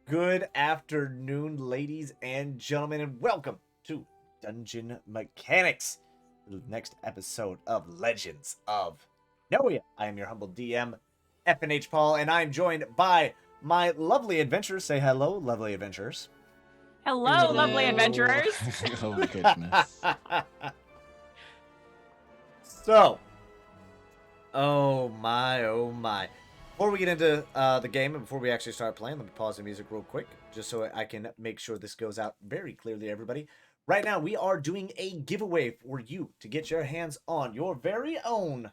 Good afternoon, ladies and gentlemen, and welcome to Dungeon Mechanics, the next episode of Legends of Noia. I am your humble DM, FNH Paul, and I'm joined by my lovely adventurers. Say hello, lovely adventurers. Hello, lovely adventurers. Oh my goodness. So, oh my. Before we get into the game and before we actually start playing, let me pause the music real quick just so I can make sure this goes out very clearly to everybody. Right now, we are doing a giveaway for you to get your hands on your very own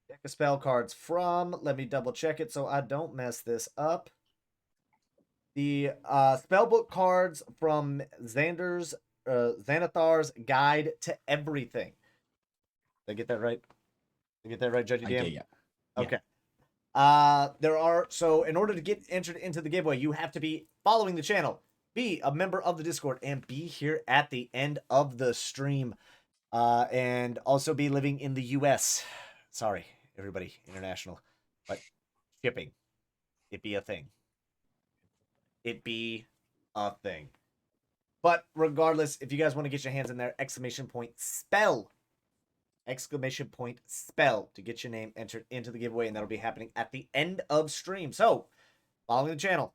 deck of spell cards from, let me double check it so I don't mess this up. The spellbook cards from Xanathar's Guide to Everything. Did I get that right? Did I get that right, Judge DM? Yeah. Okay. So in order to get entered into the giveaway, you have to be following the channel, be a member of the Discord, and be here at the end of the stream. And also be living in the US. Sorry, everybody, international. But shipping. It be a thing. It be a thing. But regardless, if you guys want to get your hands in there, !spell to get your name entered into the giveaway, and that'll be happening at the end of stream. So, following the channel,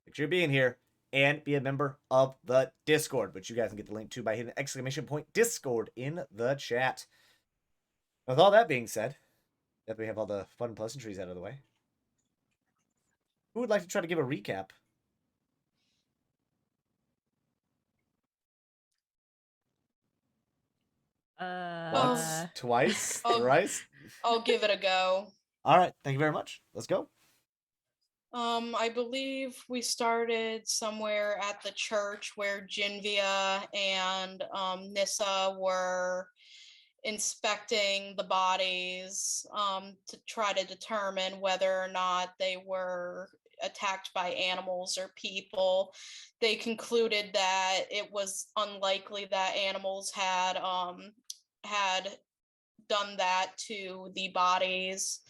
make sure you're being here, and be a member of the Discord, which you guys can get the link to by hitting !Discord in the chat. With all that being said, that we have all the fun pleasantries out of the way, who would like to try to give a recap? Once, twice, thrice? I'll give it a go. All right, thank you very much. Let's go. I believe we started somewhere at the church where Jinvia and Nissa were inspecting the bodies to try to determine whether or not they were attacked by animals or people. They concluded that it was unlikely that animals had done that to the bodies,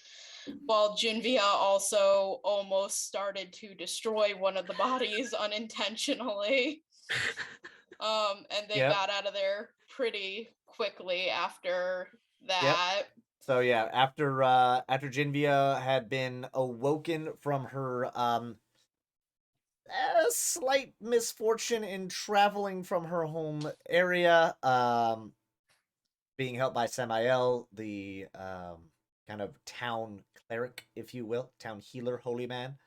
while Jinvia also almost started to destroy one of the bodies unintentionally. And they got out of there pretty quickly after that. Yep. So yeah, after Jinvia had been awoken from her slight misfortune in traveling from her home area, being helped by Samael, the kind of town cleric, if you will, town healer, holy man.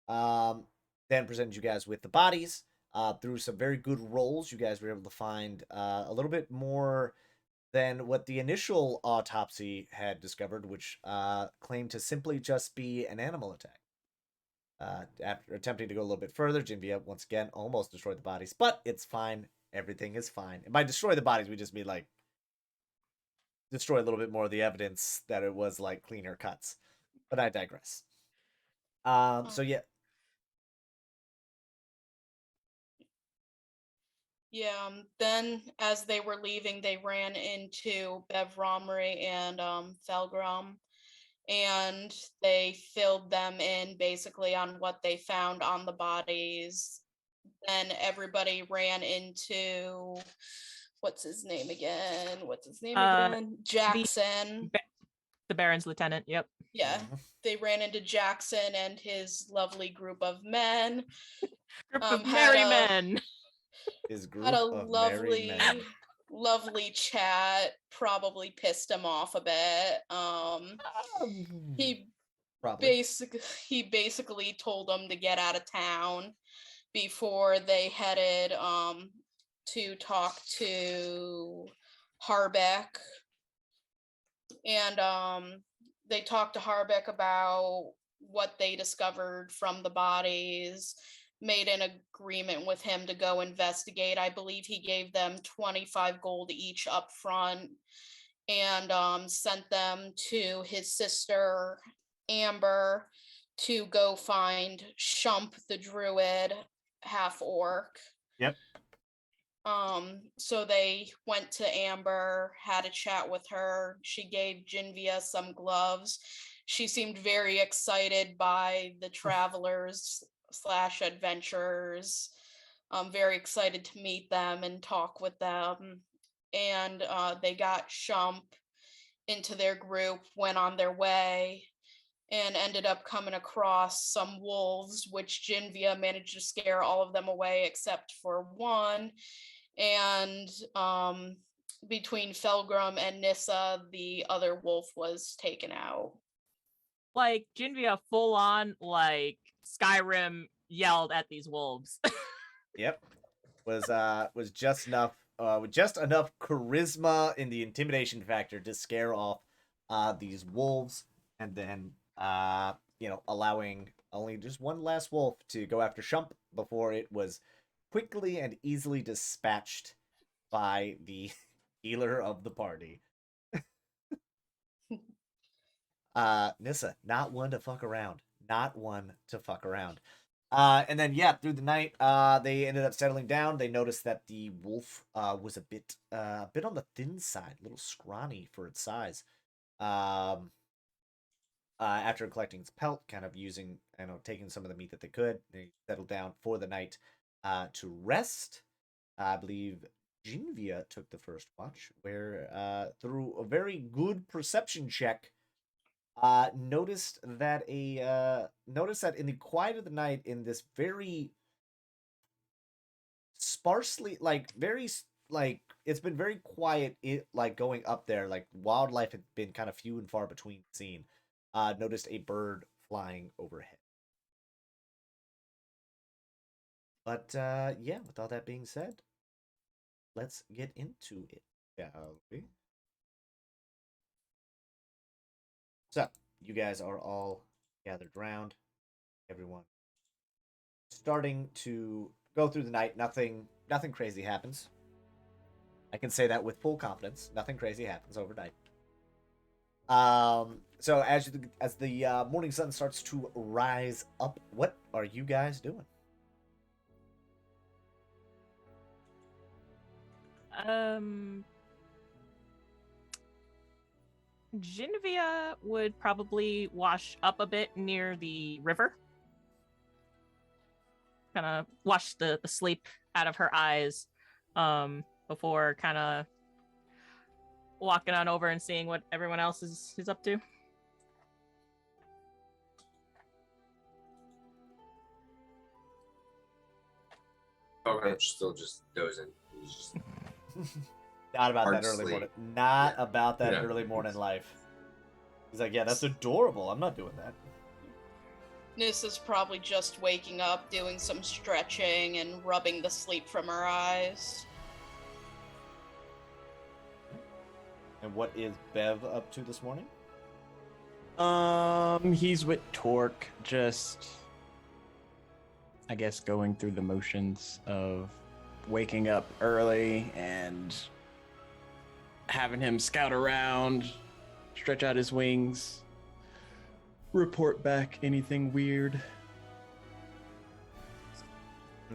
Then presented you guys with the bodies. Through some very good rolls, you guys were able to find a little bit more than what the initial autopsy had discovered, which claimed to simply just be an animal attack. After attempting to go a little bit further, Jinvia once again almost destroyed the bodies, but it's fine. Everything is fine. And by destroy the bodies, we just mean like destroy a little bit more of the evidence that it was like cleaner cuts. But I digress. So yeah. Yeah, then as they were leaving, they ran into Bevromri and Felgrom, and they filled them in basically on what they found on the bodies. Then everybody ran into what's his name again? Jackson. The Baron's lieutenant, yep. Yeah, they ran into Jackson and his lovely group of men. Group of merry men. His group had a of merry men. lovely chat. Probably pissed him off a bit. He basically told them to get out of town before they headed to talk to Harbeck. And they talked to Harbeck about what they discovered from the bodies, made an agreement with him to go investigate. I believe he gave them 25 gold each up front, and sent them to his sister Amber to go find Shump the druid, half orc. Yep. So they went to Amber, had a chat with her. She gave Jinvia some gloves. She seemed very excited by the travelers slash adventurers. I'm very excited to meet them and talk with them. And they got Shump into their group, went on their way, and ended up coming across some wolves, which Jinvia managed to scare all of them away except for one. And between Felgrim and Nissa, the other wolf was taken out. Like Jinvia full on like Skyrim yelled at these wolves. Yep. Was just enough with just enough charisma in the intimidation factor to scare off these wolves, and then allowing only just one last wolf to go after Shump before it was quickly and easily dispatched by the healer of the party. Nissa, not one to fuck around. Not one to fuck around. And then yeah, through the night, they ended up settling down. They noticed that the wolf was a bit on the thin side, a little scrawny for its size. After collecting its pelt, kind of using, taking some of the meat that they could, they settled down for the night to rest. I believe Jinvia took the first watch, where through a very good perception check, noticed that in the quiet of the night, in this very sparsely, it's been very quiet, going up there, like wildlife had been kind of few and far between seen. Noticed a bird flying overhead. But yeah, with all that being said, let's get into it, shall we? So, you guys are all gathered around. Everyone starting to go through the night. Nothing crazy happens. I can say that with full confidence. Nothing crazy happens overnight. So as the morning sun starts to rise up, what are you guys doing? Jinvia would probably wash up a bit near the river. Kind of wash the sleep out of her eyes before kind of walking on over and seeing what everyone else is up to. Program's still just dozing. He's just Not about hard that early sleep. morning. Not Yeah. about that Yeah. early morning life. He's like, yeah, that's adorable. I'm not doing that. Nissa's probably just waking up, doing some stretching, and rubbing the sleep from her eyes. And what is Bev up to this morning? He's with Torque, just I guess going through the motions of waking up early and having him scout around, stretch out his wings, report back anything weird.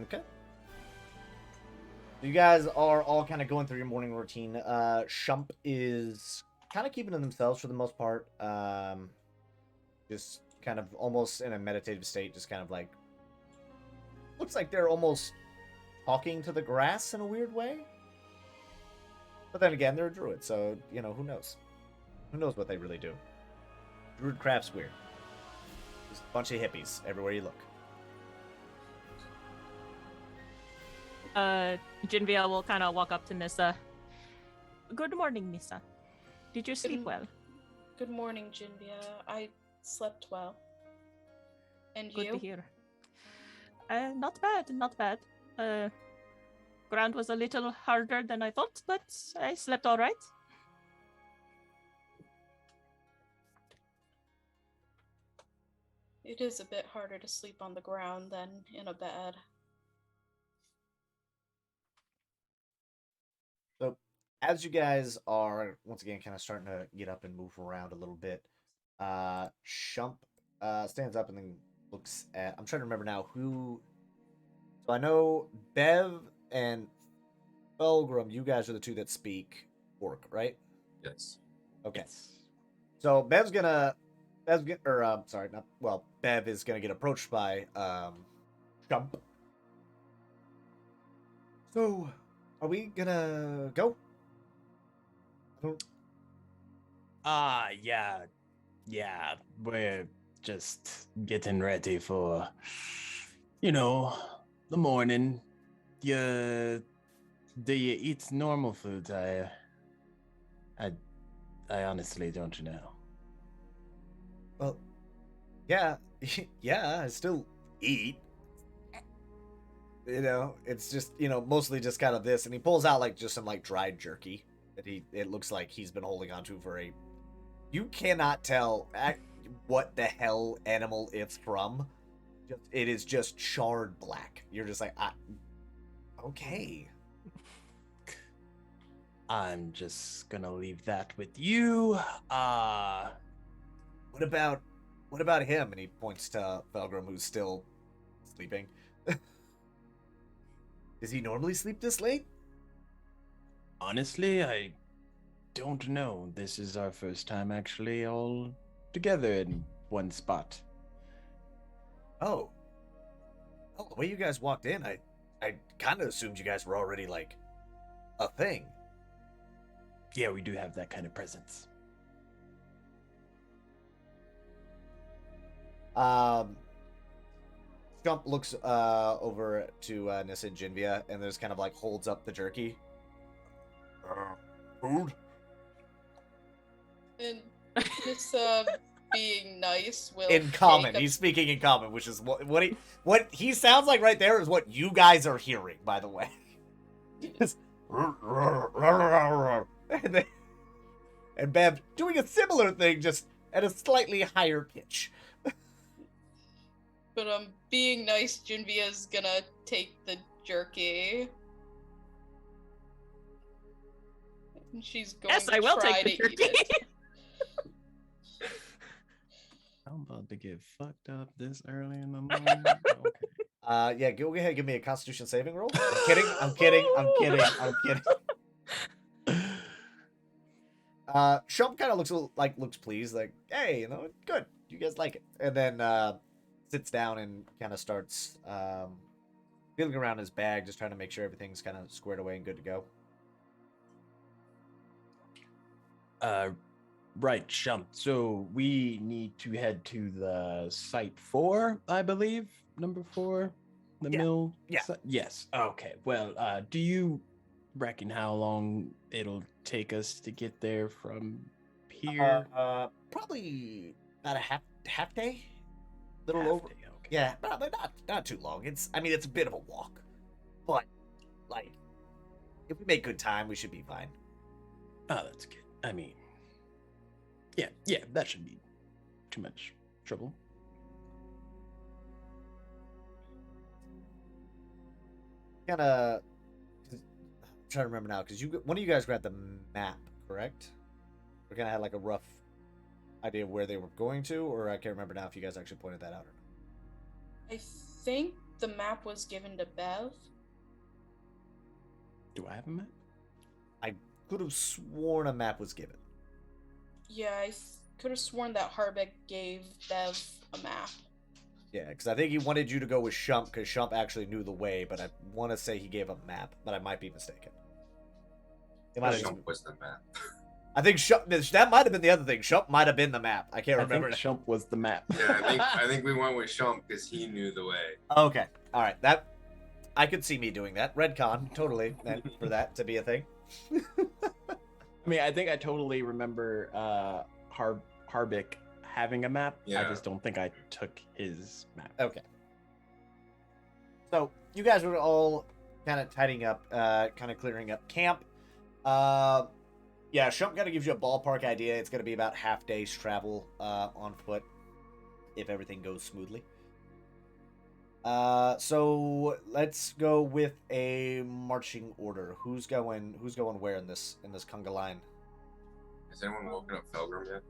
Okay. You guys are all kind of going through your morning routine. Shump is kind of keeping to themselves for the most part. Just kind of almost in a meditative state, just kind of like, looks like they're almost talking to the grass in a weird way. But then again, they're a druid, so, who knows? Who knows what they really do? Druid craft's weird. Just a bunch of hippies everywhere you look. Jinvia will kind of walk up to Nissa. Good morning, Nissa. Did you sleep well? Good morning, Jinvia. I slept well. And Good you? to hear. Not bad, not bad. Ground was a little harder than I thought, but I slept all right. It is a bit harder to sleep on the ground than in a bed. So, as you guys are, once again, kind of starting to get up and move around a little bit, Shump stands up and then looks at... I'm trying to remember now who... So I know Bev and Felgrim, you guys are the two that speak Orc, right? Yes. Okay. Yes. So Bev is gonna get approached by Jump. So, are we gonna go? I don't- Yeah, we're just getting ready for, the morning. Do you eat normal food? I honestly don't know. Well, yeah, yeah, I still eat. It's just, mostly just kind of this. And he pulls out, like, just some, like, dried jerky that it looks like he's been holding onto for you cannot tell what the hell animal it's from. It is just charred black. You're just like, okay. I'm just gonna leave that with you. What about him? And he points to Felgrim, who's still sleeping. Does he normally sleep this late? Honestly, I don't know. This is our first time actually all together in one spot. Oh, the way you guys walked in, I kind of assumed you guys were already like a thing. Yeah, we do have that kind of presence. Jump looks over to Nissa and Jinvia, and there's kind of like holds up the jerky. Food? And this being nice will In common. take a- He's speaking in common, which is what he sounds like right there is what you guys are hearing, by the way. And Bev doing a similar thing, just at a slightly higher pitch. But being nice, Jinvia's gonna take the jerky. And she's going Yes, to I will try take the to eat jerky. it. I'm about to get fucked up this early in the morning. Okay. Yeah, go ahead and give me a Constitution saving roll. I'm kidding. Shump kind of looks pleased, like, hey, good, you guys like it, and then sits down and kind of starts feeling around his bag, just trying to make sure everything's kind of squared away and good to go. Right, Shump. So we need to head to the site 4, I believe. Number 4, the mill. Yeah. Yes. Okay. Well, do you reckon how long it'll take us to get there from here? Probably about a half day, little Half over. day, okay. Yeah, but not too long. It's a bit of a walk, but like if we make good time, we should be fine. Oh, that's good. I mean, yeah, that shouldn't be too much trouble. Kind of trying to remember now, because one of you guys grabbed the map, correct? We're gonna have like a rough idea of where they were going to, or I can't remember now if you guys actually pointed that out or not. I think the map was given to Bev. Do I have a map? I could have sworn a map was given. Yeah, I could have sworn that Harbeck gave Bev a map. Yeah, because I think he wanted you to go with Shump, because Shump actually knew the way, but I want to say he gave a map, but I might be mistaken. Shump was the map. I think that might have been the other thing. Shump might have been the map. I can't remember. I think Shump was the map. Yeah, I think we went with Shump because he knew the way. Okay, all right. That I could see me doing that. Redcon, totally meant for that to be a thing. I mean, I think I totally remember Harbeck having a map. Yeah. I just don't think I took his map. Okay. So you guys were all kind of tidying up, kind of clearing up camp. Yeah, Shump kind of gives you a ballpark idea. It's going to be about half day's travel on foot, if everything goes smoothly. So let's go with a marching order. Who's going where in this conga line? Has anyone woken up Felgrim yet?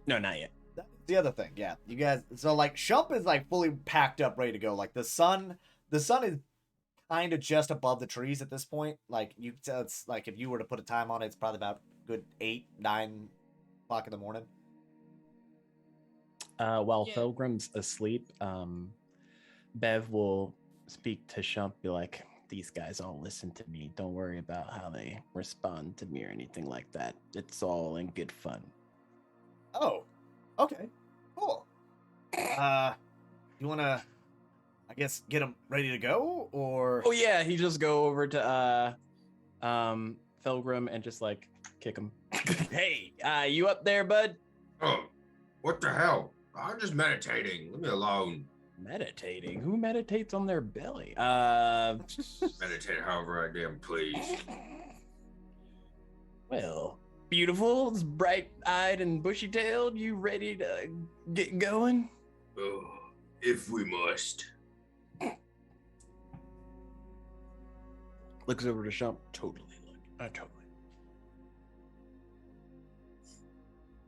No, not yet. That's the other thing, yeah. You guys, so like Shump is like fully packed up, ready to go. Like the sun is kind of just above the trees at this point. Like it's like if you were to put a time on it, it's probably about good 8, 9 o'clock in the morning. While Yeah. Felgrim's asleep, Bev will speak to Shump, be like, these guys all listen to me. Don't worry about how they respond to me or anything like that. It's all in good fun. Oh, okay, cool. You wanna, I guess, get them ready to go, or? Oh yeah, he just go over to Felgrim and just like kick him. Hey, you up there, bud? Oh, what the hell? I'm just meditating. Leave me alone. Meditating? Who meditates on their belly? Meditate however I damn please. Well, beautiful, bright-eyed and bushy-tailed. You ready to get going? Oh, if we must. Looks over to Shump. Totally. Totally.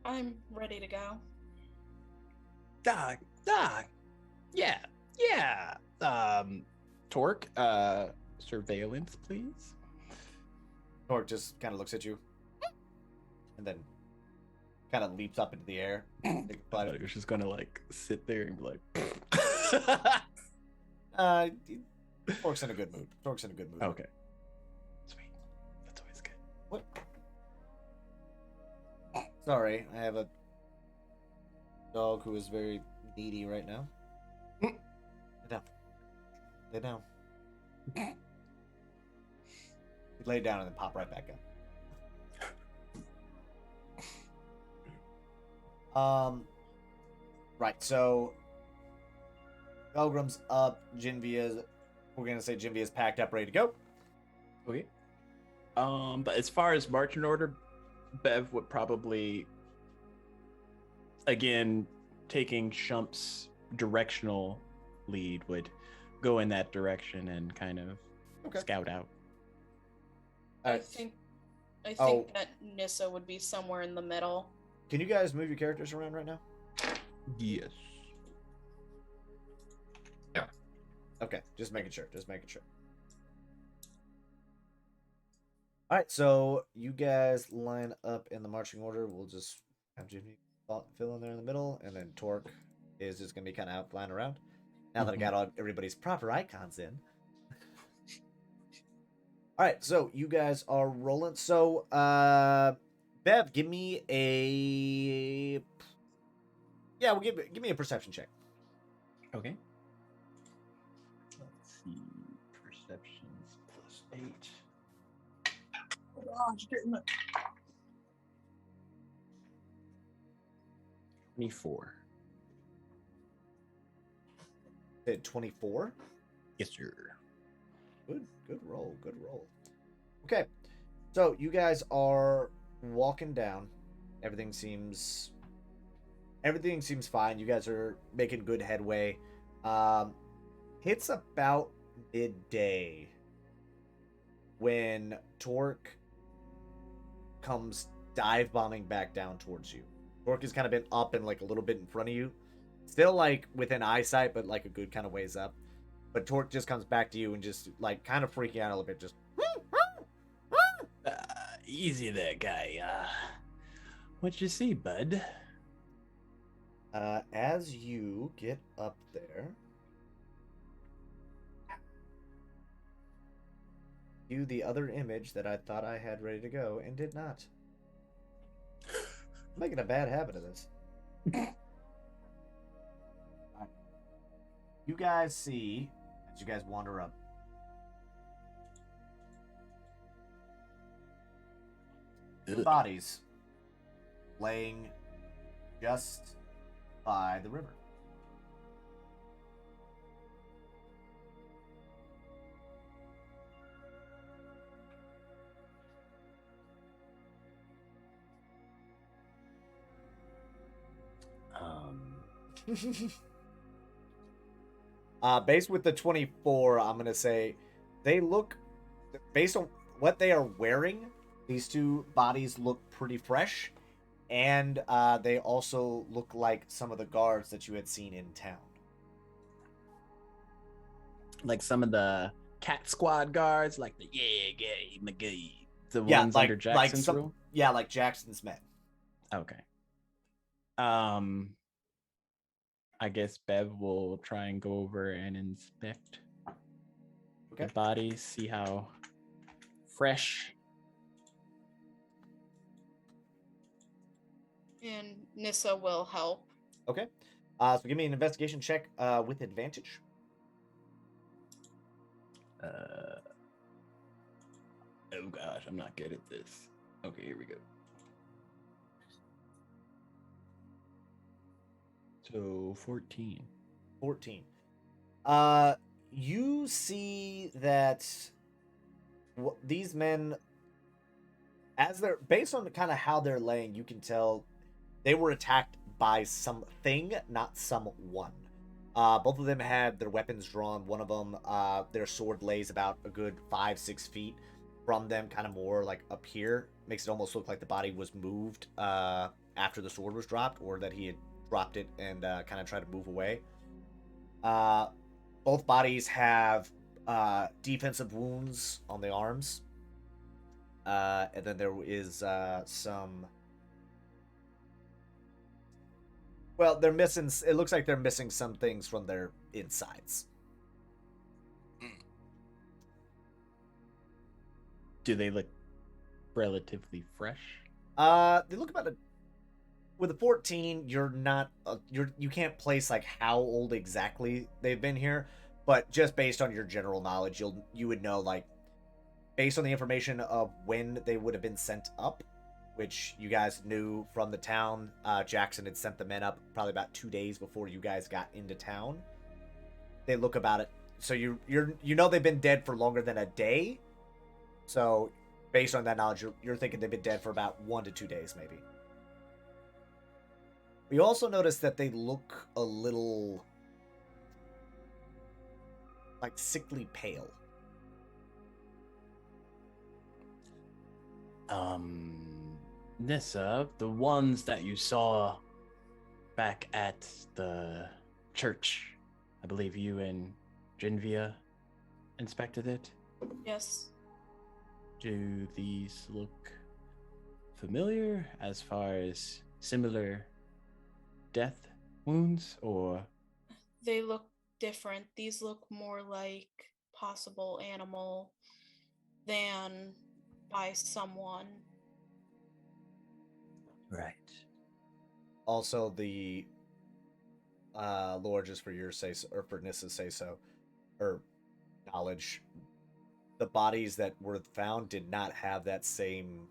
I'm ready to go. Doc. Yeah. Torque, surveillance, please. Torque just kind of looks at you, and then kind of leaps up into the air. I thought he was just gonna like sit there and be like. Torque's in a good mood. Okay. Sweet. That's always good. What? Sorry, I have a dog who is very needy right now. Lay down. Lay down and then pop right back up. Right, so Pilgrim's up, we're gonna say Jinvia's packed up, ready to go. Okay. But as far as marching order, Bev would probably, again, taking Shump's directional lead, would go in that direction and kind of scout out. I think Oh. that Nissa would be somewhere in the middle. Can you guys move your characters around right now? Yes. Yeah. Okay, just making sure. All right, so you guys line up in the marching order. We'll just have Jimmy fill in there in the middle, and then Torque is just gonna be kind of out flying around. Now that I got everybody's proper icons in. All right, so you guys are rolling. So, Bev, give me a give me a perception check. Okay. Let's see. Perceptions +8. Oh gosh, getting it. 24. Did 24? Yes, sir. Good roll. Okay, so you guys are walking down. Everything seems fine. You guys are making good headway. It's about midday when Torque comes dive bombing back down towards you. Torque has kind of been up and like a little bit in front of you, still like within eyesight, but like a good kind of ways up. But Torque just comes back to you and just like kind of freaking out a little bit, just Easy there, guy. What you see, bud? as you get up there, view the other image that I thought I had ready to go and did not. I'm making a bad habit of this. You guys see, as you guys wander up, the bodies laying just by the river. Based with the 24, I'm gonna say they look, based on what they are wearing, these two bodies look pretty fresh, and they also look like some of the guards that you had seen in town. Like some of the Cat Squad guards, like the McGee, the Yeah, ones like- under like Jackson's some- rule. Yeah, like Jackson's men. Okay. I guess Bev will try and go over and inspect Okay. the bodies, see how fresh. And Nissa will help. Okay. So give me an investigation check with advantage. Oh gosh, I'm not good at this. Okay, here we go. So 14. 14. You see that these men, as they're based on kind of how they're laying, you can tell they were attacked by something, not someone. Both of them had their weapons drawn. One of them, their sword lays about a good 5-6 feet from them, kind of more like up here. Makes it almost look like the body was moved after the sword was dropped, or that he had dropped it and kind of tried to move away. Both bodies have defensive wounds on the arms. And then there is some... Well, they're missing... It looks like they're missing some things from their insides. Do they look relatively fresh? They look about a... With a 14, you're not... you can't place like how old exactly they've been here, but just based on your general knowledge, you would know, like, based on the information of when they would have been sent up, which you guys knew from the town. Jackson had sent the men up probably about 2 days before you guys got into town. They look about it. So you know they've been dead for longer than a day. So based on that knowledge, you're thinking they've been dead for about 1 to 2 days, maybe. You also notice that they look a little like sickly pale. Nissa, the ones that you saw back at the church, I believe you and Genvia inspected it. Yes. Do these look familiar as far as similar death wounds, or? They look different. These look more like possible animal than by someone. Right. Also, the Lord, just for your say so, or for Nissa's say so, or knowledge, the bodies that were found did not have that same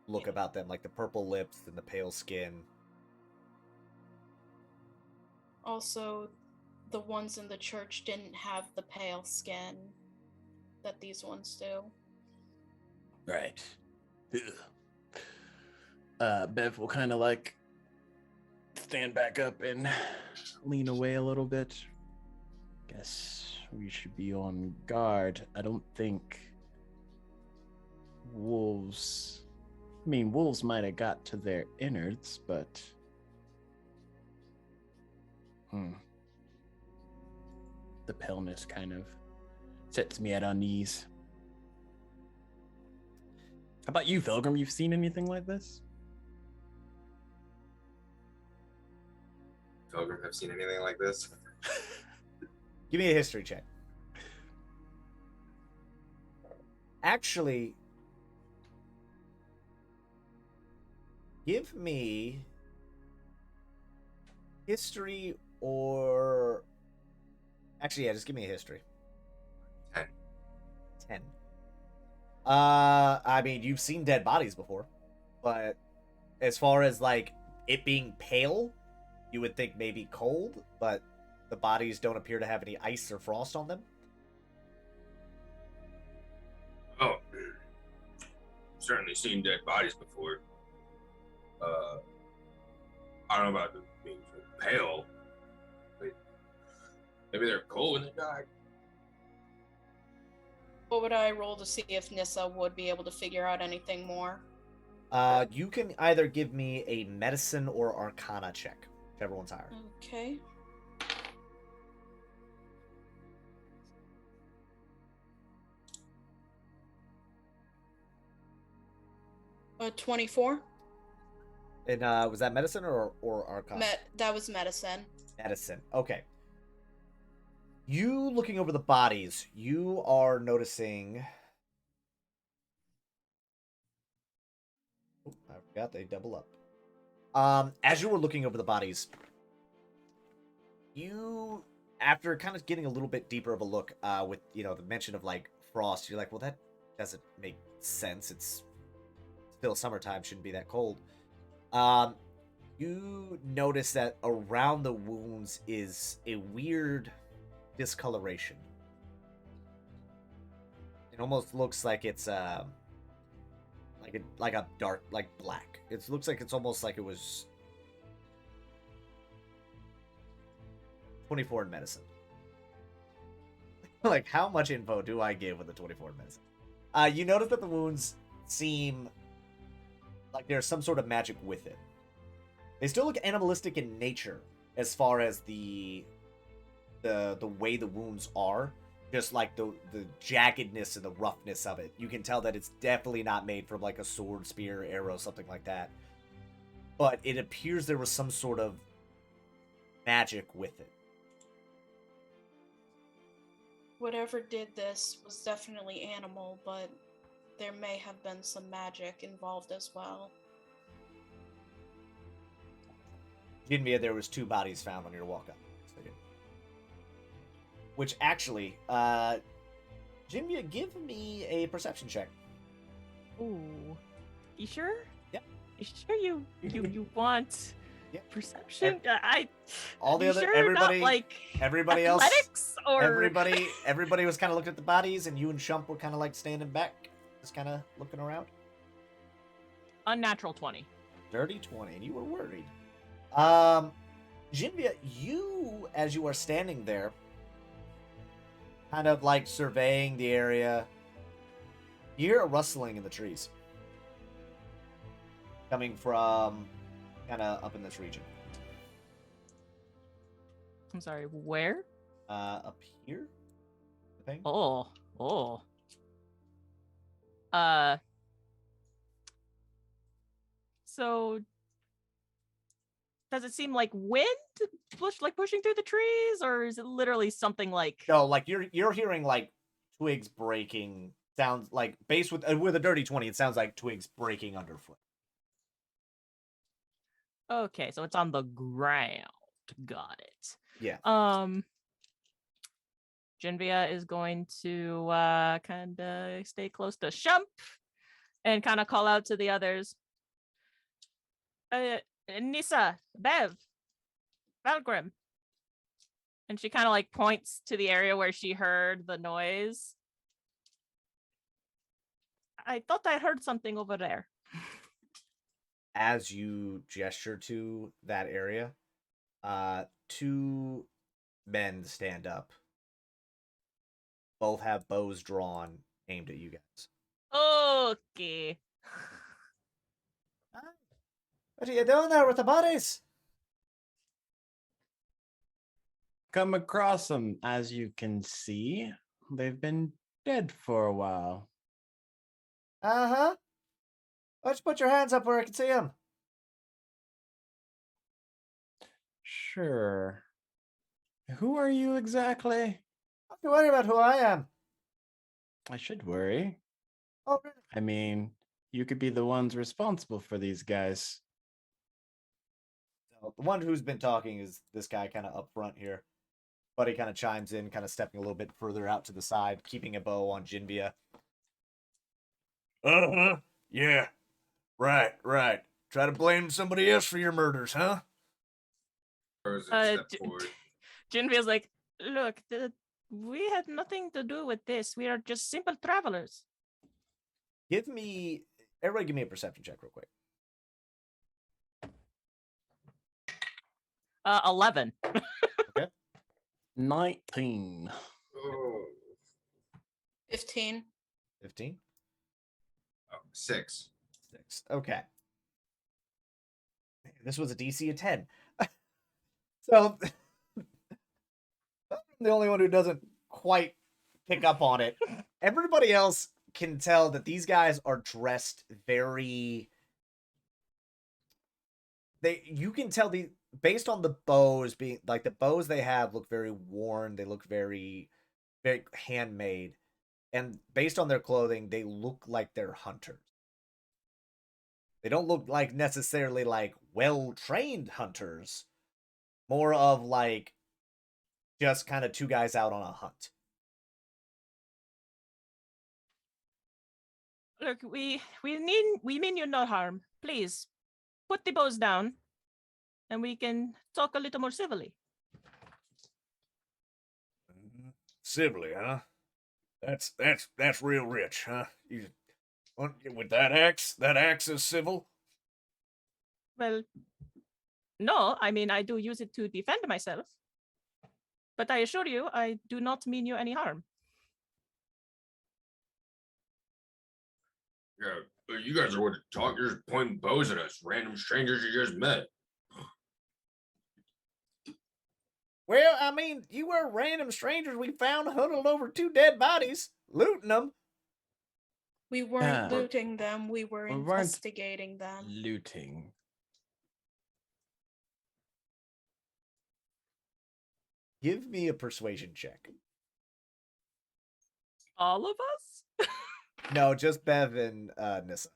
look about them, like the purple lips and the pale skin. Also, the ones in the church didn't have the pale skin that these ones do. Right. Bev will kind of like stand back up and lean away a little bit. Guess we should be on guard. I don't think wolves... I mean, wolves might have got to their innards, but... The paleness kind of sets me at unease. How about you, Pilgrim? You've seen anything like this? Pilgrim, have seen anything like this? Give me a history check. Actually, give me history or... Actually, yeah, just give me a history. 10. 10. I mean, you've seen dead bodies before, but as far as, like, it being pale, you would think maybe cold, but the bodies don't appear to have any ice or frost on them. Oh, certainly seen dead bodies before. I don't know about being pale. Maybe they're cold when they died. What would I roll to see if Nissa would be able to figure out anything more? You can either give me a medicine or arcana check, whichever one's higher. Okay. A 24. And was that medicine or arcana? That was medicine. Medicine. Okay. You looking over the bodies, you are noticing. Oh, I forgot they double up. As you were looking over the bodies, you, after kind of getting a little bit deeper of a look, with the mention of like frost, you're like, well, that doesn't make sense. It's still summertime, shouldn't be that cold. You notice that around the wounds is a weird discoloration. It almost looks like it's like a dark, like black. It looks like it's almost like it was 24 in medicine. Like, how much info do I give with the 24 in medicine? You notice that the wounds seem like there's some sort of magic with it. They still look animalistic in nature as far as the way the wounds are. Just like the jaggedness and the roughness of it. You can tell that it's definitely not made from like a sword, spear, arrow, something like that. But it appears there was some sort of magic with it. Whatever did this was definitely animal, but there may have been some magic involved as well. Jinvia, there was 2 bodies found on your walk up. Which actually, Jinvia, give me a perception check. Ooh. You sure? Yep. You sure you want Yep. perception? All the you other sure everybody, not, like everybody else, athletics or everybody was kind of looking at the bodies, and you and Shump were kind of like standing back, just kind of looking around. unnatural 20. Dirty 20, and you were worried. Jinvia, you, as you are standing there, kind of like surveying the area, you hear a rustling in the trees. Coming from kind of up in this region. I'm sorry, where? Up here? I think. Oh. So does it seem like wind pushing through the trees, or is it literally something like No, like you're hearing like twigs breaking. Sounds like base with a dirty 20, it sounds like twigs breaking underfoot. Okay, so it's on the ground. Got it. Yeah. Jinvia is going to kind of stay close to Shump and kind of call out to the others. Nissa, Bev, Valgrim. And she kind of like points to the area where she heard the noise. I thought I heard something over there. As you gesture to that area, 2 men stand up. Both have bows drawn, aimed at you guys. Okay. What are you doing there with the bodies? Come across them, as you can see. They've been dead for a while. Uh-huh. Why don't you put your hands up where I can see them? Sure. Who are you exactly? Don't you worry about who I am. I should worry. Oh, really? I mean, you could be the ones responsible for these guys. So, the one who's been talking is this guy kind of up front here. Buddy kind of chimes in, kind of stepping a little bit further out to the side, keeping a bow on Jinvia. Uh-huh. Yeah. Right. Try to blame somebody else for your murders, huh? Step forward. Jinvia's like, look, we had nothing to do with this. We are just simple travelers. Everybody give me a perception check real quick. 11. 19. Oh. 15. 15? Oh, 6. 6. Okay. Man, this was a DC of 10. So, I'm the only one who doesn't quite pick up on it. Everybody else can tell that these guys are dressed very... You can tell based on the bows being like the bows they have look very worn, they look very very handmade, and based on their clothing, they look like they're hunters. They don't look like necessarily like well-trained hunters, more of like just kind of two guys out on a hunt. Look, we mean you no harm. Please put the bows down, and we can talk a little more civilly. Civilly, huh? That's real rich, huh? You with that axe? That axe is civil. Well, no, I mean I do use it to defend myself. But I assure you, I do not mean you any harm. Yeah, you guys are what to talk. You're just pointing bows at us, random strangers you just met. Well, I mean, you were random strangers we found huddled over two dead bodies, looting them. We weren't Yeah. looting them, we were We weren't investigating them. Looting. Give me a persuasion check. All of us? No, just Bev and Nissa.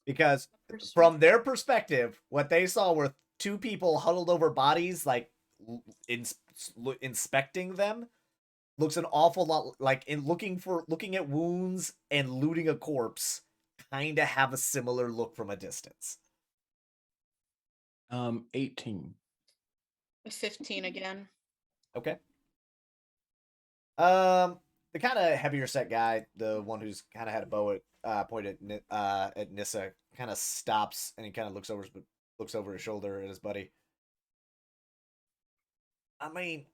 Because from their perspective, what they saw were two people huddled over bodies, like inspecting them. Looks an awful lot like in looking at wounds and looting a corpse. Kind of have a similar look from a distance. 18. 15 again. Okay. The kind of heavier set guy, the one who's kind of had a bow pointed at Nissa, kind of stops and he kind of looks over his shoulder at his buddy. I mean,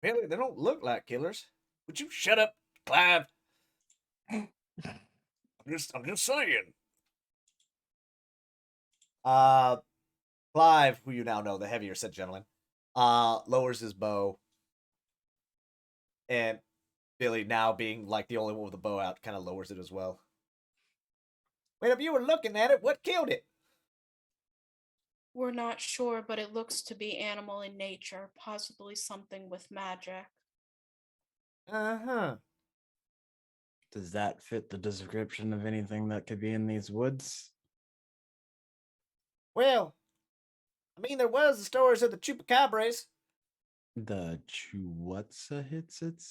really, they don't look like killers. Would you shut up, Clive? I'm just saying. Clive, who you now know, the heavier set gentleman, lowers his bow. And Billy, now being like the only one with the bow out, kind of lowers it as well. Well, if you were looking at it, what killed it? We're not sure, but it looks to be animal in nature, possibly something with magic. Uh-huh. Does that fit the description of anything that could be in these woods? Well, I mean, there was the stories of the Chupacabras. The Chuwatsa hits it?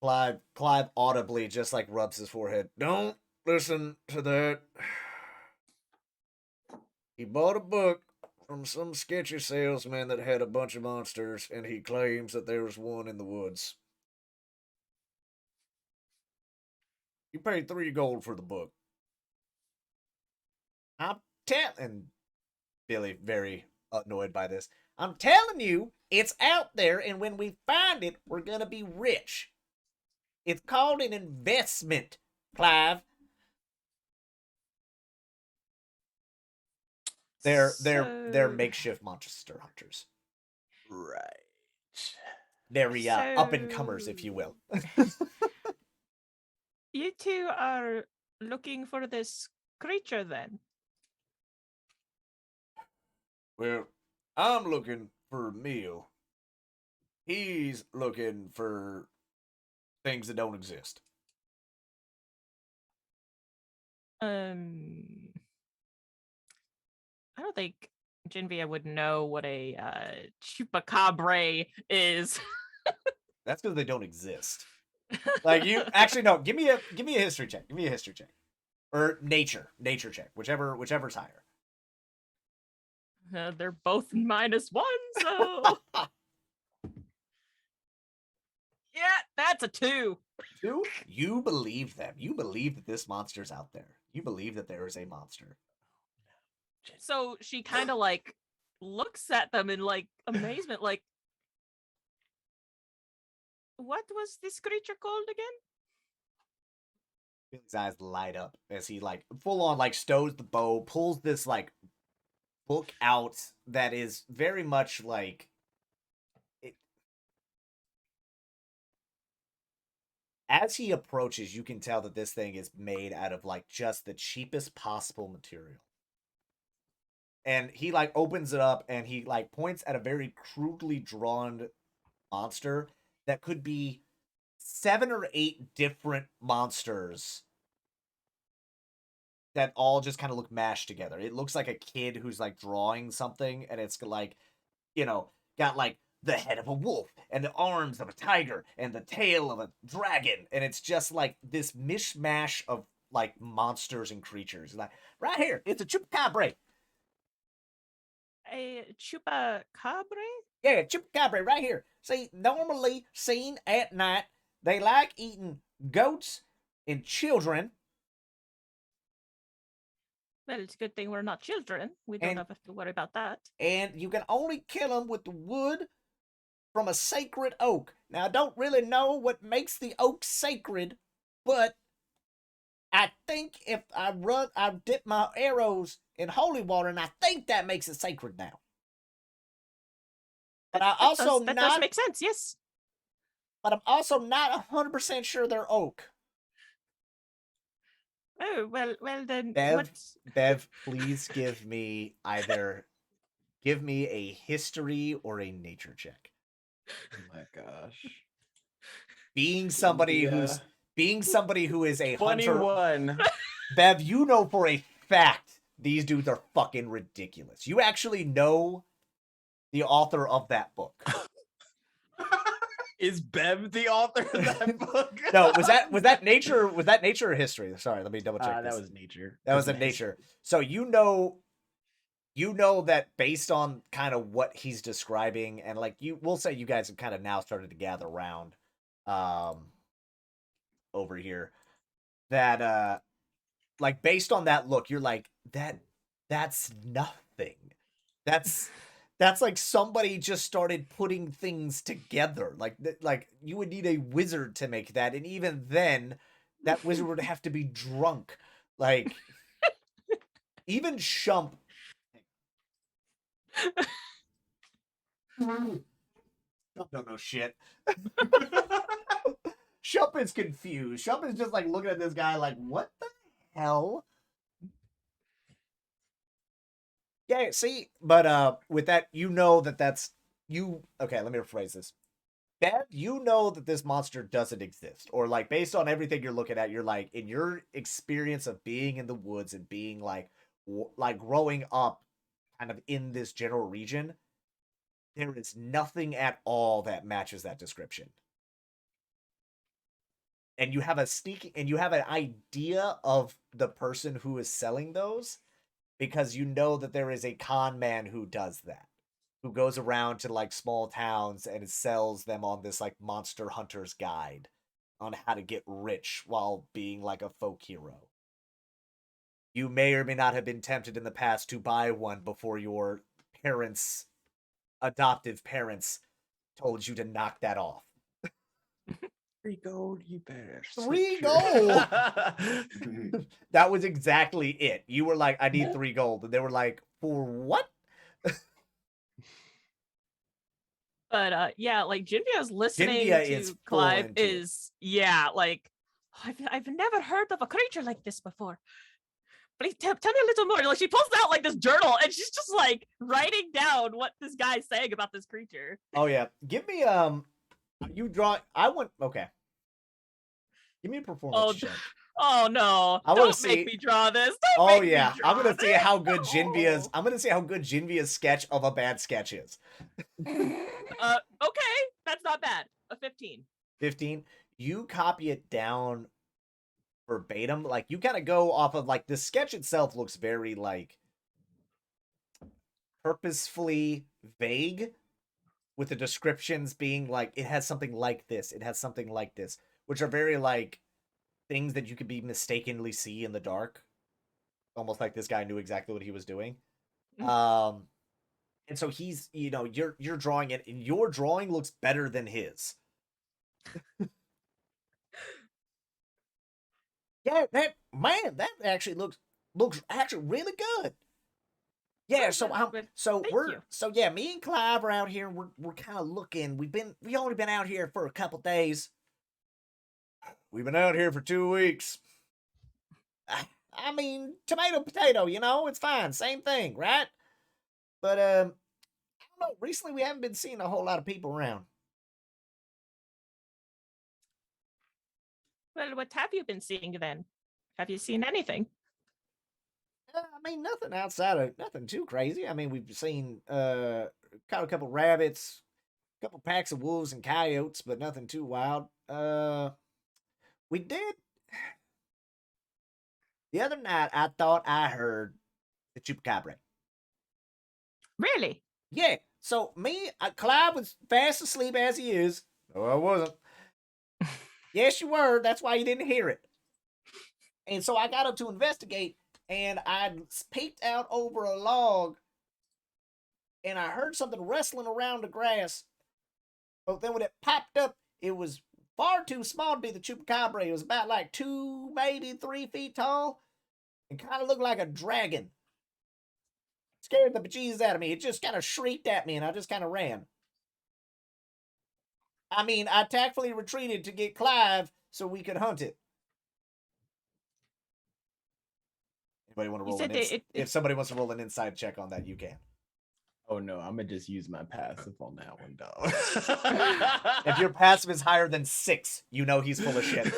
Clive audibly just like rubs his forehead. Don't listen to that. He bought a book from some sketchy salesman that had a bunch of monsters, and he claims that there was one in the woods. You paid 3 gold for the book. I'm telling Billy, very annoyed by this. I'm telling you, it's out there, and when we find it, we're gonna be rich. It's called an investment, Clive. They're makeshift monster hunters. Right. They're up and comers, if you will. You two are looking for this creature then? Well, I'm looking for a meal. He's looking for things that don't exist. I don't think Genvia would know what a Chupacabra is. That's because they don't exist. Like you actually no. Give me a history check. Give me a history check, or nature check, whichever's higher. They're both -1, so yeah, that's a 2. 2. You believe them. You believe that this monster's out there. You believe that there is a monster. So she kind of like looks at them in like amazement, like, what was this creature called again? His eyes light up as he like full on like stows the bow, pulls this like book out that is very much like it. As he approaches, you can tell that this thing is made out of like just the cheapest possible material. and he like opens it up and he like points at a very crudely drawn monster that could be 7 or 8 different monsters that all just kind of look mashed together. It looks like a kid who's like drawing something, and it's like, got like the head of a wolf and the arms of a tiger and the tail of a dragon, and it's just like this mishmash of like monsters and creatures. Like right here, it's a chupacabra. A chupacabra? Yeah, chupacabra right here. See, normally seen at night, they like eating goats and children. Well, it's a good thing we're not children. We don't have to worry about that. And you can only kill them with the wood from a sacred oak. Now, I don't really know what makes the oak sacred, but I think if I dip my arrows in holy water, and I think that makes it sacred now. But That does make sense, yes. But I'm also not 100% sure they're oak. Oh, well then. Bev, please give me a history or a nature check. Oh my gosh. Being somebody who is a 21. hunter. Bev, you know for a fact these dudes are fucking ridiculous. You actually know the author of that book. Is Bev the author of that book? No, was that nature? Was that nature or history? Sorry, let me double check. That was nature. That was a nature. So you know that based on kind of what he's describing, and like we'll say you guys have kind of now started to gather around, over here, that like based on that look, you're like that's nothing. That's like somebody just started putting things together. Like you would need a wizard to make that, and even then, that wizard would have to be drunk. Like even Shump. Shump don't know shit. Shump is confused. Shump is just like looking at this guy like, what the hell? Yeah, see, but with that, you know that's you. Okay, let me rephrase this. Bev, you know that this monster doesn't exist, or like based on everything you're looking at, you're like in your experience of being in the woods and being like growing up, kind of in this general region, there is nothing at all that matches that description. And you have an idea of the person who is selling those, because you know that there is a con man who does that, who goes around to like small towns and sells them on this like monster hunter's guide on how to get rich while being like a folk hero. You may or may not have been tempted in the past to buy one before your adoptive parents, told you to knock that off. 3 gold, you better. 3 gold. That was exactly it. You were like, I need 3 gold. And they were like, for what? But yeah, like Jinvia's listening to Clive like, I've never heard of a creature like this before. Please tell me a little more. Like she pulls out like this journal and she's just like writing down what this guy's saying about this creature. Oh yeah. Give me okay. Give me a performance check. Oh no! Don't make me draw this. I'm gonna see how good Jinvia's sketch of a bad sketch is. Okay, that's not bad. A 15. 15. You copy it down verbatim. Like you kind of go off of like the sketch itself looks very like purposefully vague, with the descriptions being like it has something like this. It has something like this, which are very like things that you could be mistakenly see in the dark, almost like this guy knew exactly what he was doing. And so he's, you're drawing it, and your drawing looks better than his. Yeah, that actually looks actually really good. Yeah, me and Clive are out here. We're kind of looking. We only been out here for a couple days. We've been out here for 2 weeks. I mean, tomato, potato, it's fine. Same thing, right? But I don't know. Recently, we haven't been seeing a whole lot of people around. Well, what have you been seeing then? Have you seen anything? I mean, nothing outside of nothing too crazy. I mean, we've seen caught a couple rabbits, a couple packs of wolves and coyotes, but nothing too wild. We did the other night. I thought I heard the Chupacabra. Really? Yeah. So Clive was fast asleep as he is. No, I wasn't. Yes, you were. That's why you didn't hear it. And so I got up to investigate, and I peeked out over a log, and I heard something wrestling around the grass. But then when it popped up, it was far too small to be the Chupacabra. It was about like 2, maybe 3 feet tall, and kind of looked like a dragon. Scared the bejesus out of me. It just kind of shrieked at me, and I just kind of ran. I mean, I tactfully retreated to get Clive so we could hunt it. Anybody want to roll if somebody wants to roll an inside check on that, you can. Oh no, I'm gonna just use my passive on that one, dog. If your passive is higher than 6, you know he's full of shit.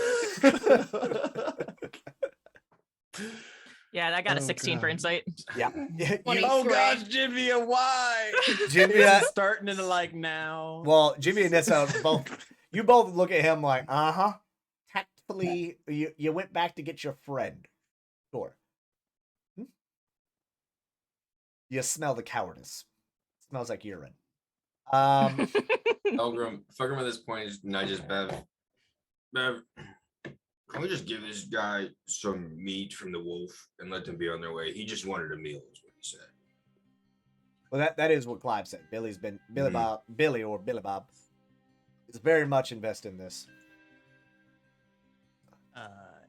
Yeah, I got a 16 for insight. Yeah. Oh gosh, Jinvia, why? Jinvia starting to like now. Well, Jimmy and Nessa you both look at him like, tactfully, you went back to get your friend. Sure. You smell the cowardice. It smells like urine. Felgrim at this point is not just Bev, can we just give this guy some meat from the wolf and let them be on their way? He just wanted a meal, is what he said. Well, that is what Clive said. Billy Bob is very much invested in this.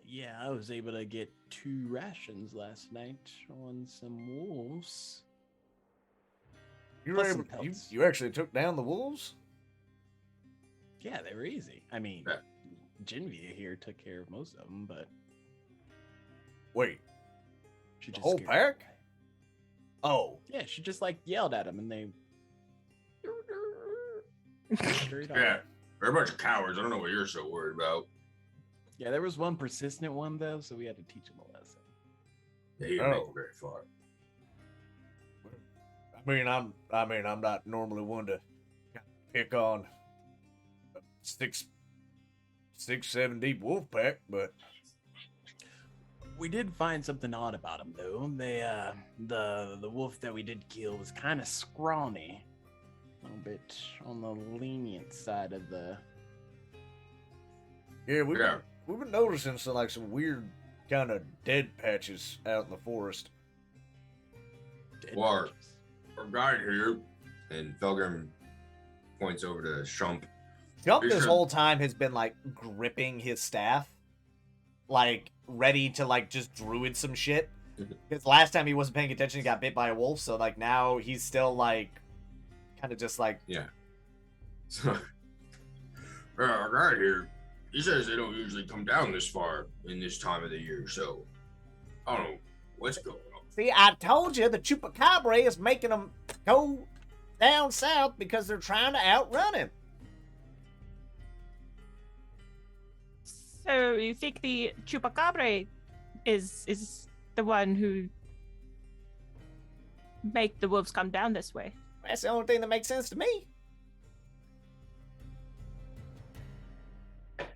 Yeah, I was able to get 2 rations last night on some wolves. You actually took down the wolves? Yeah, they were easy. I mean, Jinvia here took care of most of them, but wait, she just whole pack? Oh, yeah, she just like yelled at them, and they. Yeah, they're a bunch of cowards. I don't know what you're so worried about. Yeah, there was one persistent one though, so we had to teach him a lesson. Yeah, you didn't make it very far. I mean, I'm not normally one to pick on a 6, 7 deep wolf pack, but we did find something odd about him though. They, the wolf that we did kill was kind of scrawny, a little bit on the lenient side of the. Yeah, we've been noticing some weird kind of dead patches out in the forest. Our guide here, and Felgrim points over to Shump. Shump this whole time has been like gripping his staff, like ready to like just druid some shit. Because last time he wasn't paying attention, he got bit by a wolf. So like now he's still like, kind of just like So our guide here, he says they don't usually come down this far in this time of the year. So I don't know what's going on. See, I told you the Chupacabra is making them go down south because they're trying to outrun him. So you think the Chupacabra is the one who make the wolves come down this way? That's the only thing that makes sense to me.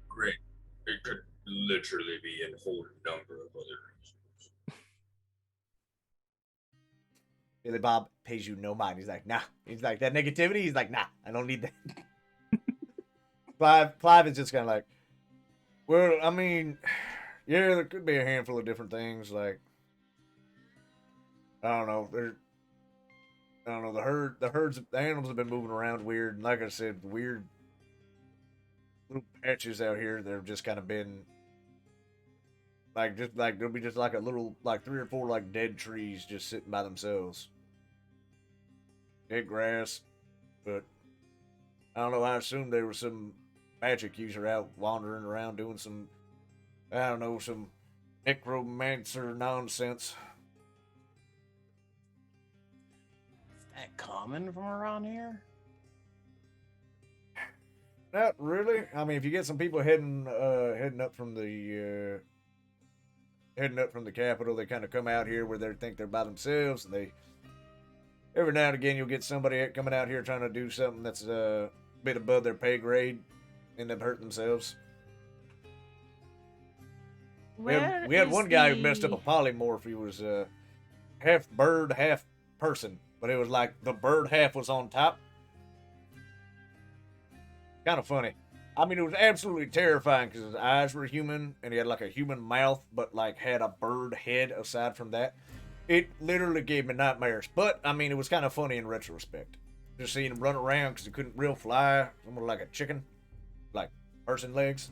Great. It could literally be a whole number of other reasons. Billy Bob pays you no mind. He's like, nah. He's like, that negativity? He's like, nah, I don't need that. Clive is just kind of like, well, I mean, yeah, there could be a handful of different things. Like, I don't know. The animals have been moving around weird. And like I said, weird little patches out here that have just kind of been there'll be just like a little, like 3 or 4 like dead trees just sitting by themselves. Dead grass. But I don't know, I assumed there was some magic user out wandering around doing some, I don't know, some necromancer nonsense. that common from around here? Not really. I mean, if you get some people heading up from the capital, they kind of come out here where they think they're by themselves, and they every now and again you'll get somebody coming out here trying to do something that's a bit above their pay grade, end up hurting themselves. We had one guy who messed up a polymorph. He was half bird, half person, but it was like the bird half was on top. Kind of funny. I mean, it was absolutely terrifying because his eyes were human and he had like a human mouth, but like had a bird head aside from that. It literally gave me nightmares. But I mean, it was kind of funny in retrospect. Just seeing him run around because he couldn't real fly, almost like a chicken, like person legs.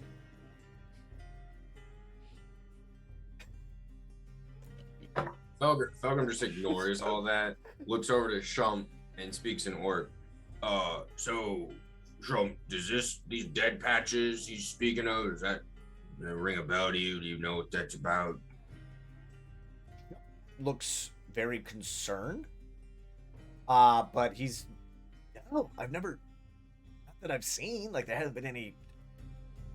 Falcon just ignores all that, looks over to Shump and speaks in Orc. So Shump, does these dead patches he's speaking of, does that ring a bell to you? Do you know what that's about? Looks very concerned. But he's I've never, not that I've seen, like there hasn't been any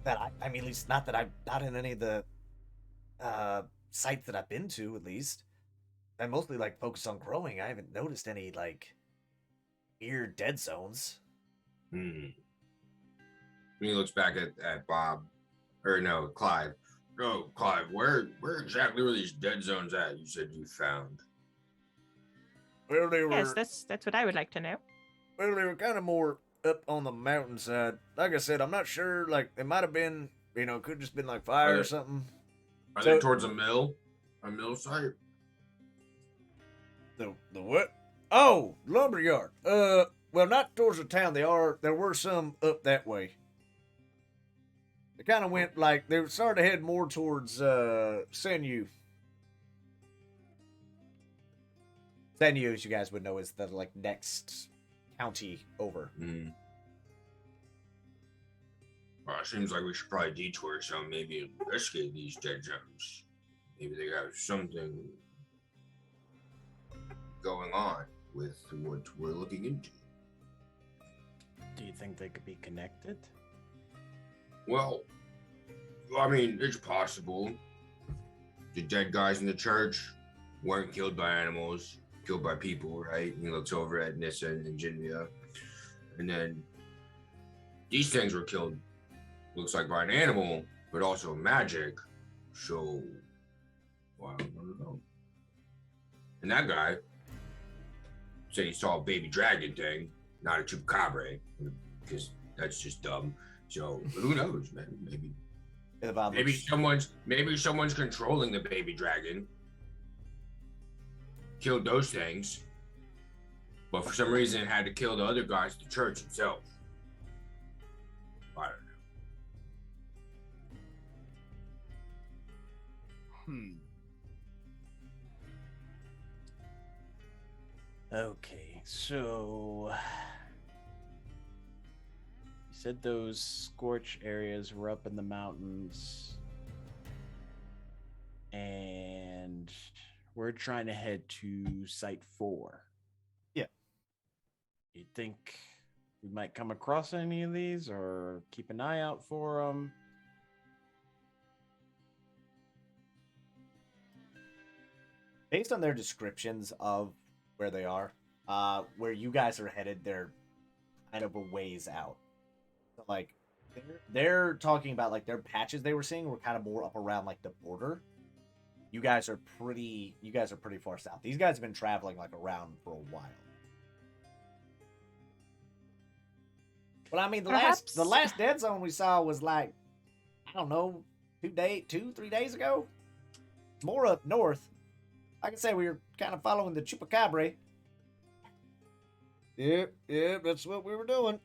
that I mean, at least not that I've not in any of the sites that I've been to, at least. I mostly like focus on growing. I haven't noticed any like weird dead zones. When he looks back at Bob, or no, Clive. No, Clive, where exactly were these dead zones at? You said you found. Well, they were. Yes, that's what I would like to know. Well, they were kind of more up on the mountainside. Like I said, I'm not sure. Like it might have been, could just been like fire or something. Are they towards a mill? A mill site? The what? Oh, lumberyard. Well, not towards the town. There were some up that way. They kind of went like they started to head more towards S1E3. S1E3, as you guys would know, is the like next county over. Well, it seems like we should probably detour some, maybe investigate these dead zones. Maybe they have something going on with what we're looking into. Do you think they could be connected? Well, I mean, it's possible. The dead guys in the church weren't killed by animals, killed by people, right? And he looks over at Nissa and Jinvia. And then these things were killed, looks like by an animal, but also magic. So, well, I don't know. And that guy said he saw a baby dragon thing, not a Chupacabra, because that's just dumb. So who knows, man? Maybe someone's controlling the baby dragon. Killed those things, but for some reason it had to kill the other guys, the church itself. I don't know. Okay, so you said those scorch areas were up in the mountains, and we're trying to head to Site 4. Yeah. You think we might come across any of these, or keep an eye out for them? Based on their descriptions of where they are, where you guys are headed, they're kind of a ways out. So, like, they're talking about like their patches they were seeing were kind of more up around like the border. You guys are pretty far south. These guys have been traveling like around for a while. But I mean, the last dead zone we saw was like, I don't know, 3 days ago. More up north. I can say we were kind of following the Chupacabra. Yep, that's what we were doing.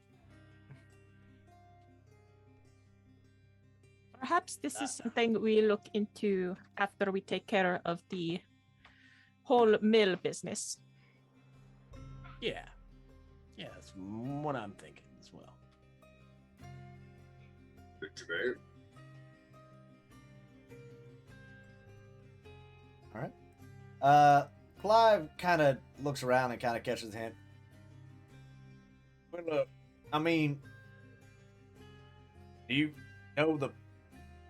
Perhaps this is something we look into after we take care of the whole mill business. Yeah, that's what I'm thinking as well. Good debate. All right. Clive kind of looks around and kind of catches the hint. Well, I mean, do you know the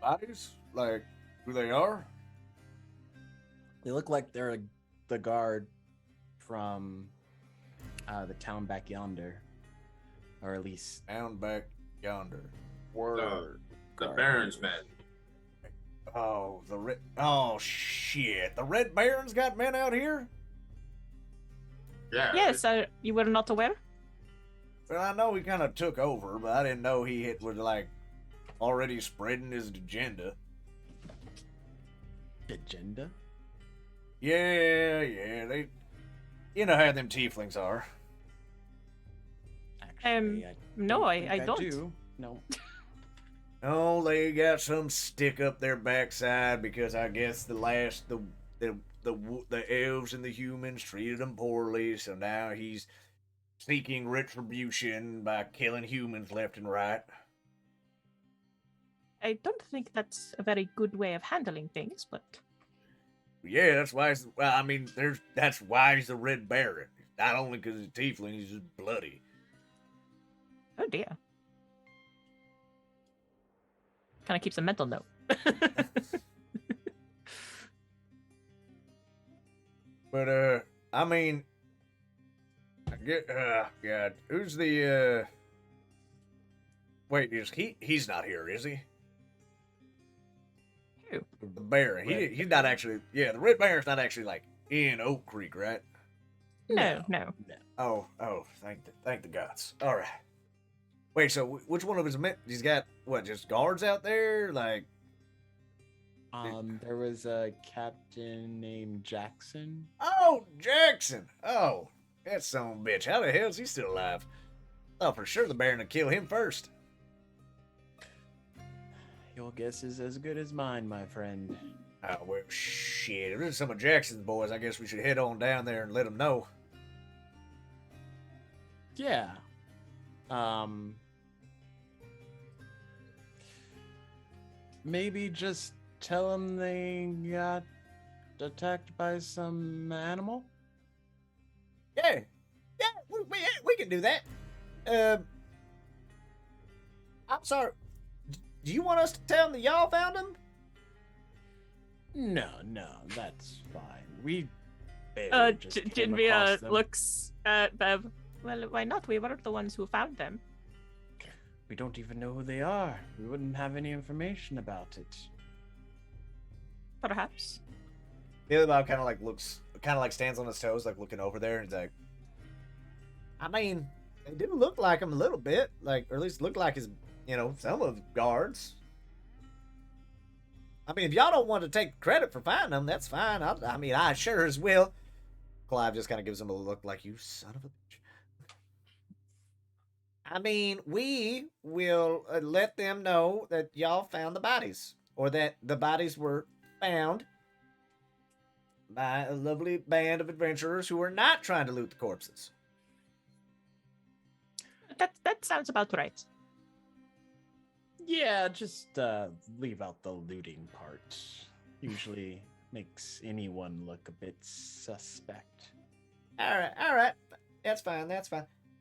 bodies? Like, who they are? They look like they're the guard from the town back yonder, or at least Down back yonder. The Baron's men. Oh, oh shit! The Red Baron's got men out here. Yeah. Yes, you were not aware? Well, I know he kind of took over, but I didn't know he was like already spreading his agenda. agenda. Yeah, they, you know how them tieflings are. Actually, no, I think don't. do. No. Oh, they got some stick up their backside because I guess the elves and the humans treated him poorly, so now he's seeking retribution by killing humans left and right. I don't think that's a very good way of handling things, but Yeah, that's why. That's why he's the Red Baron. Not only because he's a tiefling, he's just bloody. oh dear. Kind of keeps a mental note. But I mean, I get. God, who's the? Wait, he's not here, is he? Who? The Baron. He's not actually. Yeah, the Red Baron's not actually like in Oak Creek, right? No. Oh, thank the gods. All right. Wait, so which one of his men? He's got what? Just guards out there, like. There was a captain named Jackson. Oh, Jackson. Oh, that son of a bitch. How the hell is he still alive? Oh, for sure the Baron would kill him first. Your guess is as good as mine, my friend. Oh, well, shit. If there's some of Jackson's boys, I guess we should head on down there and let them know. Yeah. Maybe just tell them they got attacked by some animal? Yeah, we can do that. I'm sorry. Do you want us to tell them that y'all found him? No, that's fine. We barely just came across Jinvia them. looks at Bev. Well, why not? We were the ones who found them. We don't even know who they are. We wouldn't have any information about it. Perhaps. The other Bob kind of like stands on his toes, like looking over there, and he's like, I mean, they do look like him a little bit, like, or at least look like his, some of the guards. I mean, if y'all don't want to take credit for finding them, that's fine. I sure as will. Clive just kind of gives him a look like, you son of a bitch. I mean, we will let them know that y'all found the bodies, or that the bodies were found by a lovely band of adventurers who are not trying to loot the corpses. That sounds about right. Yeah, just leave out the looting part. Usually makes anyone look a bit suspect. All right. That's fine.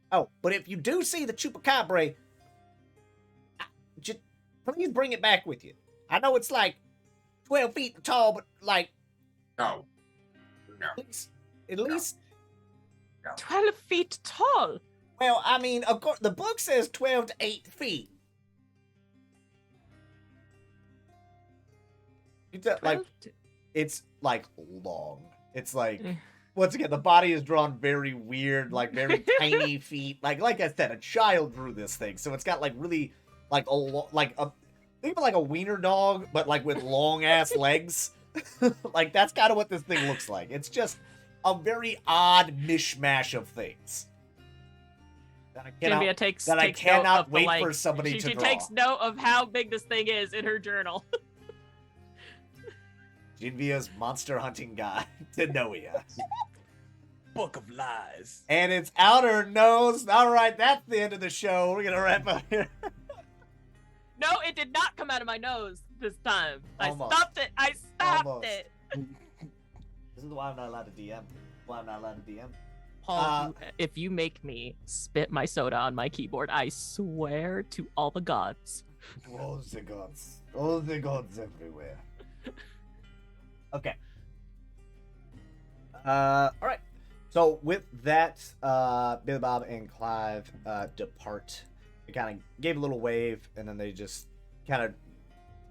Oh, but if you do see the Chupacabra, just please bring it back with you. I know it's like 12 feet tall, but like No. at least 12 feet tall. well, I mean, of course, the book says 12 to 8 feet. It's like long. It's like once again, the body is drawn very weird, like very tiny feet. Like I said, a child drew this thing, so it's got like really like think of like a wiener dog, but like with long ass legs. Like that's kind of what this thing looks like. It's just a very odd mishmash of things. Jinvia takes I takes cannot note of wait the, for somebody to she draw. takes note of how big this thing is in her journal. Jinvia's monster hunting guide to Noia. Book of lies. And it's outer nose. All right, that's the end of the show. We're gonna wrap up here. No, it did not come out of my nose this time. Almost. I stopped Almost. it. This is why I'm not allowed to DM. Why I'm not allowed to DM. Paul, if you make me spit my soda on my keyboard, I swear to all the gods. All the gods. All the gods everywhere. Okay. All right. So with that, Billy Bob and Clive depart. They kind of gave a little wave, and then they just kind of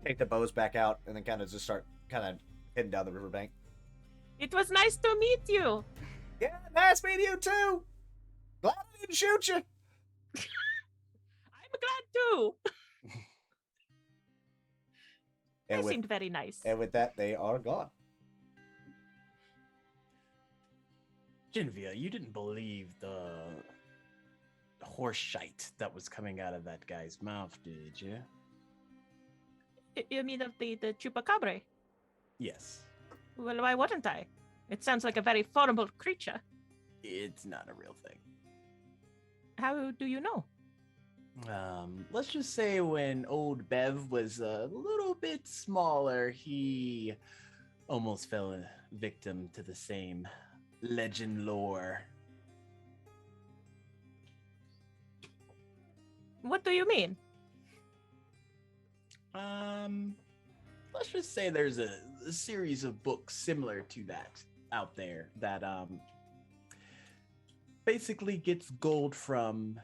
take the bows back out, and then kind of just start kind of heading down the riverbank. It was nice to meet you. Yeah, nice meeting you too. Glad I didn't shoot you. I'm glad too. They seemed very nice. And with that, they are gone. Genvia, you didn't believe the horse shite that was coming out of that guy's mouth, did you? You mean of the Chupacabra? Yes. Well, why wouldn't I? It sounds like a very formidable creature. It's not a real thing. How do you know? Let's just say when old Bev was a little bit smaller, he almost fell a victim to the same legend lore. What do you mean? Let's just say there's a series of books similar to that out there that basically gets gold from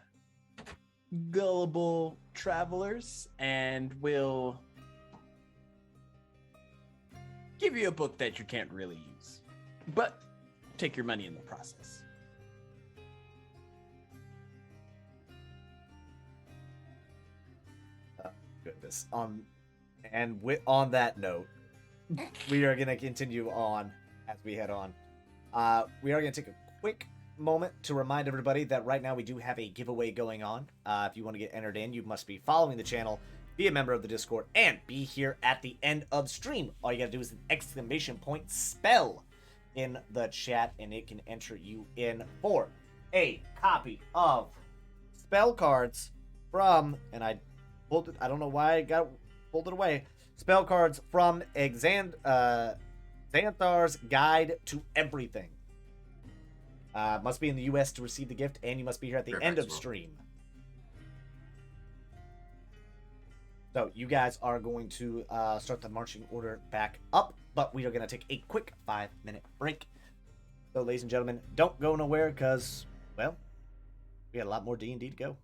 gullible travelers and will give you a book that you can't really use, but take your money in the process. Goodness. On that note, we are going to continue on as we head on. We are going to take a quick moment to remind everybody that right now we do have a giveaway going on. If you want to get entered in, you must be following the channel, be a member of the Discord, and be here at the end of stream. All you got to do is an ! Spell in the chat, and it can enter you in for a copy of spell cards from, and I pulled it, I don't know why I pulled it away. Spell cards from Xanthar's Guide to Everything. Must be in the US to receive the gift, and you must be here at the end of stream. So you guys are going to start the marching order back up, but we are going to take a quick 5-minute break. So ladies and gentlemen, don't go nowhere because, well, we got a lot more D&D to go.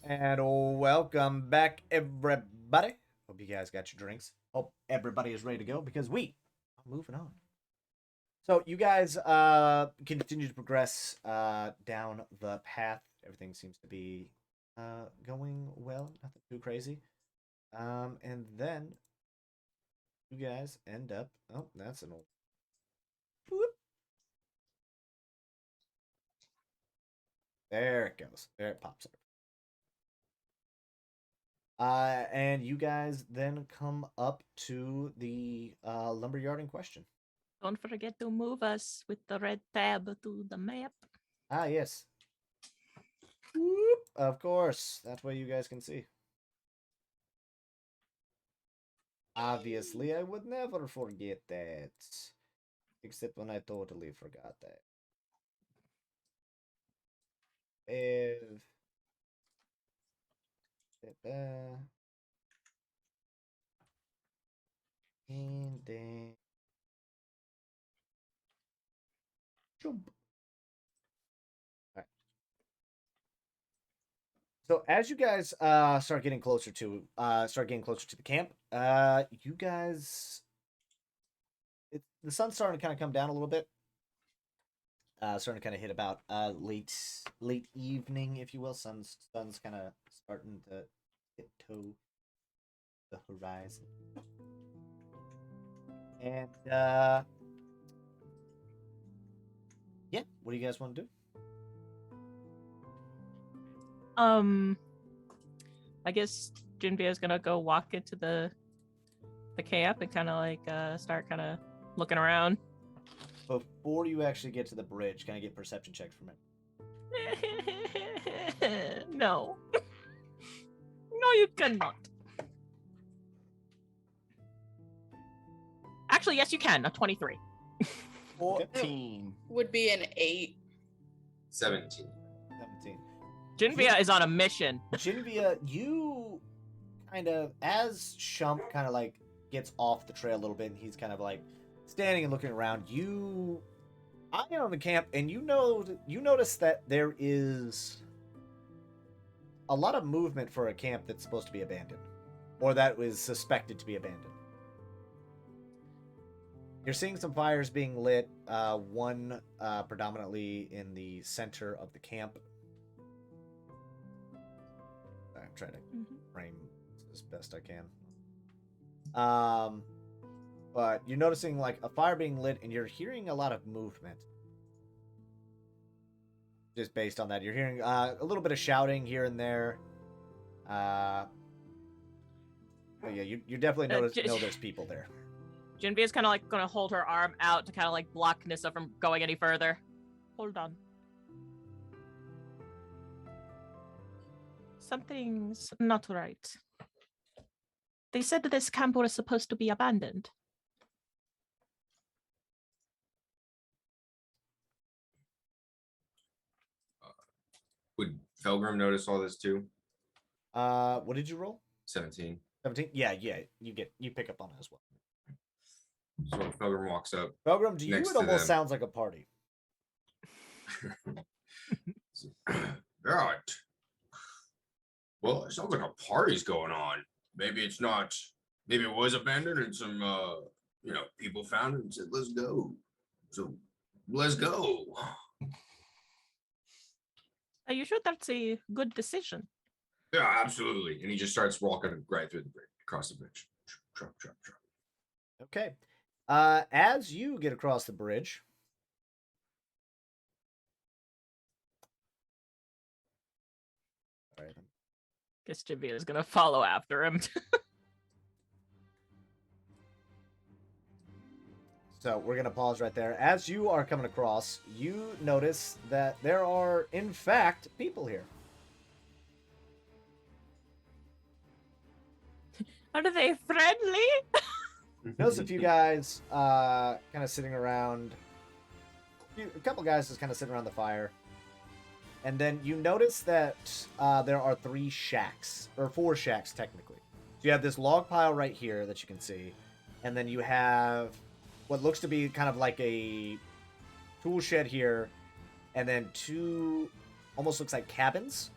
And welcome back, everybody. Hope you guys got your drinks. Hope everybody is ready to go because we are moving on. So you guys continue to progress down the path. Everything seems to be going well, nothing too crazy. And then you guys end up. Oh, that's an old. Whoop. There it goes. There it pops up. And you guys then come up to the lumberyard in question. Don't forget to move us with the red tab to the map. Ah, yes. Whoop. Of course. That way you guys can see. Obviously, I would never forget that. Except when I totally forgot that. If... And then... Jump. Alright. So as you guys start getting closer to the camp, you guys... the sun's starting to kind of come down a little bit. Starting to kind of hit about late evening, if you will. Sun's kind of starting to tiptoe the horizon. And yeah, what do you guys want to do? I guess Jinvia's gonna go walk into the camp and kind of like start kind of looking around. Before you actually get to the bridge, can I get perception checks from it? No. No, you cannot. Actually, yes, you can. A 23. 14. Would be an 8. 17. 17. Jinvia is on a mission. Jinvia, you kind of, as Shump kind of like gets off the trail a little bit, and he's kind of like standing and looking around, you eye on the camp, and you notice that there is a lot of movement for a camp that's supposed to be abandoned, or that was suspected to be abandoned. You're seeing some fires being lit, one predominantly in the center of the camp. I'm trying to frame as best I can. But you're noticing like a fire being lit, and you're hearing a lot of movement. Just based on that, you're hearing a little bit of shouting here and there. But yeah, you definitely know there's people there. Jinvia's kind of like gonna hold her arm out to kind of like block Nissa from going any further. Hold on. Something's not right. They said that this camp was supposed to be abandoned. Would Felgrim notice all this too? What did you roll? 17. 17? Yeah, you pick up on it as well. So Felgrim walks up. Felgrim, to you it almost sounds like a party. Right. Well, it sounds like a party's going on. Maybe it's not. Maybe it was abandoned and some people found it and said, let's go. So let's go. Are you sure that's a good decision? Yeah, absolutely. And he just starts walking right through the bridge, across the bridge. Trump. Okay. As you get across the bridge, all right. Guess Jinvia is gonna follow after him. So we're gonna pause right there. As you are coming across, you notice that there are, in fact, people here. Are they friendly? Notice a few guys kind of sitting around. A couple guys just kind of sitting around the fire. And then you notice that there are 3 shacks, or 4 shacks technically. So you have this log pile right here that you can see. And then you have what looks to be kind of like a tool shed here. And then 2, almost looks like cabins.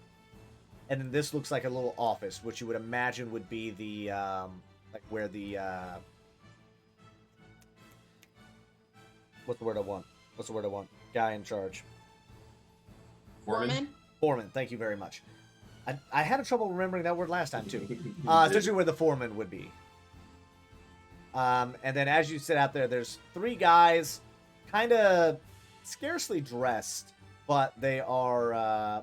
and then this looks like a little office, which you would imagine would be the like where the what's the word I want? Guy in charge. Foreman? Foreman. Thank you very much. I had trouble remembering that word last time too. Essentially where the foreman would be. And then as you sit out there, there's 3 guys, kind of scarcely dressed, but they are,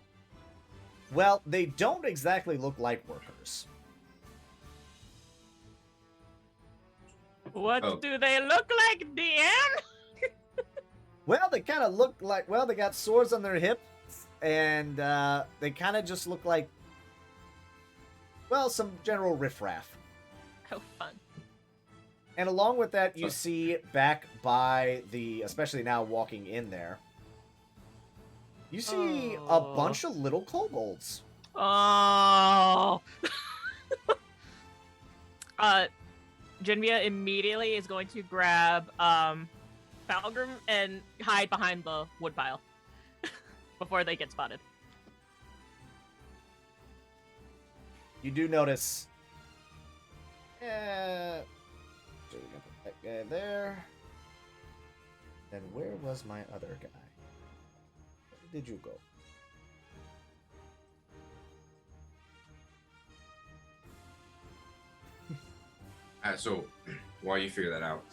well, they don't exactly look like workers. What do they look like, DM? Well, they kind of look like, well, they got swords on their hips, and they kind of just look like, well, some general riffraff. Oh, fun. And along with that, you see back by the, especially now walking in there, you see a bunch of little kobolds. Oh. Genvia immediately is going to grab Falgrim and hide behind the woodpile before they get spotted. You do notice. So we're gonna put that guy there. Then where was my other guy? Where did you go? So, while you figure that out,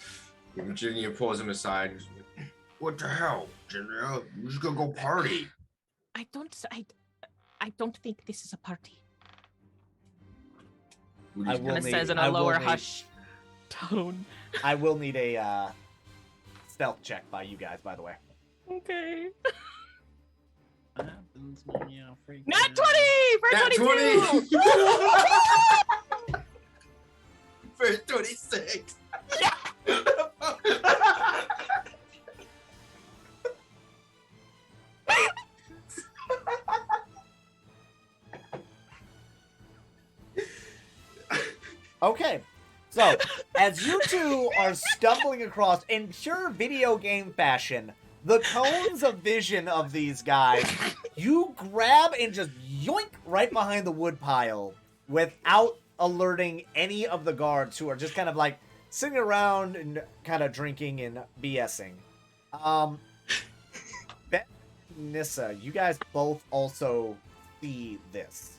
Virginia pulls him aside. And like, what the hell, Virginia? We're just gonna go party. I don't think this is a party. I will Kind of says in a lower hush tone. I will need a stealth check by you guys, by the way. Okay. What happens when you freak Nat out? 20 for Nat 22. 20! For 26. Yeah. Okay, so as you two are stumbling across in pure video game fashion the cones of vision of these guys, you grab and just yoink right behind the woodpile without alerting any of the guards who are just kind of like sitting around and kind of drinking and BSing. Beth and Nissa, you guys both also see this.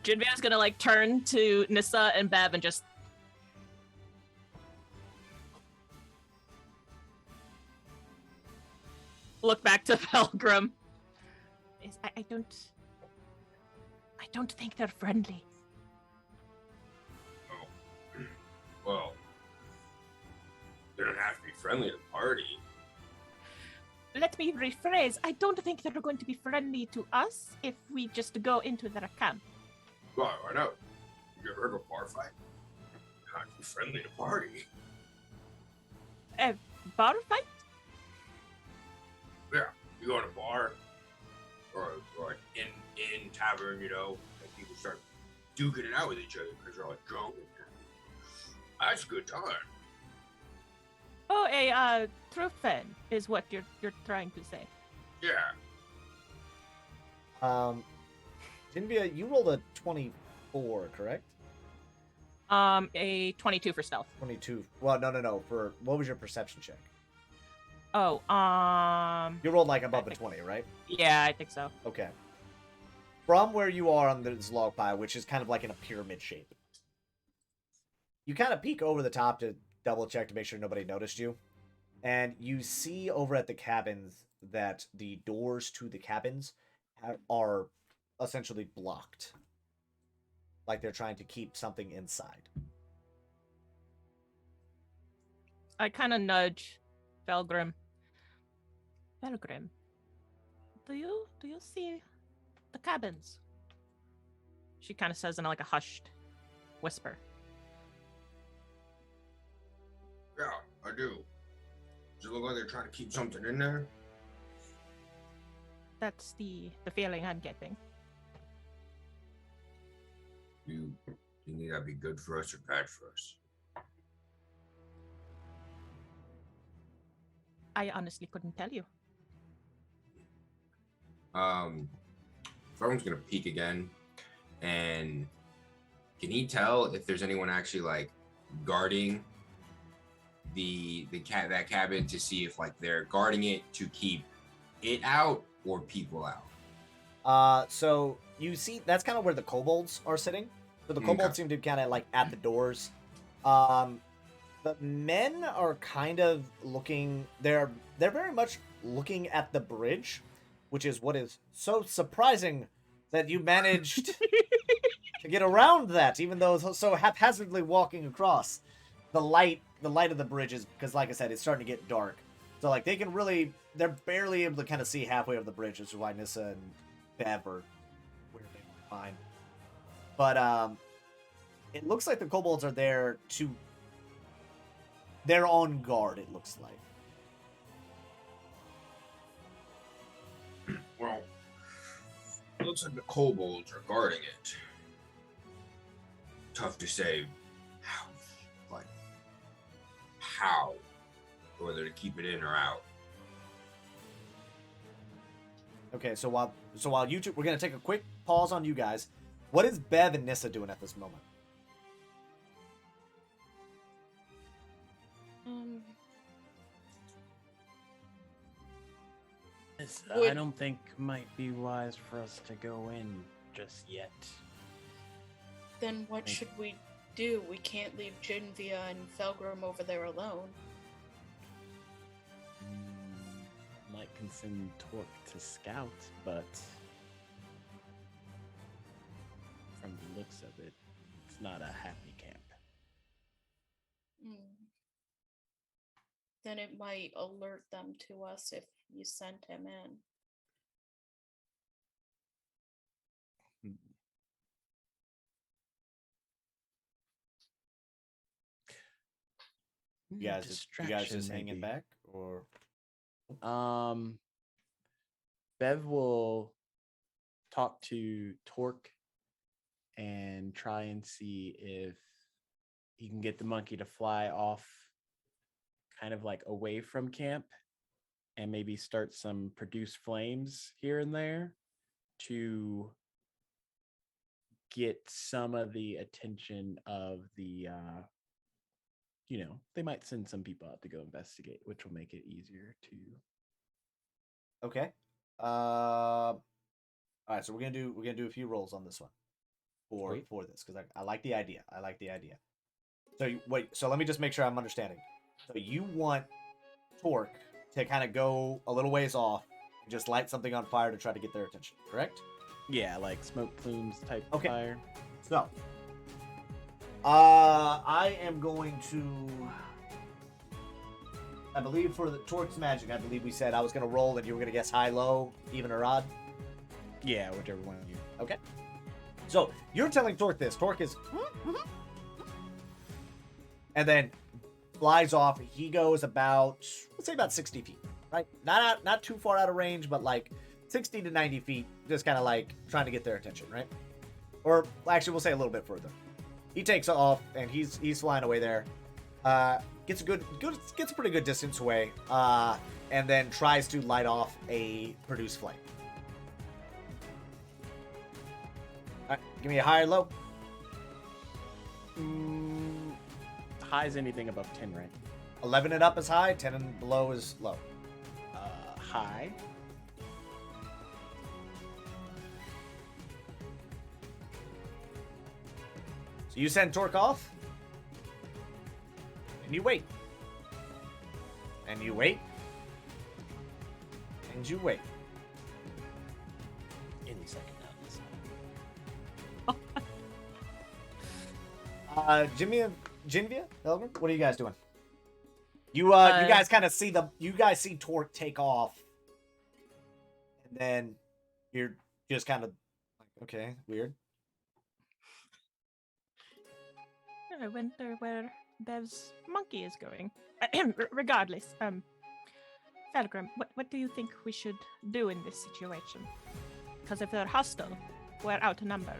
Jinvia's gonna like turn to Nissa and Bev and just look back to Felgrim. I don't think they're friendly. Oh. Well, they don't have to be friendly at a party. Let me rephrase. I don't think they're going to be friendly to us if we just go into their camp. Well, why not? You ever heard of a bar fight? You have to be friendly at a party. A bar fight? Yeah, you go in a bar or like in tavern, you know, and people start duking it out with each other because they're all drunk. That's a good time. Oh, a trufen is what you're trying to say. Yeah. Jinvia, you rolled a 24, correct? A 22 for stealth. 22. Well, no. For what was your perception check? Oh, You rolled like above a 20, right? yeah, I think so. Okay. From where you are on this log pile, which is kind of like in a pyramid shape, you kind of peek over the top to double check to make sure nobody noticed you. And you see over at the cabins that the doors to the cabins are essentially blocked. Like they're trying to keep something inside. I kind of nudge Felgrim. Felgrim, do you see the cabins? She kind of says in like a hushed whisper. Yeah, I do. Does it look like they're trying to keep something in there? That's the feeling I'm getting. You think that'd be good for us or bad for us? I honestly couldn't tell you. Thorn's gonna peek again, and can he tell if there's anyone actually like guarding that cabin to see if like they're guarding it to keep it out or people out? So you see, that's kind of where the kobolds are sitting. So the kobolds seem to be kind of like at the doors. The men are kind of looking. They're very much looking at the bridge, which is what is so surprising that you managed to get around that, even though so haphazardly walking across. The light of the bridge is, because like I said, it's starting to get dark. So like they're barely able to kind of see halfway over the bridge, which is why Nissa and Bev are where they want to find. But it looks like the kobolds are there to. They're on guard, it looks like. Well, it looks like the kobolds are guarding it. Tough to say how, whether to keep it in or out. Okay, so while you two, we're gonna take a quick pause on you guys. What is Bev and Nissa doing at this moment? I don't think might be wise for us to go in just yet. Then what should we do? We can't leave Jinvia and Felgrim over there alone. Might can send Torque to scout, but from the looks of it, it's not a happy camp. Then it might alert them to us if you sent him in. You guys just hanging back, or Bev will talk to Torque and try and see if he can get the monkey to fly off kind of like away from camp and maybe start some produce flames here and there to get some of the attention of the they might send some people out to go investigate, which will make it easier to. Okay. All right, so we're gonna do a few rolls on this one for this, because I like the idea. So let me just make sure I'm understanding. So you want Torque to kind of go a little ways off and just light something on fire to try to get their attention, correct? Yeah, like smoke plumes type fire. So I am going to, I believe for the Torque's magic, I believe we said I was going to roll and you were going to guess high, low, even, or odd. Yeah, whichever one of you. Okay. So you're telling Torque this. Torque is, and then flies off. He goes about, let's say about 60 feet, right? Not too far out of range, but like 60 to 90 feet, just kind of like trying to get their attention, right? Or actually, we'll say a little bit further. He takes off and he's flying away there. Gets a pretty good distance away, and then tries to light off a produce flame. All right, give me a high or low. High is anything above 10, right? 11 and up is high, 10 and below is low. High. So you send Torque off, and you wait. And you wait. And you wait. Any second now. Jinvia, Elgin, what are you guys doing? You guys kind of see Torque take off, and then you're just kind of like, okay, weird. I wonder where Bev's monkey is going. Regardless, Felgrim, what do you think we should do in this situation? Because if they're hostile, we're outnumbered.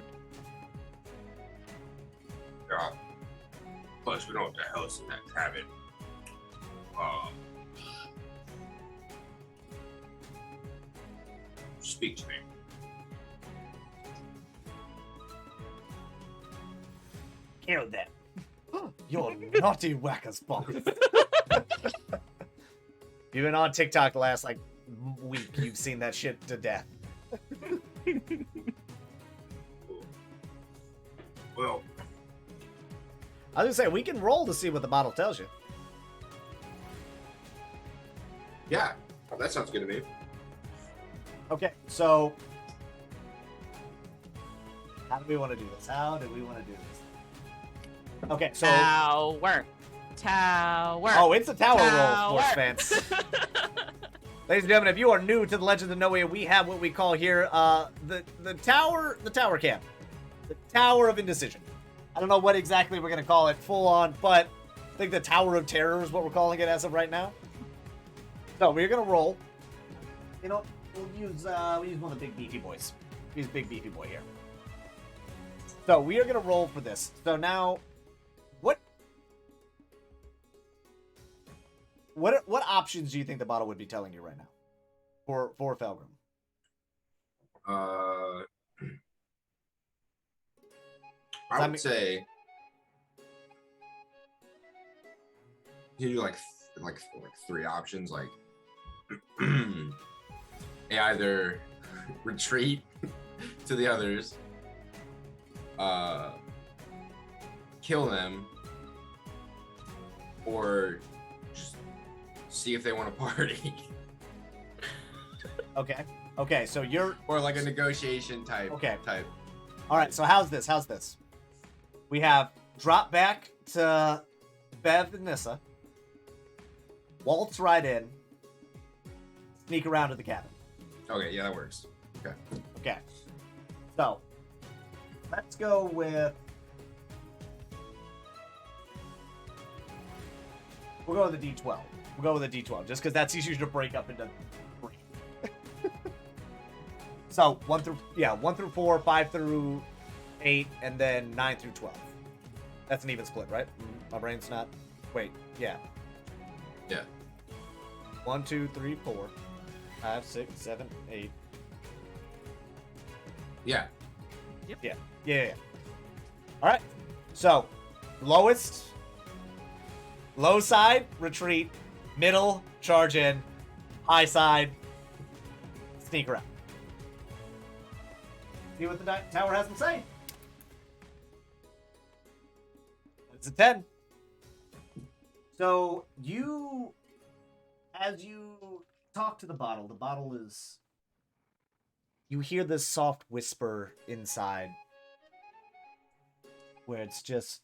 Yeah. Plus, we know what the hell's in that cabin. speak to me. Kill them. You're naughty whackers, boss. You've been on TikTok the last like week. You've seen that shit to death. Well, I was gonna say we can roll to see what the bottle tells you. yeah, that sounds good to me. Okay, so how do we want to do this? Okay, so Tower. oh, it's a tower roll, Tower. sports fans. Ladies and gentlemen, if you are new to the Legends of Noia, we have what we call here the tower camp, the Tower of Indecision. I don't know what exactly we're gonna call it full on, but I think the Tower of Terror is what we're calling it as of right now. So we're gonna roll. You know, we'll use one of the big beefy boys. Use big beefy boy here. So we are gonna roll for this. So now, what options do you think the bottle would be telling you right now for Felgrim? I would say you do like three options, like they either retreat to the others, kill them, or just see if they want to party. Okay, so you're or like a negotiation type. Okay. Type. all right. So how's this? We have drop back to Bev and Nissa, waltz right in, sneak around to the cabin. Okay, yeah, that works. Okay. So let's go with. We'll go with the D12. Just because that's easier to break up into 3. So 1 through 4, 5 through 8, and then 9 through 12. That's an even split, right? My brain's not. Wait, yeah. Yeah. 1, 2, 3, 4, 5, 6, 7, 8. Yeah. Yeah. All right. So lowest. Low side, retreat. Middle, charge in. High side, sneak around. See what the tower has to say. It's a 10. So as you talk to the bottle is, you hear this soft whisper inside where it's just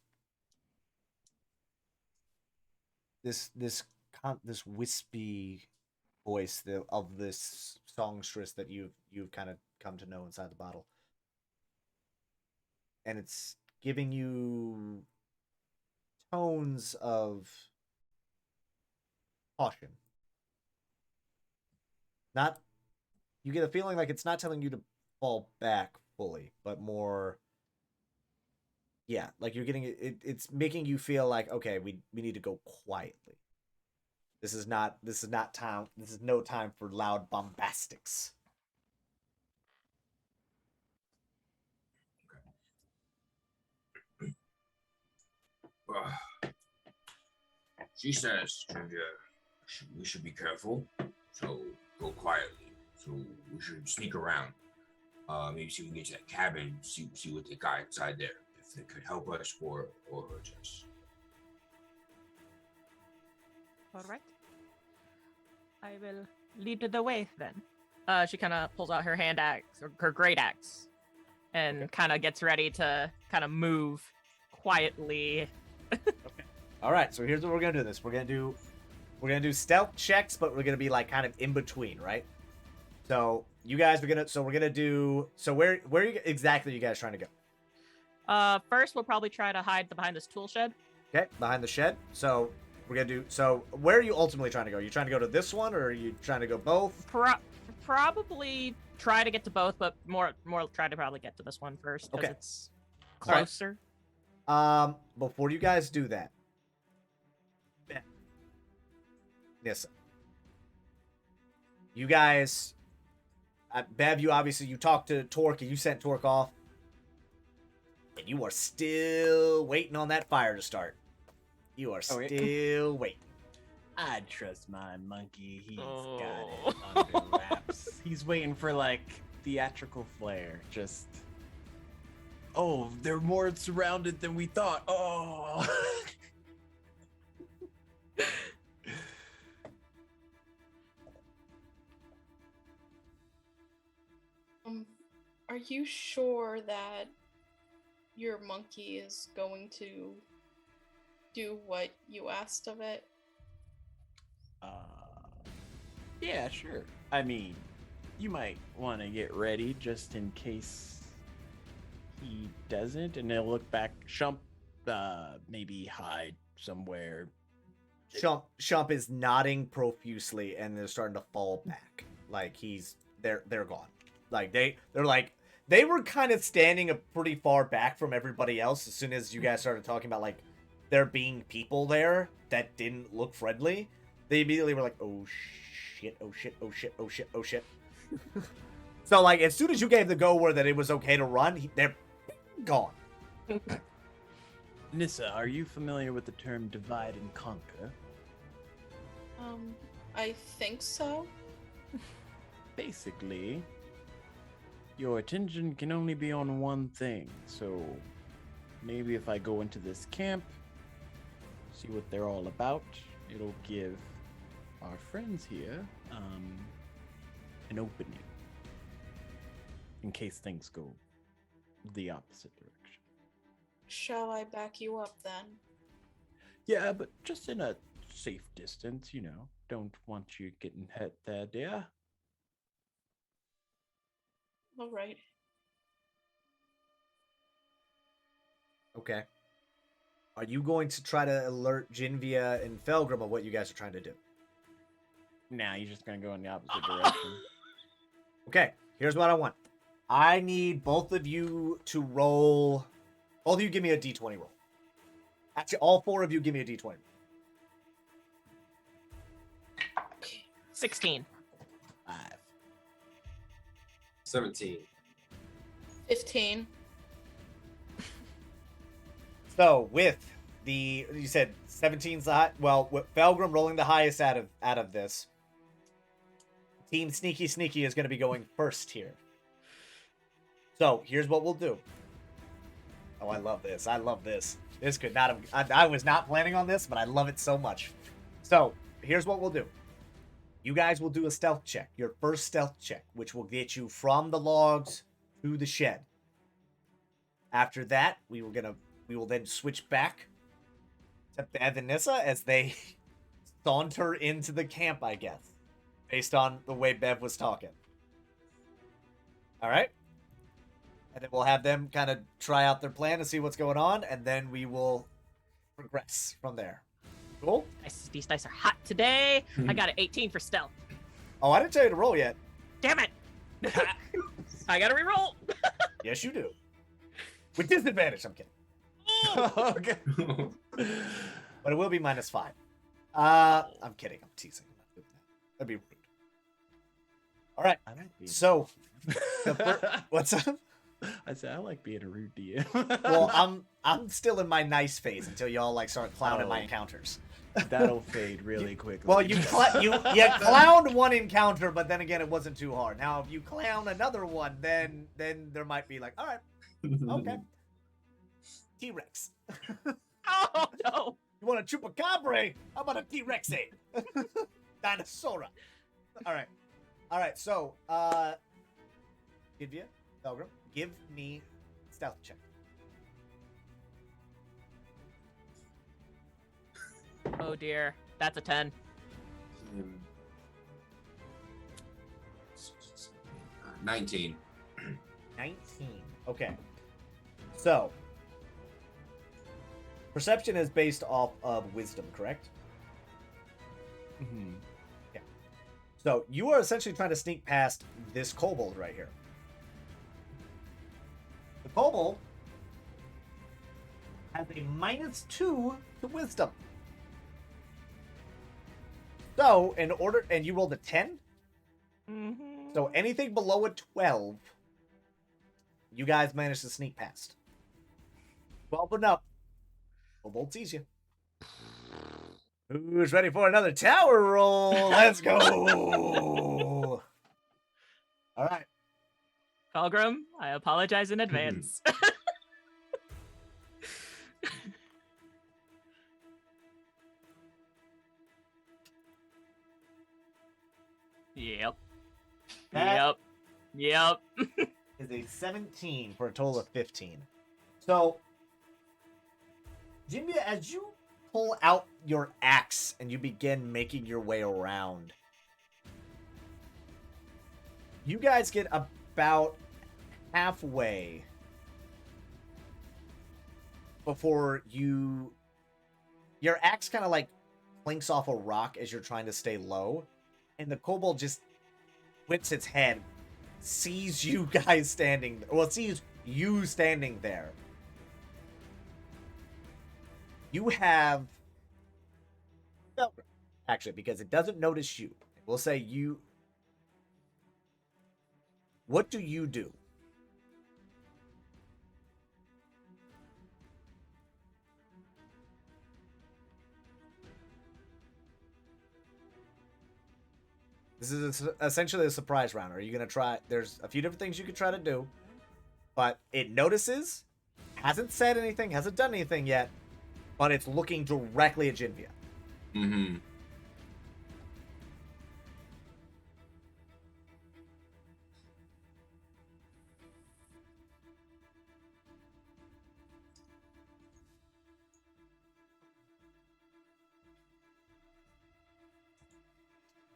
this wispy voice of this songstress that you've kind of come to know inside the bottle, and it's giving you tones of caution. You get a feeling like it's not telling you to fall back fully, but more, yeah, like you're getting it's making you feel like, okay, we need to go quietly. This is no time for loud bombastics. She says we should be careful, so go quietly. So we should sneak around. Maybe see if we can get to that cabin, see what they got inside there. If they could help us or hurt us. All right. I will lead the way then. She kind of pulls out her hand axe, or her great axe, and kind of gets ready to kind of move quietly. Okay. All right. So here's what we're gonna do. We're gonna do stealth checks, but we're gonna be like kind of in between, right? So you guys, we're gonna do. So where exactly are you guys trying to go? First, we'll probably try to hide behind this tool shed. Okay, behind the shed. So we're gonna do. So where are you ultimately trying to go? Are you trying to go to this one, or are you trying to go both? Probably try to get to both, but more try to probably get to this one first because Okay. it's closer. Before you guys do that, yes, you guys Bev, you talked to Torque and you sent Torque off. And you are still waiting on that fire to start. You are still waiting. I trust my monkey. He's got it under wraps. He's waiting for, like, theatrical flair. Just, oh, they're more surrounded than we thought. Oh. Are you sure that your monkey is going to do what you asked of it? Yeah, sure. I mean, you might want to get ready just in case he doesn't, and they'll look back. Shump, maybe hide somewhere. Shump is nodding profusely, and they're starting to fall back. Like they're gone. Like they were kind of standing a pretty far back from everybody else as soon as you guys started talking about like there being people there that didn't look friendly. They immediately were like, oh shit, oh shit, oh shit, oh shit, oh shit. So like as soon as you gave the go word that it was okay to run, they're gone. Nissa, are you familiar with the term divide and conquer? I think so. Basically, your attention can only be on one thing. So maybe if I go into this camp, see what they're all about, it'll give our friends here an opening in case things go the opposite direction. Shall I back you up then? Yeah, but just in a safe distance, you know. Don't want you getting hurt there, dear. All right. Okay. Are you going to try to alert Jinvia and Felgrim of what you guys are trying to do? Nah, you're just gonna go in the opposite direction. Okay, here's what I want. I need both of you to roll. Both of you give me a d20 roll. Actually, all four of you give me a d20. 16. 5. 17. 15. So with you said 17's the high. Well, with Felgrim rolling the highest out of this, Team Sneaky Sneaky is going to be going first here. So here's what we'll do. Oh, I love this. I love this. This could not have. I was not planning on this, but I love it so much. So here's what we'll do. You guys will do a stealth check. Your first stealth check, which will get you from the logs to the shed. After that, we will then switch back to Bev and Nissa as they saunter into the camp, I guess, based on the way Bev was talking. All right? And then we'll have them kind of try out their plan to see what's going on, and then we will progress from there. Cool? These dice are hot today. I got an 18 for stealth. Oh, I didn't tell you to roll yet. Damn it. I gotta reroll. Yes, you do. With disadvantage, I'm kidding. Okay. But it will be -5. I'm kidding. I'm teasing. I'm not doing that. That'd be rude. All right. So, what's up? I said I like being a rude DM. Well, I'm still in my nice phase until y'all like start clowning my encounters. That'll fade really quickly. Well, you clowned one encounter, but then again, it wasn't too hard. Now, if you clown another one, then there might be like, all right, okay, T-Rex. Oh no! You want a Chupacabra? How about a T-Rex? Dinosaur. All right. So, Divya, Felgrim, give me stealth check. Oh dear, that's a 10. 19. 19. Okay. So, perception is based off of wisdom, correct? Mm-hmm. Yeah. So, you are essentially trying to sneak past this kobold right here. The kobold has a -2 to wisdom. So, and you rolled a 10? Mm-hmm. So anything below a 12, you guys managed to sneak past. 12 and up. Kobold sees you. Who's ready for another tower roll? Let's go. All right. Fulgrim, I apologize in advance. Yep. That Yep. is a 17 for a total of 15. So, Jimmy, as you pull out your axe and you begin making your way around, you guys get about halfway before your axe kind of like clinks off a rock as you're trying to stay low, and the kobold just whips its head, sees you guys standing, sees you standing there. You have, actually, because it doesn't notice you, we'll say you. What do you do? This is essentially a surprise round. Are you going to try? There's a few different things you could try to do, but it notices, hasn't said anything, hasn't done anything yet, but it's looking directly at Jinvia. Mm-hmm.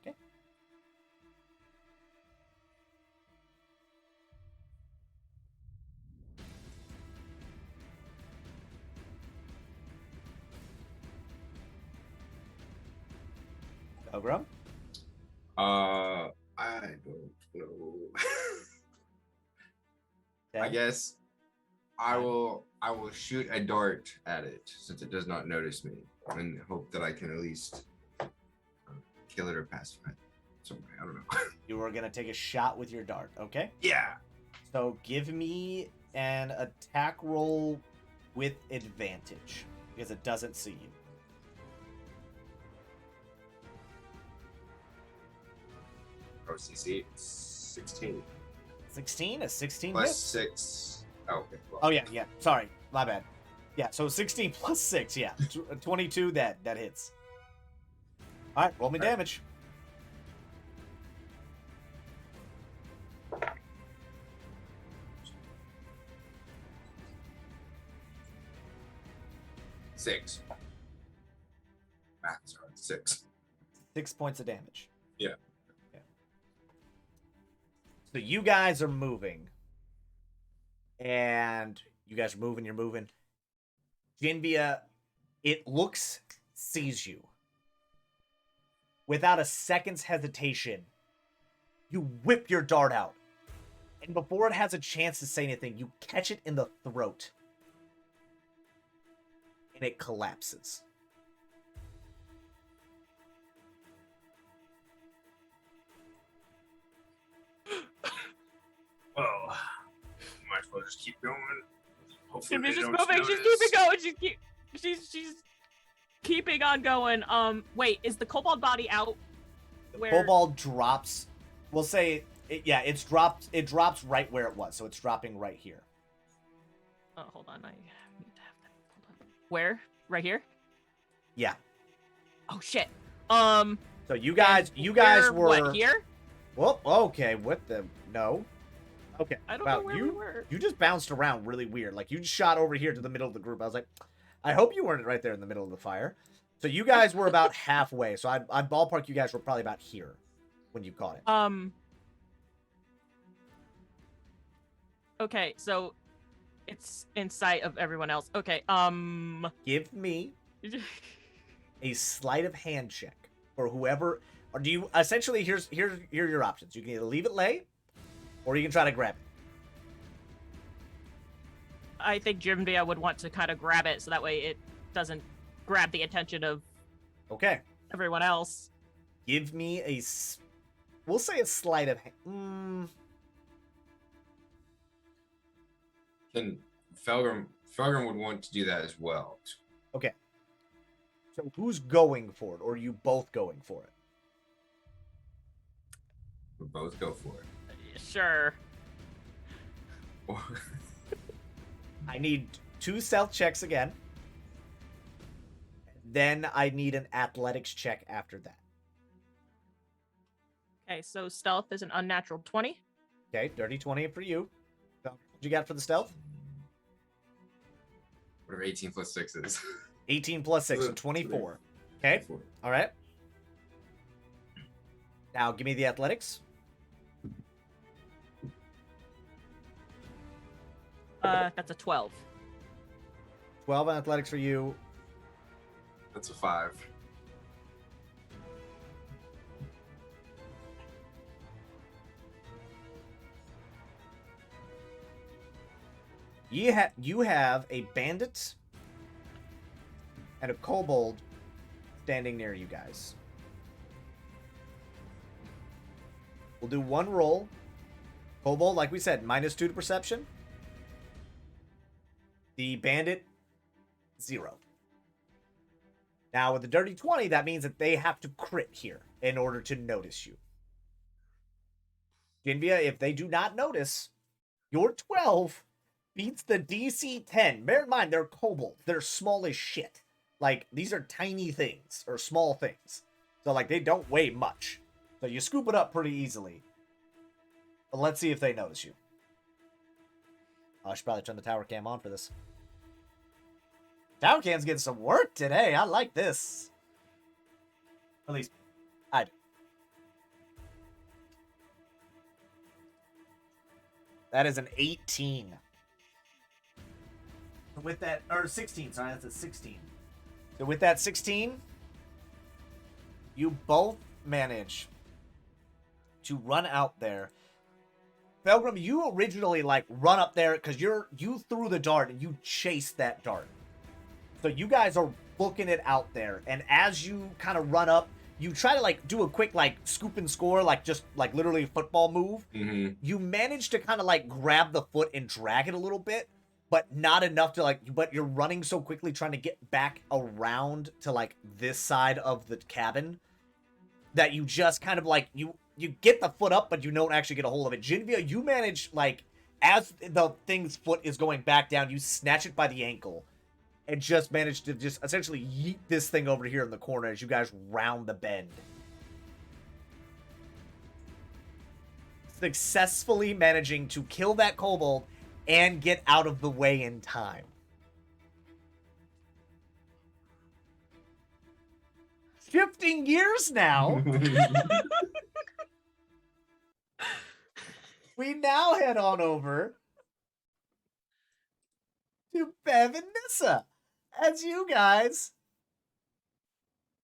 Okay. Ogrum? I don't know. I guess I will shoot a dart at it since it does not notice me, and hope that I can at least kill it or pacify it. Some way, I don't know. You were going to take a shot with your dart, okay? Yeah. So give me an attack roll with advantage, because it doesn't see you. OCC 16 16? A 16 plus hits? 6. Oh, okay. Well, Oh, yeah. Sorry. My bad. Yeah, so 16 plus 6, yeah. 22, that hits. All right, roll me damage. Six. Math's hard. 6. 6 points of damage. Yeah. Okay. So you guys are moving. And you guys are moving, you're moving. Jinvia, it looks, sees you. Without a second's hesitation, you whip your dart out. And before it has a chance to say anything, you catch it in the throat. And it collapses. Well, might as well just keep going. Hopefully Jimmy's they just don't moving. She's notice. keeping going. She's keeping on going. Wait, is the kobold body out? The kobold drops. We'll say, it's dropped. It drops right where it was, so it's dropping right here. Oh, hold on. I need to have that. Hold on. Where? Right here? Yeah. Oh shit. So you guys were what, here? Well, okay. What the? No. Okay. I don't wow, know where we were. You just bounced around really weird. Like you just shot over here to the middle of the group. I was like, I hope you weren't right there in the middle of the fire. So you guys were about halfway. So I ballpark you guys were probably about here when you caught it. Okay, so it's in sight of everyone else. Okay, Give me a sleight of hand check for whoever. Or do you essentially? Here are your options. You can either leave it lay, or you can try to grab it. I think Jimbia would want to kind of grab it so that way it doesn't grab the attention of Okay. everyone else. Give me a we'll say a sleight of hand. Then Felgrim would want to do that as well. Okay. So who's going for it, or are you both going for it? We'll both go for it. Sure. I need 2 stealth checks again. Then I need an athletics check after that. Okay, so stealth is an unnatural 20. Okay, dirty 20 for you. What you got for the stealth? Whatever 18 plus 6 is. 18 plus 6, so 24. Okay, all right. Now give me the athletics. That's a 12. 12 on athletics for you. That's a 5. You have a bandit and a kobold standing near you guys. We'll do one roll. Kobold, like we said, -2 to perception. The bandit, 0. Now, with the dirty 20, that means that they have to crit here in order to notice you. Jinvia, if they do not notice, your 12 beats the DC 10. Bear in mind, they're kobolds. They're small as shit. Like, these are tiny things, or small things. So, like, they don't weigh much. So you scoop it up pretty easily. But let's see if they notice you. I should probably turn the tower cam on for this. Tower cam's getting some work today. I like this. At least, I do. That is an 18. With that, or 16, sorry, that's a 16. So with that 16, you both manage to run out there. Felgrim, you originally like run up there because you threw the dart and you chased that dart. So you guys are booking it out there, and as you kind of run up, you try to like do a quick like scoop and score, like just like literally a football move. Mm-hmm. You manage to kind of like grab the foot and drag it a little bit, but not enough to like, but you're running so quickly trying to get back around to like this side of the cabin that you just kind of like, you get the foot up, but you don't actually get a hold of it. Jinvia, you manage like, as the thing's foot is going back down, you snatch it by the ankle and just manage to just essentially yeet this thing over here in the corner as you guys round the bend. Successfully managing to kill that kobold and get out of the way in time. Shifting gears now. We now head on over to Bev and Nissa. As you guys,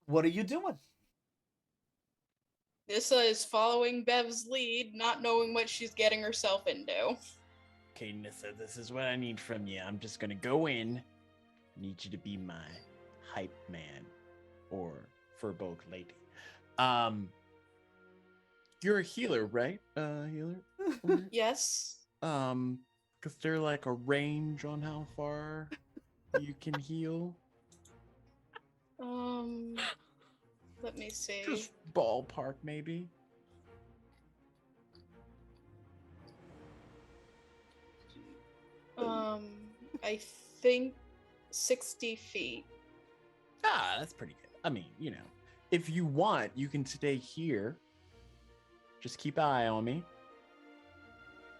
what are you doing? Nissa is following Bev's lead, not knowing what she's getting herself into. Okay, Nissa, this is what I need from you. I'm just gonna go in. I need you to be my hype man, or for both lady. You're a healer, right? Healer. Yes. Cause there like a range on how far you can heal. Let me see. Just ballpark, maybe. I think 60 feet. Ah, that's pretty good. I mean, you know, if you want, you can stay here. Just keep an eye on me.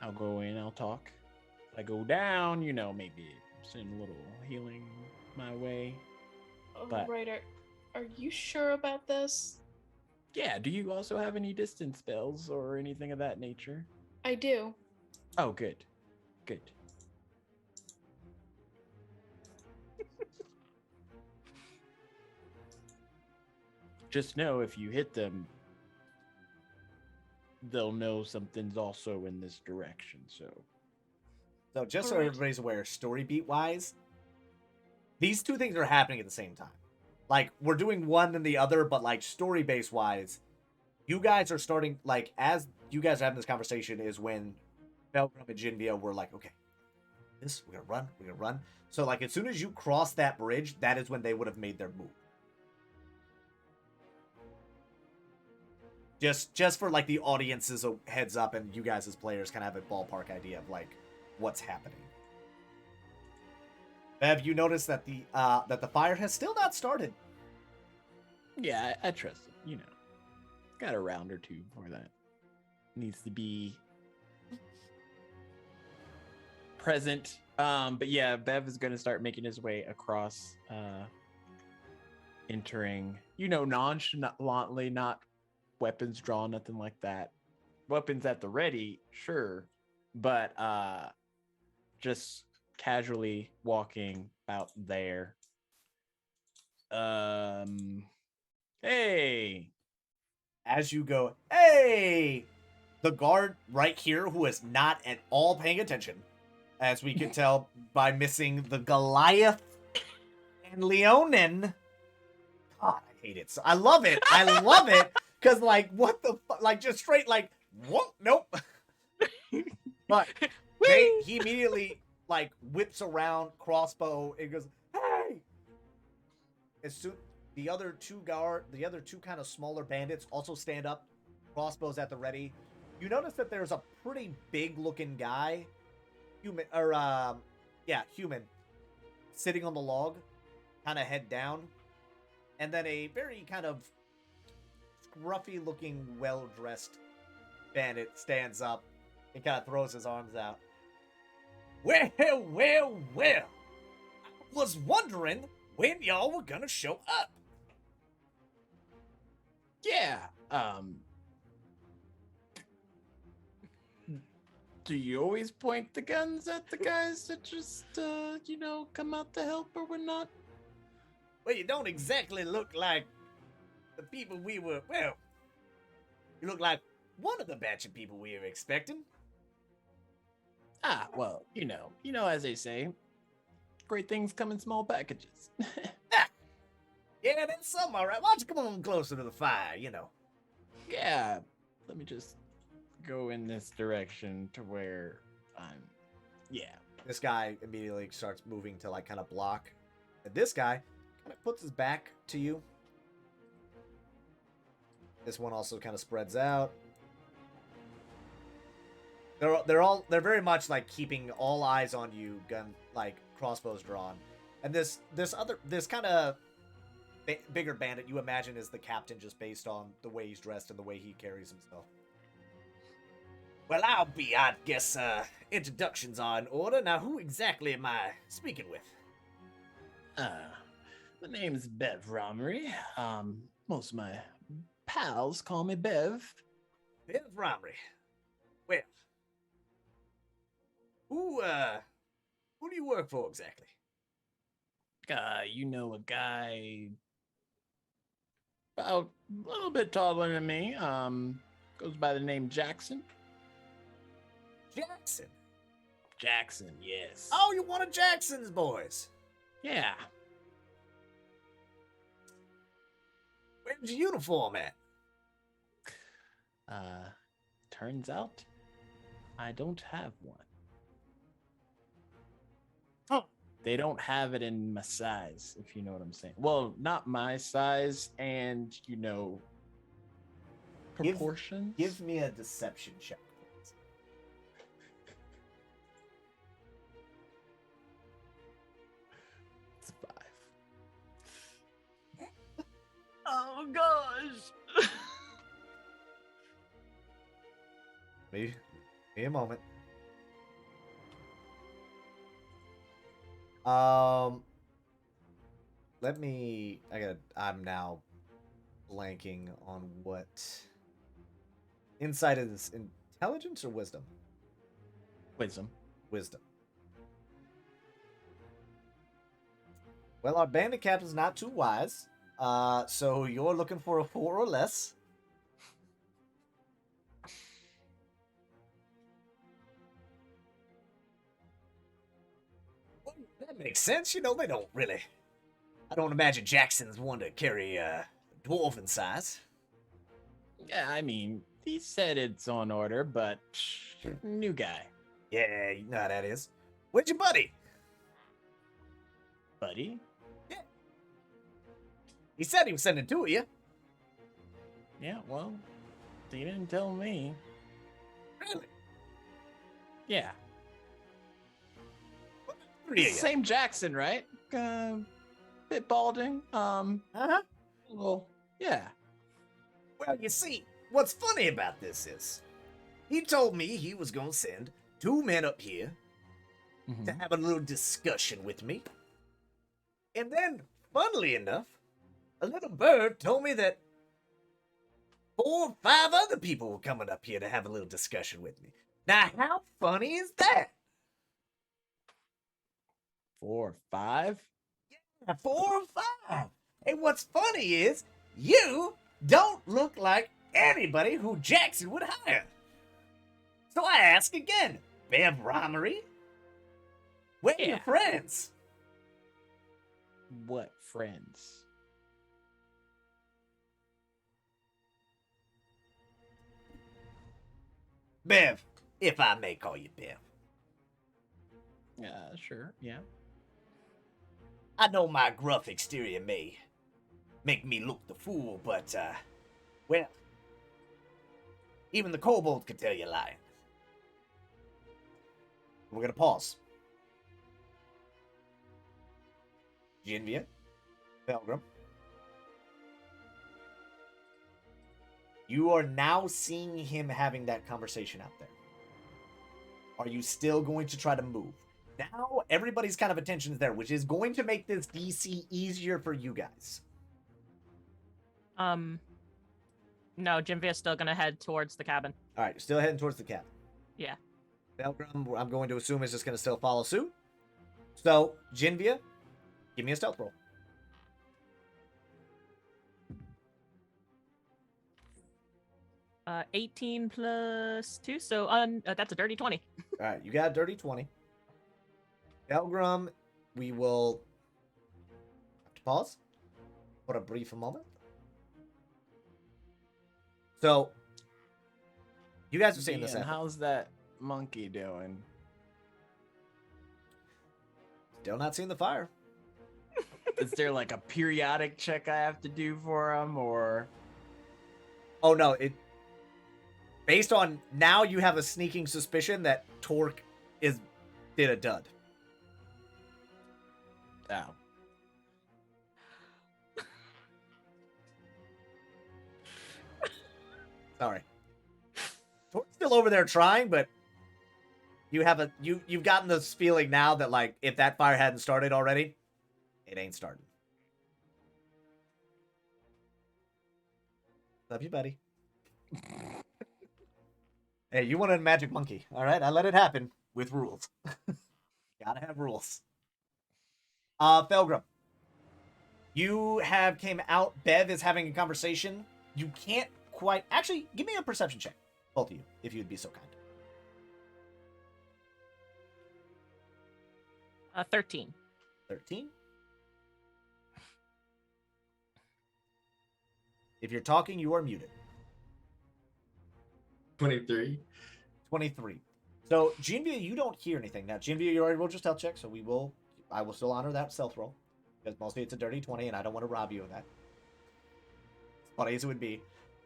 I'll go in, I'll talk. If I go down, you know, maybe send a little healing my way. But Right, are you sure about this? yeah, do you also have any distance spells or anything of that nature? I do. Oh, good. Good. Just know if you hit them, they'll know something's also in this direction, So just so Alright. everybody's aware, story beat wise, these two things are happening at the same time. Like, we're doing one and the other, but like story base wise, you guys are starting, like, as you guys are having this conversation is when Belgrum and Jinvia were like, okay, we're gonna run. So, like, as soon as you cross that bridge, that is when they would have made their move. Just for, like, the audience's heads up and you guys as players kind of have a ballpark idea of, like, what's happening. Have you noticed that the fire has still not started? Yeah, I trust it. You know, got a round or two before that needs to be present. But yeah, Bev is going to start making his way across, entering, nonchalantly, not weapons drawn, nothing like that. Weapons at the ready, sure, but just casually walking out there. Hey. As you go, hey, the guard right here, who is not at all paying attention, as we can tell by missing the Goliath and Leonin. God, I hate it. So I love it. I love it. Because, like, what the fuck? Like, just straight, like, whoop, nope. But he immediately, like, whips around, crossbow, and goes, hey! As soon, the other two kind of smaller bandits also stand up, crossbows at the ready. You notice that there's a pretty big-looking guy, human, sitting on the log, kind of head down, and then a very kind of scruffy-looking, well-dressed bandit stands up and kind of throws his arms out. Well. I was wondering when y'all were gonna show up. Yeah. Do you always point the guns at the guys that just, come out to help or whatnot? Well, you don't exactly look like the people we were, well, you look like one of the batch of people we were expecting. Ah, well, as they say, great things come in small packages. Yeah, that's some, all right. Why don't you come on closer to the fire, Yeah, let me just go in this direction to where yeah. This guy immediately starts moving to, like, kind of block. And this guy kind of puts his back to you. This one also kind of spreads out. They're very much, like, keeping all eyes on you, crossbows drawn. And this kind of bigger bandit, you imagine, is the captain, just based on the way he's dressed and the way he carries himself. Well, I guess introductions are in order. Now, who exactly am I speaking with? The name's Bev Romry. Most of my pals call me Bev. Bev Romry. Well, who do you work for exactly? A guy about a little bit taller than me. Goes by the name Jackson. Jackson, yes. Oh, you're one of Jackson's boys. Yeah. Where's your uniform at? Turns out I don't have one. Huh. They don't have it in my size, if you know what I'm saying. Well, not my size, and proportions. Give me a deception check, please. It's 5. Oh gosh. Give me a moment. I'm now blanking on what. Insight is intelligence or wisdom? Wisdom. Well, our bandit captain's not too wise. So you're looking for a 4 or less. Well, that makes sense. They don't really. I don't imagine Jackson's one to carry dwarven size. Yeah, I mean, he said it's on order, but new guy. Yeah, you know how that is. Where's your buddy? Buddy? He said he was sending two of you. Yeah, well, he didn't tell me. Really? Yeah. Three of you. Same Jackson, right? Bit balding. Uh-huh. Well, yeah. Well, you see, what's funny about this is, he told me he was gonna send two men up here to have a little discussion with me. And then, funnily enough, a little bird told me that 4 or 5 other people were coming up here to have a little discussion with me. Now, how funny is that? 4 or 5? 4 or 5. And what's funny is, you don't look like anybody who Jackson would hire. So I ask again, Bev Romery, where are your friends? What friends? Bev, if I may call you Bev. Sure, yeah. I know my gruff exterior may make me look the fool, but, well, even the Kobold could tell you're lying. We're gonna pause. Genvia, Pelgrim, you are now seeing him having that conversation out there. Are you still going to try to move? Now everybody's kind of attention is there, which is going to make this DC easier for you guys. No, Genvia's still gonna head towards the cabin. All right, you're still heading towards the cabin. Yeah. Pelgrim, I'm going to assume is just going to still follow suit. So, Genvia, give me a stealth roll. 18 plus 2, so that's a dirty 20. All right, you got a dirty 20. Pelgrim, we will have to pause for a brief moment. So, you guys are seeing this. How's that monkey doing? Still not seeing the fire. Is there like a periodic check I have to do for him, or? Oh no! Based on now, you have a sneaking suspicion that Torque did a dud. Oh. Sorry. Torque's still over there trying, but you've gotten this feeling now that like if that fire hadn't started already, it ain't starting. Love you, buddy. Hey, you wanted a magic monkey, all right? I let it happen with rules. Gotta have rules. Felgrim, you have came out. Bev is having a conversation. You can't quite... Actually, give me a perception check, both of you, if you'd be so kind. 13. 13. If you're talking, you are muted. 23. 23. So, Genvia, you don't hear anything. Now, Genvia, you already rolled your stealth check, so I will still honor that stealth roll. Because mostly it's a dirty 20, and I don't want to rob you of that. As funny as it would be.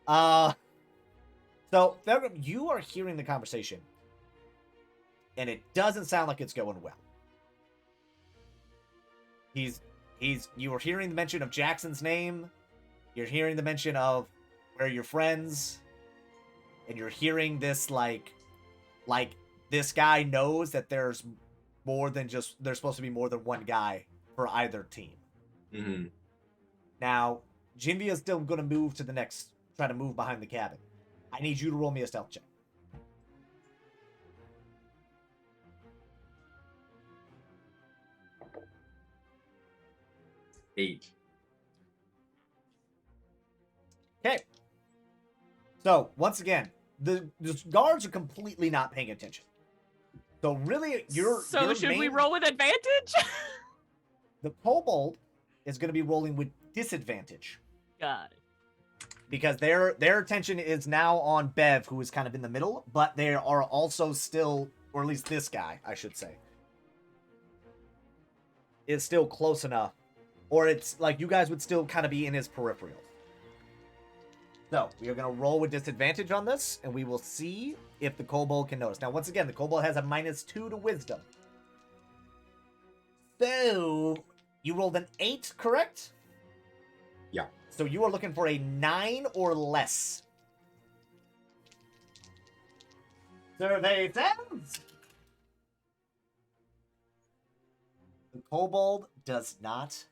So, Felgrim, you are hearing the conversation. And it doesn't sound like it's going well. You are hearing the mention of Jackson's name. You're hearing the mention of where you're friends. And you're hearing this like this guy knows that there's supposed to be more than one guy for either team. Mm-hmm. Now, Genvia is still going to move to the next, try to move behind the cabin. I need you to roll me a stealth check. 8. Okay. So, once again, the guards are completely not paying attention. So, really, should we roll with advantage? The Kobold is going to be rolling with disadvantage. Got it. because their attention is now on Bev, who is kind of in the middle, but they are also still, or at least this guy, I should say, is still close enough, or it's like you guys would still kind of be in his peripheral. So we are going to roll with disadvantage on this, and we will see if the Kobold can notice. Now, once again, the Kobold has a -2 to Wisdom. So you rolled an 8, correct? Yeah. So you are looking for a 9 or less. Survey says the Kobold does not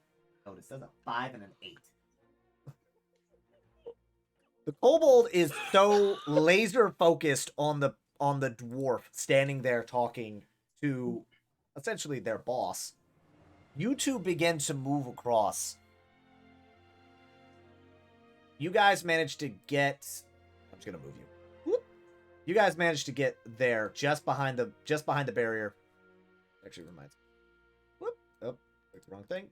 notice. That's a 5 and an 8. The Kobold is so laser focused on the dwarf standing there talking to essentially their boss. You two begin to move across. You guys managed to get. I'm just gonna move you. Whoop. You guys managed to get there just behind the barrier. Actually, reminds me. Whoop! Oh, clicked the wrong thing.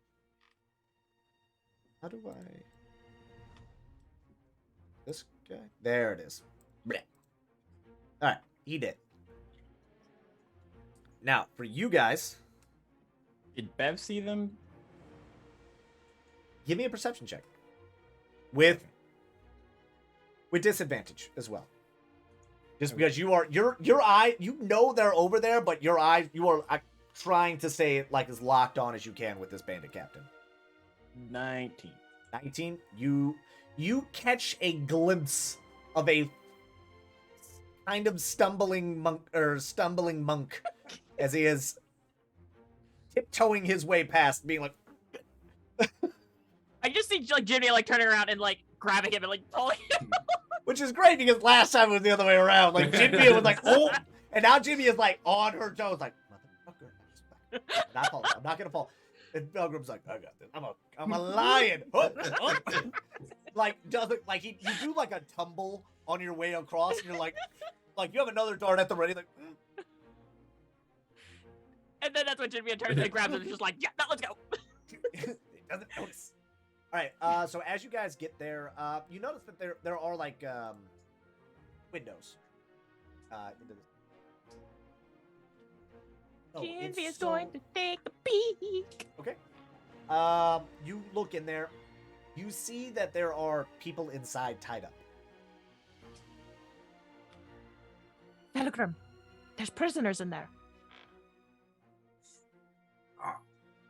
How do I? This guy? There it is. Alright, he did. Now, for you guys, Did Bev see them? give me a perception check. With disadvantage as well. Just because your eye, you know they're over there, but your eye, you are trying to stay like as locked on as you can with this bandit captain. 19. 19, you catch a glimpse of a kind of stumbling monk as he is tiptoeing his way past, being like, I just see like Jimmy like turning around and like grabbing him and like pulling him. which is great because last time it was the other way around. Like Jimmy was like, oh, and now Jimmy is like on her toes, like, motherfucker, I'm not gonna fall. And Pilgrim's like, I got this. I'm a lion. Like doesn't like you do like a tumble on your way across, and you're like you have another dart at the ready, like. And then that's when Jimmy turns and grabs him and is just like, yeah, no, let's go. It doesn't notice. All right. So as you guys get there, you notice that there are like windows. Into this. Oh, Jimmy is so... going to take a peek. Okay. You look in there. You see that there are people inside tied up. Telegram, there's prisoners in there.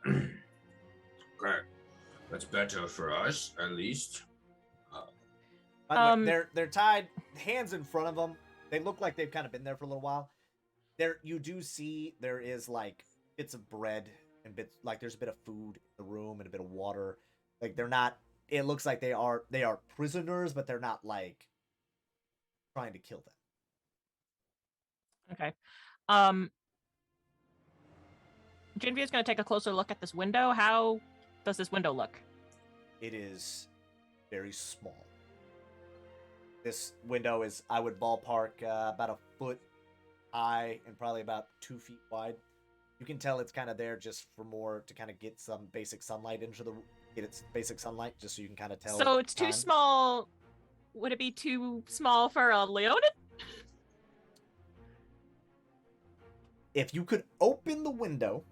Okay. That's better for us, at least. By the way, they're tied, hands in front of them. They look like they've kind of been there for a little while. There, you do see there is like bits of bread and bits like there's a bit of food in the room and a bit of water. Like they're not. It looks like they are prisoners, but they're not like trying to kill them. Okay. Genevieve's going to take a closer look at this window. How does this window look? It is very small. This window is, I would ballpark, about a foot high and probably about 2 feet wide. You can tell it's kind of there just for more to kind of get some basic sunlight get its basic sunlight, just so you can kind of tell. So it's too small. Would it be too small for a Leonin? If you could open the window,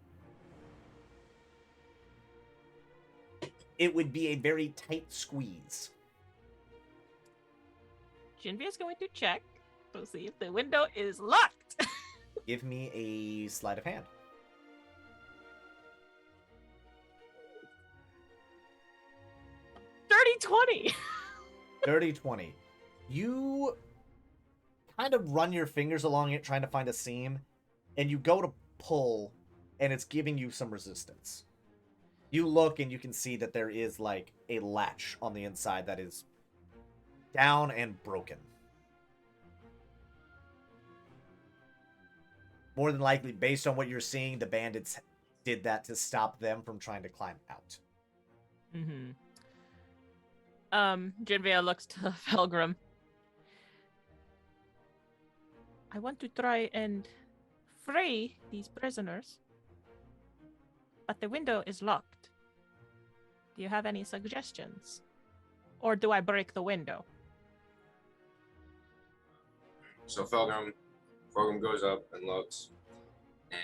it would be a very tight squeeze. Genevieve's going to check to see if the window is locked. Give me a sleight of hand. 30-20. 30-20. You kind of run your fingers along it trying to find a seam, and you go to pull, and it's giving you some resistance. You look, and you can see that there is, like, a latch on the inside that is down and broken. More than likely, based on what you're seeing, the bandits did that to stop them from trying to climb out. Mm-hmm. Genevieve looks to Felgrim. I want to try and free these prisoners, but the window is locked. Do you have any suggestions? Or do I break the window? So Felgrim goes up and looks, and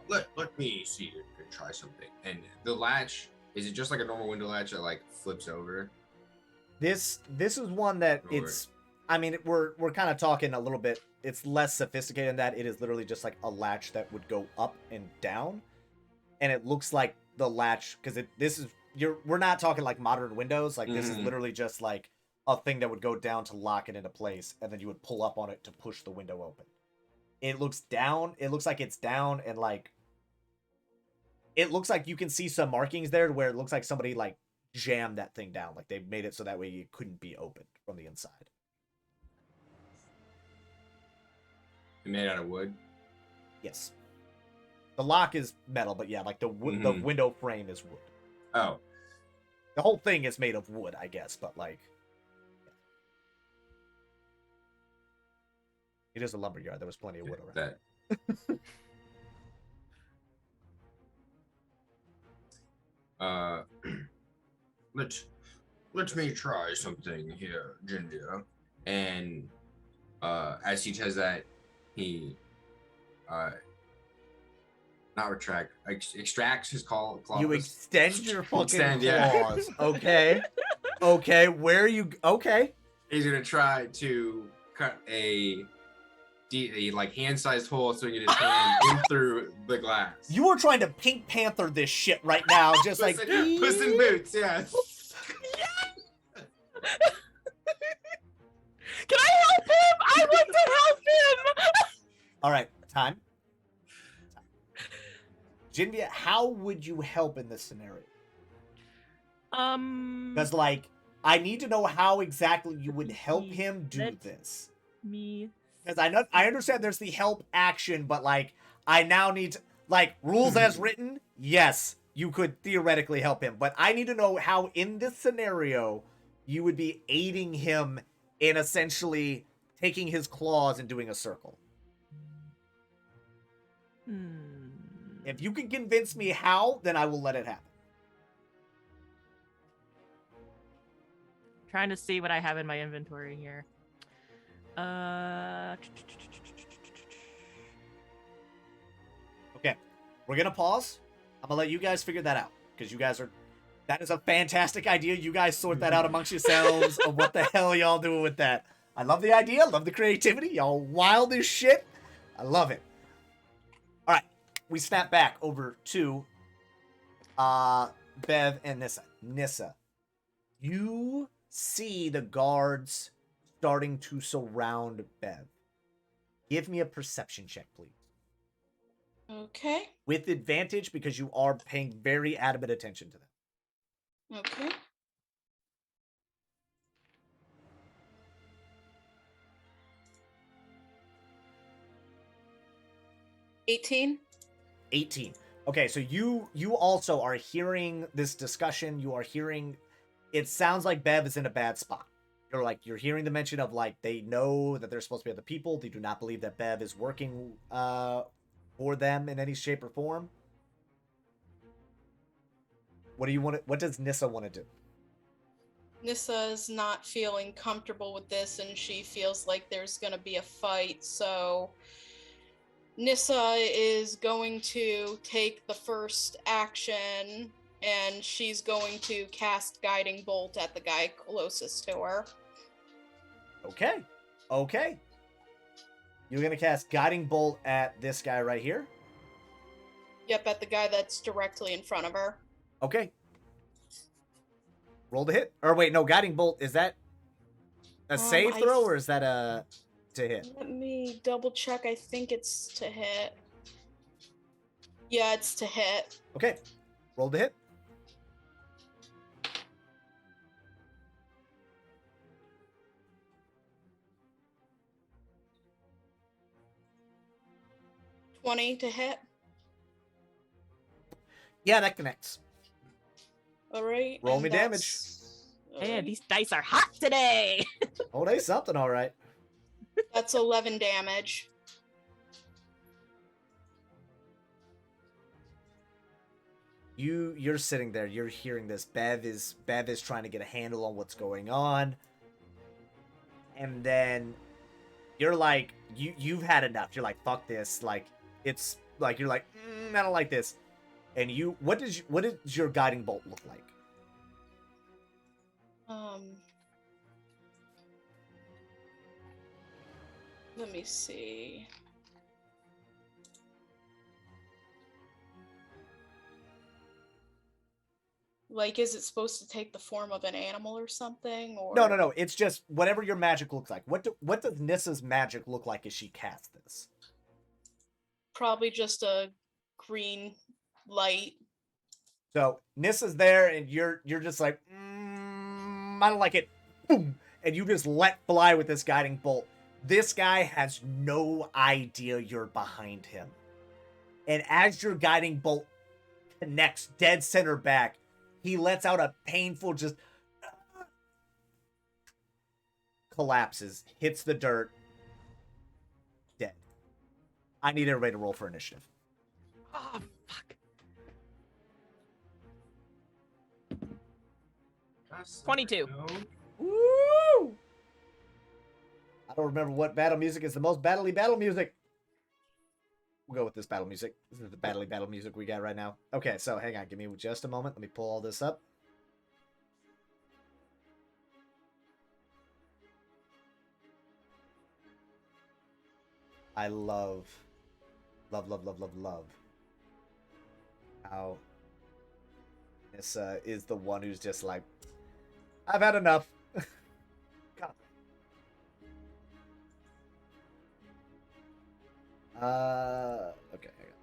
let me see if you can try something. And the latch, is it just like a normal window latch that like flips over? This is one that it's. I mean, we're kind of talking a little bit. It's less sophisticated in that it is literally just like a latch that would go up and down, and it looks like the latch because we're not talking like modern windows. Like this is literally just like a thing that would go down to lock it into place, and then you would pull up on it to push the window open. It looks down. It looks like it's down, and like it looks like you can see some markings there where it looks like somebody like jammed that thing down. Like they made it so that way it couldn't be opened from the inside. Made out of wood? Yes. The lock is metal, but yeah, like the window frame is wood. Oh. The whole thing is made of wood, I guess, but like... It is a lumberyard. There was plenty of wood around. Let me try something here, Jindia. And as he says that, he extracts his claws. You extend your fucking claws. Okay. Okay, where are you? Okay. He's gonna try to cut a like hand-sized hole so he can get his hand in through the glass. You are trying to Pink Panther this shit right now, just like Puss in Boots, yeah. Can I help him? I want to help him. All right, time. Jinvia, how would you help in this scenario? Because like I need to know how exactly you would help him do this. Because I understand there's the help action, but like I now need to, like rules as written. Yes, you could theoretically help him, but I need to know how in this scenario you would be aiding him in essentially taking his claws and doing a circle. If you can convince me how, then I will let it happen. Trying to see what I have in my inventory here. Okay, we're gonna pause. I'm gonna let you guys figure that out because you guys are. That is a fantastic idea. You guys sort that out amongst yourselves of what the hell y'all doing with that. I love the idea. Love the creativity. Y'all wild as shit. I love it. All right, we snap back over to Bev and Nissa. Nissa, you see the guards starting to surround Bev. Give me a perception check, please. Okay. With advantage because you are paying very adamant attention to them. Okay. $18. 18. Okay, so you also are hearing this discussion. You are hearing. It sounds like Bev is in a bad spot. You're hearing the mention of like they know that they're supposed to be other people. They do not believe that Bev is working for them in any shape or form. What do you want? What does Nissa want to do? Nissa's not feeling comfortable with this, and she feels like there's going to be a fight. So Nissa is going to take the first action, and she's going to cast Guiding Bolt at the guy closest to her. Okay. Okay. You're going to cast Guiding Bolt at this guy right here? Yep, at the guy that's directly in front of her. Okay. Roll to hit. Or wait, no, Guiding Bolt, is that a save throw or is that a to hit? Let me double check. I think it's to hit. Yeah, it's to hit. Okay. Roll to hit. $20 to hit. Yeah, that connects. All right. Roll me damage. Man, these dice are hot today. Oh, they something, all right. That's 11 damage. you're sitting there, you're hearing this. Bev is trying to get a handle on what's going on. And then you're like, you've had enough. You're like, fuck this. Like, it's like, you're like, I don't like this. And what does your guiding bolt look like? Let me see. Like, is it supposed to take the form of an animal or something? Or No. It's just whatever your magic looks like. What does Nissa's magic look like as she casts this? Probably just a green light. So Nissa's there, and you're just like, I don't like it. Boom! And you just let fly with this guiding bolt. This guy has no idea you're behind him. And as your guiding bolt connects dead center back, he lets out a painful just collapses, hits the dirt, dead. I need everybody to roll for initiative. Oh, fuck. 22. Woo! I don't remember what battle music is the most battly battle music. We'll go with this battle music. This is the battly battle music we got right now. Okay, so hang on. Give me just a moment. Let me pull all this up. I love how this is the one who's just like, I've had enough. God. Okay. Hang on.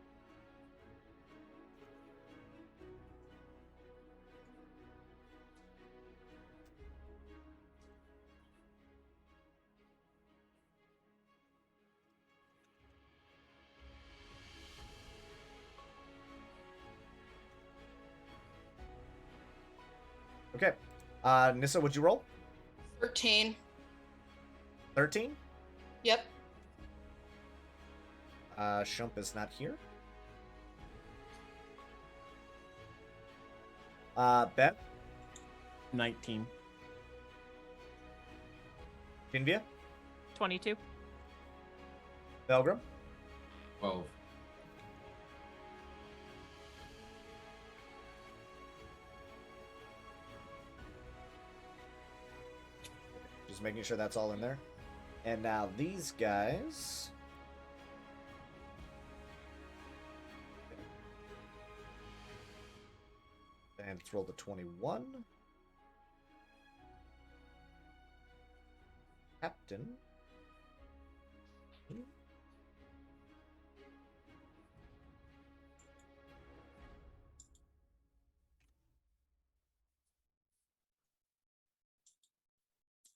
Okay. Nissa, what'd you roll? 13. 13? Yep. Shump is not here. Beth? 19. Jinvia? 22. Belgrim? 12. Just making sure that's all in there. And now these guys. And let's roll the 21. Captain.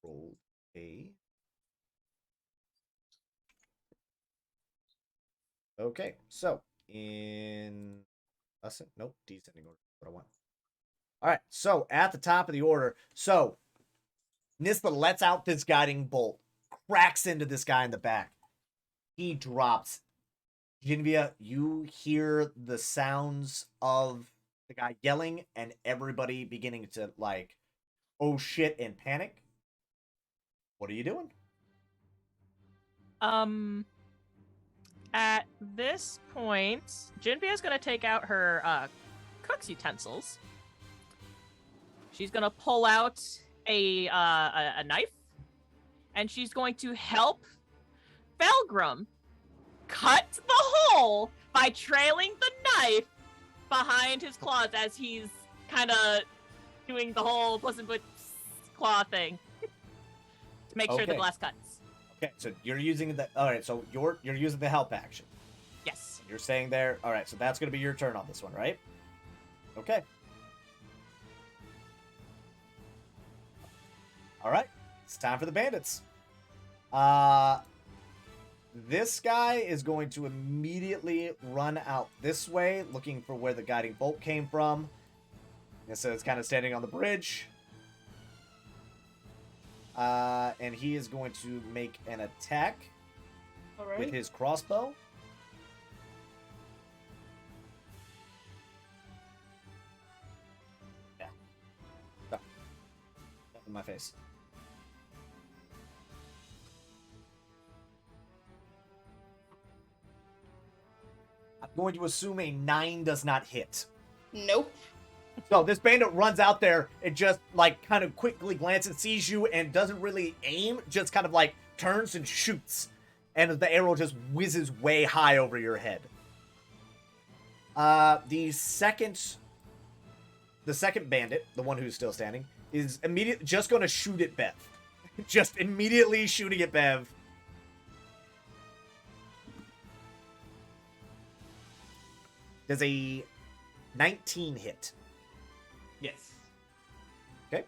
Roll a. Okay, so in nope, descending order. What I want. All right, so at the top of the order, so Nissa lets out this guiding bolt, cracks into this guy in the back. He drops. Jinvia, you hear the sounds of the guy yelling and everybody beginning to like, oh shit, and panic. What are you doing? At this point, Jinvia's gonna take out her cook's utensils. She's gonna pull out a knife, and she's going to help Belgrim cut the hole by trailing the knife behind his claws as he's kind of doing the whole Puss in Boots claw thing to make sure the glass cuts. Okay, so you're using the. All right, so you're using the help action. Yes. You're saying there. All right, so that's going to be your turn on this one, right? Okay. All right, it's time for the bandits. This guy is going to immediately run out this way, looking for where the guiding bolt came from. And so it's kind of standing on the bridge. And he is going to make an attack with his crossbow. in my face. I'm going to assume a 9 does not hit. Nope. So this bandit runs out there and just like kind of quickly glances, sees you, and doesn't really aim, just kind of like turns and shoots. And the arrow just whizzes way high over your head. The second bandit, the one who's still standing, is just going to shoot at Bev. Just immediately shooting at Bev. Does a 19 hit? Yes. Okay.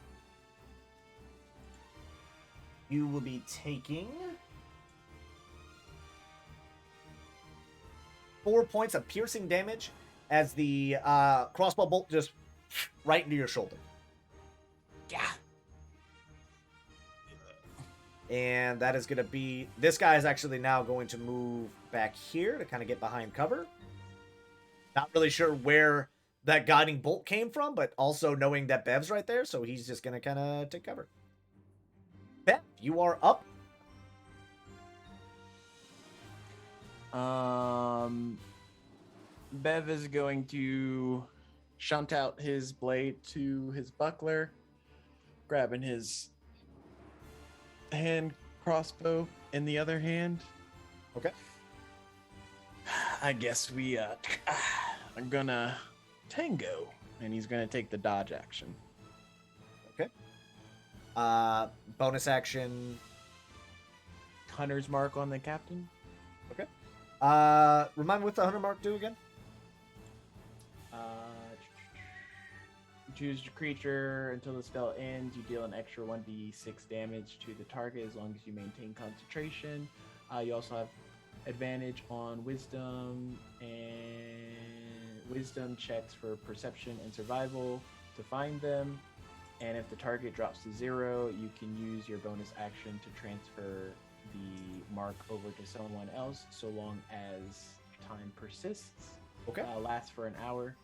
You will be taking 4 points of piercing damage as the crossbow bolt just right into your shoulder. Yeah. And that is going to be... This guy is actually now going to move back here to kind of get behind cover. Not really sure where that guiding bolt came from, but also knowing that Bev's right there, so he's just going to kind of take cover. Bev, you are up. Bev is going to shunt out his blade to his buckler, grabbing his hand crossbow in the other hand. Okay. I guess we are gonna tango, and he's gonna take the dodge action. Okay. Bonus action. Hunter's mark on the captain. Okay. Remind me what the hunter mark do again? Choose your creature until the spell ends. You deal an extra 1d6 damage to the target as long as you maintain concentration. You also have advantage on wisdom checks for perception and survival to find them. And if the target drops to 0, you can use your bonus action to transfer the mark over to someone else, so long as time persists. Okay. Lasts for an hour.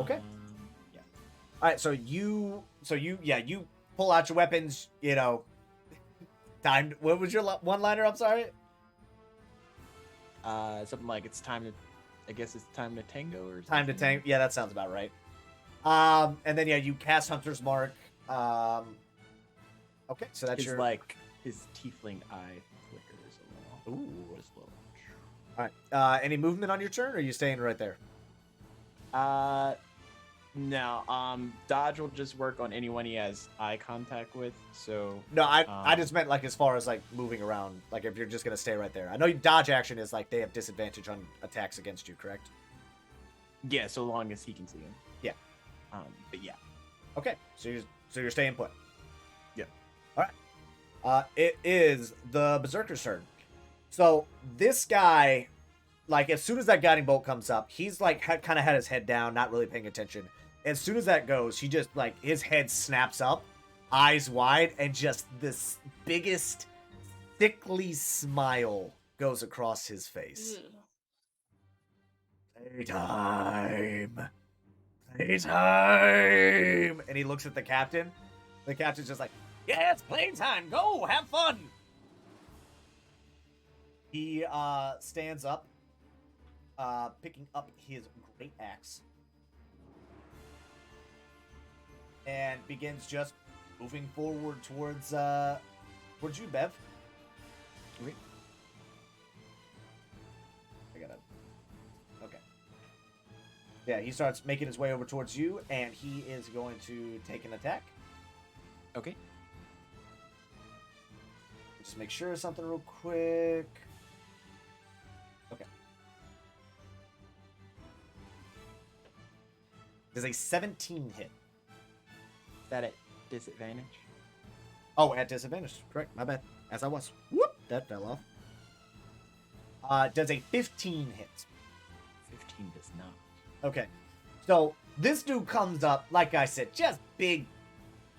Okay. Yeah. All right, so you pull out your weapons, you know. Time. What was your one-liner? I'm sorry. Something like it's time to. I guess it's time to tango or something. Time to tango. Yeah, that sounds about right. And then you cast Hunter's Mark. Okay, so that's his, like his tiefling eye flickers a little. Ooh. Just a little. All right. Any movement on your turn, or are you staying right there? No. Dodge will just work on anyone he has eye contact with. So No, I just meant like as far as like moving around, like if you're just gonna stay right there. I know your dodge action is like they have disadvantage on attacks against you, correct? yeah, so long as he can see him. Yeah. But yeah. Okay, so you're staying put. Yeah. All right. It is the Berserker's turn. So this guy, like as soon as that guiding bolt comes up, he's like kind of had his head down, not really paying attention. As soon as that goes, he just like his head snaps up, eyes wide, and just this biggest sickly smile goes across his face. Playtime. Playtime. And he looks at the captain. The captain's just like, yeah, it's playtime. Go, have fun. He stands up, picking up his great axe, and begins just moving forward towards you, Bev. Okay. Okay. Yeah, he starts making his way over towards you, and he is going to take an attack. Okay. Just make sure of something real quick. Okay. Does a 17 hit? Is that at disadvantage? Oh, at disadvantage. Correct. My bad. As I was. Whoop! That fell off. Does a 15 hit? 15 does not. Okay. So, this dude comes up, like I said, just big,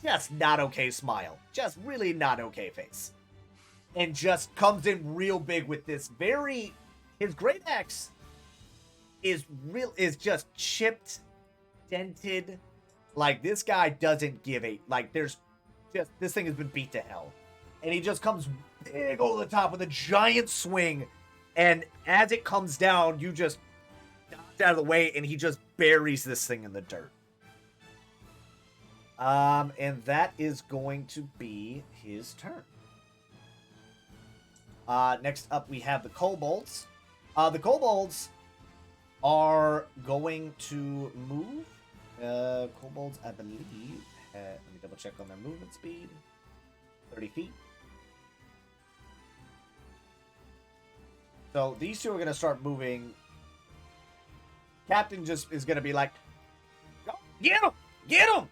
just not okay smile. Just really not okay face. And just comes in real big with this his great axe is just chipped, dented. Like, this guy doesn't give a, like, there's just this thing has been beat to hell. And he just comes big over the top with a giant swing. And as it comes down, you just dodge out of the way, and he just buries this thing in the dirt. And that is going to be his turn. Next up, we have the Kobolds. The Kobolds are going to move. Kobolds, I believe, let me double check on their movement speed. 30 feet. So these two are going to start moving. Captain just is going to be like, go, get him! Get him!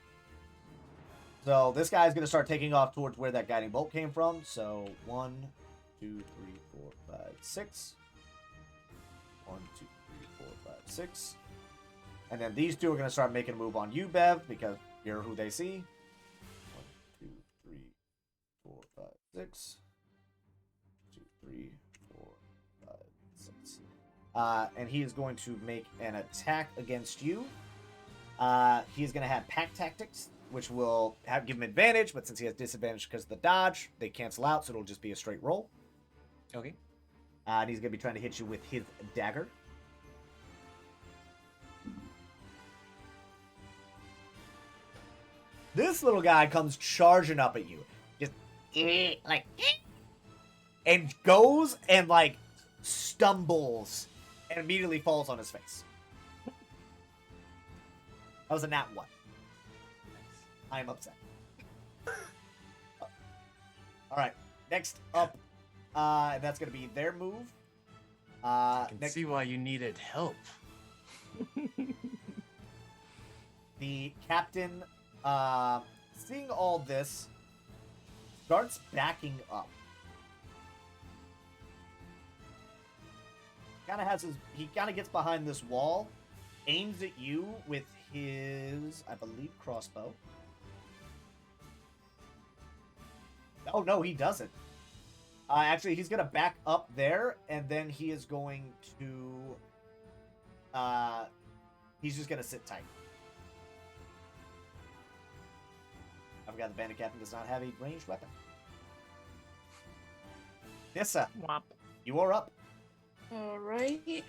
So this guy's going to start taking off towards where that guiding bolt came from. So 1, 2, 3, 4, 5, 6. 1, 2, 3, 4, 5, 6. And then these two are going to start making a move on you, Bev, because you're who they see. 1, 2, 3, 4, 5, 6. 2, 3, 4, 5, 6. And he is going to make an attack against you. He is going to have Pack Tactics, which will give him advantage, but since he has disadvantage because of the dodge, they cancel out, so it'll just be a straight roll. Okay. And he's going to be trying to hit you with his dagger. This little guy comes charging up at you. Just, like, and goes and, like, stumbles and immediately falls on his face. That was a nat 1. I am upset. Alright, next up, that's going to be their move. I can see why you needed help. The captain, seeing all this, starts backing up. He kind of gets behind this wall, aims at you with his, I believe, crossbow. Oh, no, he doesn't. Actually, he's going to back up there, and then he is going to... he's just going to sit tight. I forgot the bandit captain does not have a ranged weapon. Nissa, Womp. you are up. Alright.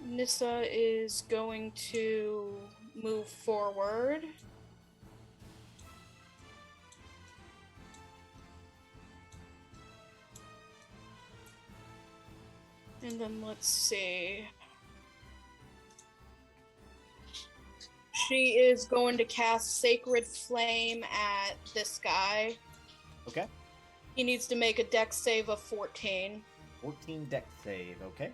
Nissa is going to move forward. And then let's see. She is going to cast Sacred Flame at this guy. Okay. He needs to make a dex save of 14. 14 dex save, okay.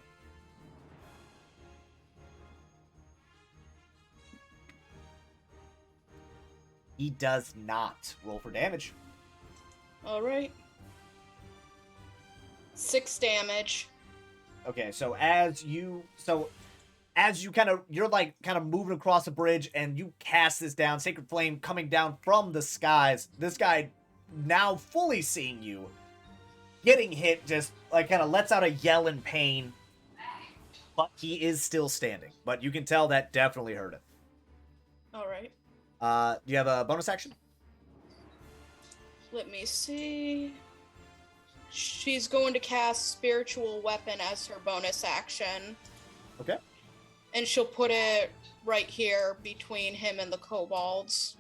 He does not. Roll for damage. Alright. 6 damage. Okay, so as you you're like kind of moving across the bridge and you cast this down, Sacred Flame coming down from the skies. This guy now fully seeing you, getting hit, just like kind of lets out a yell in pain. But he is still standing. But you can tell that definitely hurt him. Alright. Do you have a bonus action? Let me see. She's going to cast Spiritual Weapon as her bonus action. Okay. And she'll put it right here between him and the kobolds.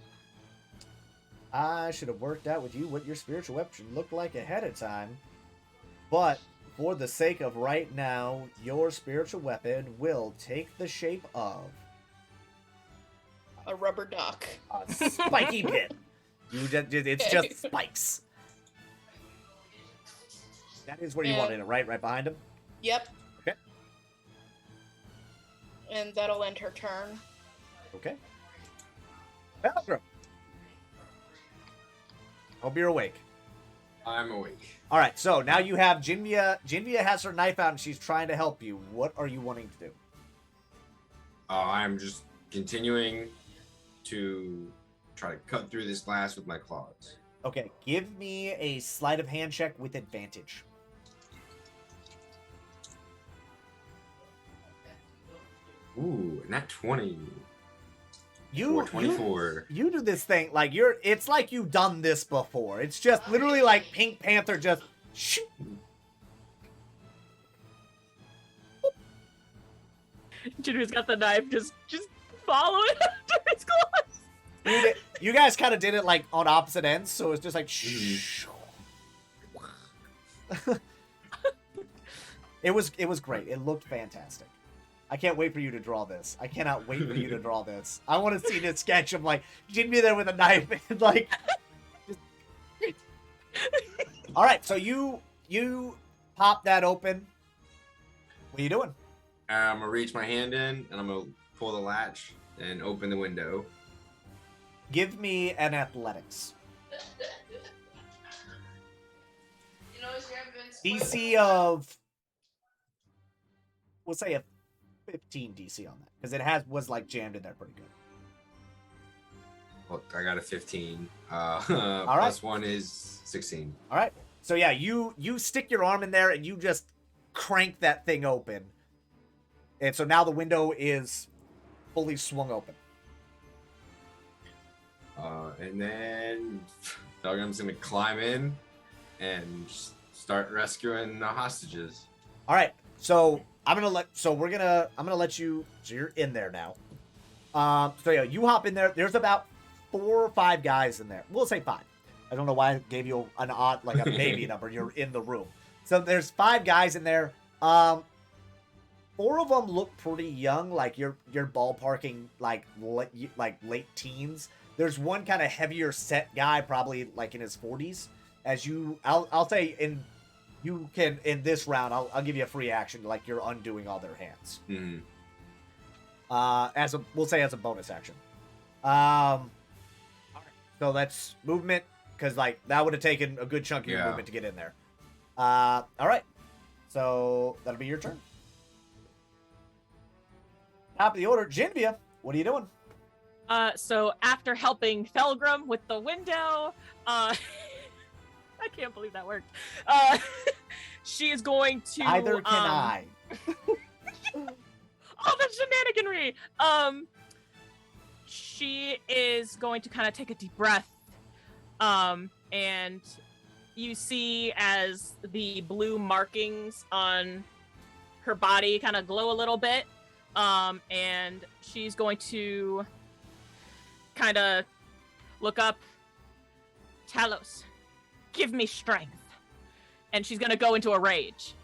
I should have worked out with you what your spiritual weapon should look like ahead of time. But for the sake of right now, your spiritual weapon will take the shape of A rubber duck. a spiky pin. It's just spikes. That is where you wanted it, right? Right behind him? Yep. Okay. And that'll end her turn. Okay. Belgrim. Hope you're awake. I'm awake. All right, so now you have Jinvia. Jinvia has her knife out and she's trying to help you. What are you wanting to do? I'm just continuing to try to cut through this glass with my claws. Okay, give me a sleight of hand check with advantage. Ooh, not 20. You 424. You do this thing like it's like you've done this before. It's just literally like Pink Panther just shoot. Junior's got the knife, just following after his claws. You guys kind of did it like on opposite ends, so it's just like shh. It was great. It looked fantastic. I can't wait for you to draw this. I cannot wait for you to draw this. I want to see this sketch of like Jimmy there with a knife and like. Just... All right, so you pop that open. What are you doing? I'm gonna reach my hand in and I'm gonna pull the latch and open the window. Give me an athletics. DC of, we'll say a 15 DC on that because it was like jammed in there pretty good. Well, I got a 15. All right. Plus 1 is 16. All right. So yeah, you stick your arm in there and you just crank that thing open. And so now the window is fully swung open. And then Duggan's gonna climb in and start rescuing the hostages. All right. So I'm gonna let you. So you're in there now. So yeah, you hop in there. There's about 4 or 5 guys in there. We'll say 5. I don't know why I gave you an odd, like a baby number. You're in the room. So there's 5 guys in there. 4 of them look pretty young, like you're ballparking like late teens. There's one kind of heavier set guy, probably like in his 40s. I'll say in this round, I'll give you a free action, like you're undoing all their hands. Mm-hmm. We'll say as a bonus action. So that's movement, because like that would have taken a good chunk of your movement to get in there. All right, so that'll be your turn. Top of the order, Jinvia, what are you doing? So after helping Felgrim with the window, I can't believe that worked. She is going to. Neither can I. Oh, that's shenaniganry. She is going to kind of take a deep breath. And you see as the blue markings on her body kind of glow a little bit. And she's going to kind of look up. Talos, give me strength. And she's going to go into a rage.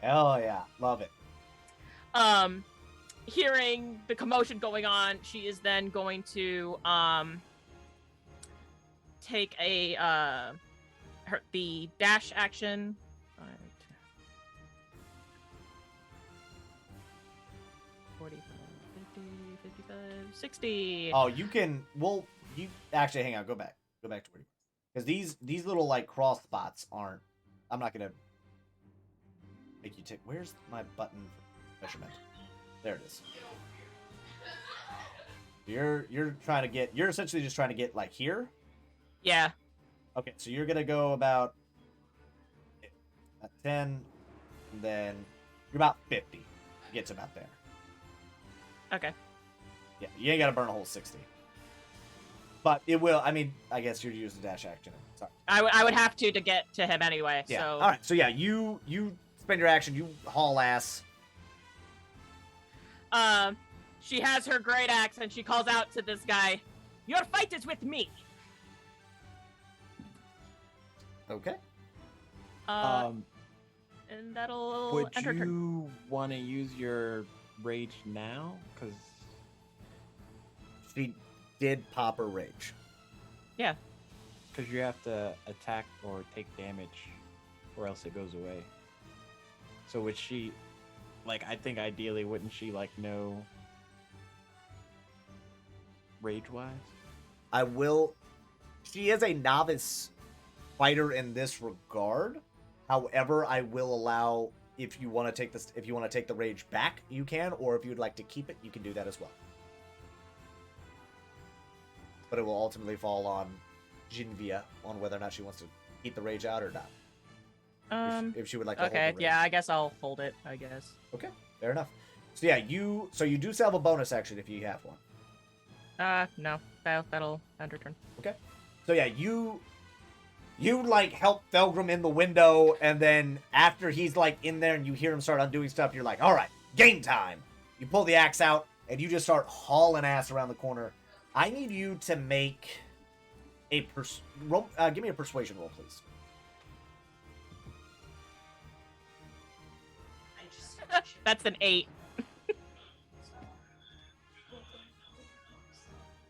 Hell yeah. Love it. Hearing the commotion going on, she is then going to take the dash action. 45, 50, 55, 60. Oh, you can. Well, you actually hang on. Go back to where you were. Because these little like cross spots aren't. I'm not gonna make you take. Where's my button for measurement? There it is. You're trying to get. You're essentially just trying to get like here. Yeah. Okay, so you're gonna go about 10, and then you're about 50. Gets about there. Okay. Yeah, you ain't gotta burn a whole 60. But it will. I mean, I guess you're using dash action. Sorry. I would have to get to him anyway. Yeah. So. All right. So yeah, you spend your action. You haul ass. She has her great axe and she calls out to this guy, "Your fight is with me." Okay. And that'll Would end her turn. you want to use your rage now? Because She did pop her rage. Yeah. Because you have to attack or take damage, or else it goes away. So would she, like, I think ideally, wouldn't she, like, know rage-wise? I will. She is a novice fighter in this regard. However, I will allow, if you want to take this, if you want to take the rage back, you can, or if you'd like to keep it, you can do that as well. But it will ultimately fall on Jinvia on whether or not she wants to keep the rage out or not. If she would like to hold Okay, the rage. yeah, I guess I'll hold it, I guess. Okay, fair enough. So yeah, you do still have a bonus action if you have one. No. That'll end her turn. Okay. So yeah, you like help Felgrim in the window, and then after he's like in there and you hear him start undoing stuff, you're like, all right, game time. You pull the axe out and you just start hauling ass around the corner. I need you to make a give me a persuasion roll, please. That's an 8.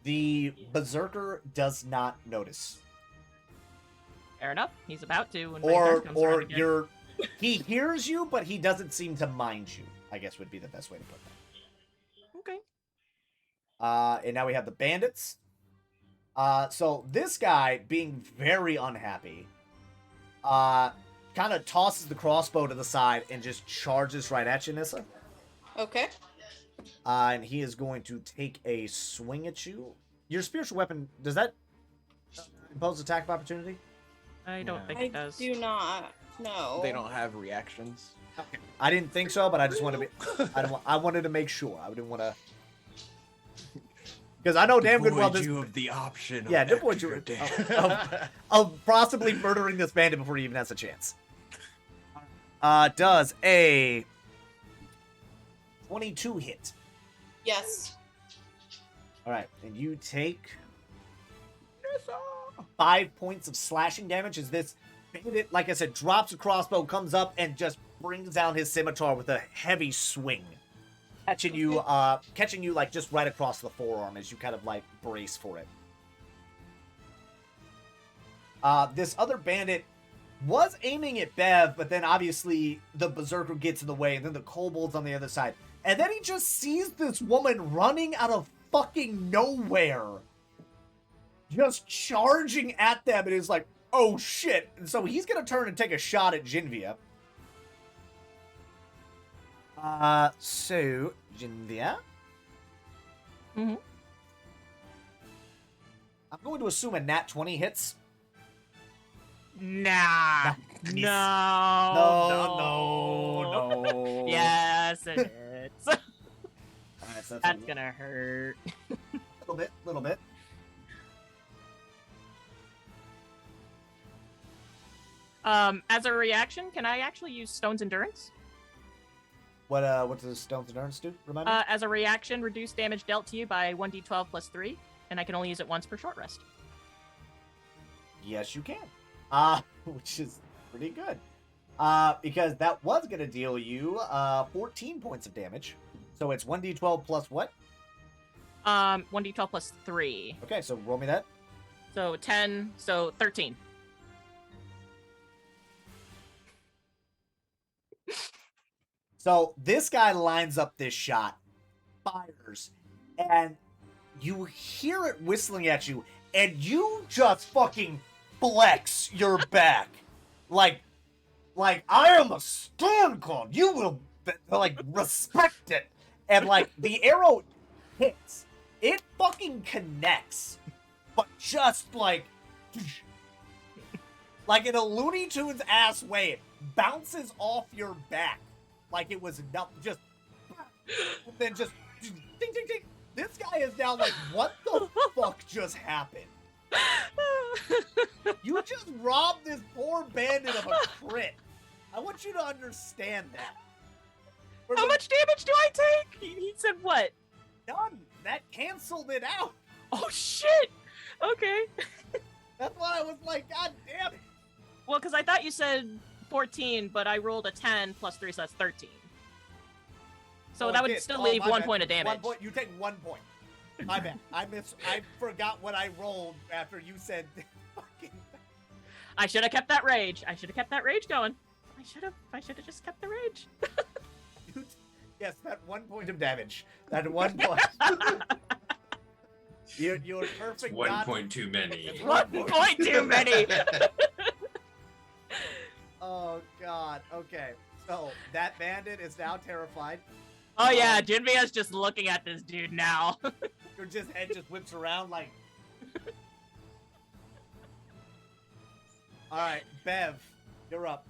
The berserker does not notice. Fair enough. He's about to when my turn comes around again. He hears you, but he doesn't seem to mind you, I guess would be the best way to put that. Okay. And now we have the bandits. So this guy, being very unhappy, kind of tosses the crossbow to the side and just charges right at you, Nissa. Okay. And he is going to take a swing at you. Your spiritual weapon, does that impose attack of opportunity? I don't think I it does. do not. No. They don't have reactions. Okay. I didn't think so, but I just wanted to be. I wanted to make sure. I didn't want to. Because I know damn good well this. You have the option. Yeah, devoid you of possibly murdering this bandit before he even has a chance. Does a 22 hit? Yes. All right, and you take 5 points of slashing damage as this bandit, like I said, drops a crossbow, comes up, and just brings down his scimitar with a heavy swing, catching you like just right across the forearm as you kind of like brace for it. This other bandit was aiming at Bev, but then obviously the berserker gets in the way, and then the kobolds on the other side, and then he just sees this woman running out of fucking nowhere, just charging at them, and is like, oh shit. And so he's gonna turn and take a shot at Jinvia. So Jinvia, Mm-hmm. I'm going to assume a nat 20 hits. Nah. No. Yes, it is. All right, so That's gonna hurt. little bit. As a reaction, can I actually use Stone's Endurance? What does Stone's Endurance do? Remind me? As a reaction, reduce damage dealt to you by 1d12 plus 3, and I can only use it once per short rest. Yes, you can. Which is pretty good. Because that was gonna deal you 14 points of damage. So it's 1d12 plus what? 1d12 plus 3. Okay, so roll me that. So 10, so 13. So this guy lines up this shot, fires, and you hear it whistling at you, and you just fucking flex your back. Like I am a stone cold. You will, like, respect it. And, like, the arrow hits. It fucking connects. But just, like in a Looney Tunes ass way, it bounces off your back. Like it was nothing, just, and then just, ding, ding, ding. This guy is now like, what the fuck just happened? You just robbed this poor bandit of a crit. I want you to understand that. How much damage do I take? He said what? None. That canceled it out. Oh shit! Okay. That's why I was like, God damn it. Well, because I thought you said 14, but I rolled a 10 plus 3, so that's 13. So that would still leave 1 point of damage. 1 point. You take 1 point. My bad. I forgot what I rolled after you said fucking. I should have kept that rage. I should have kept that rage going. I should have just kept the rage. Yes, that 1 point of damage. That 1 point. You're perfect. It's 1 point too many. 1 point too many. Oh god. Okay. So that bandit is now terrified. Oh yeah, Jinvia's just looking at this dude now. Your head just whips around like. All right, Bev, you're up.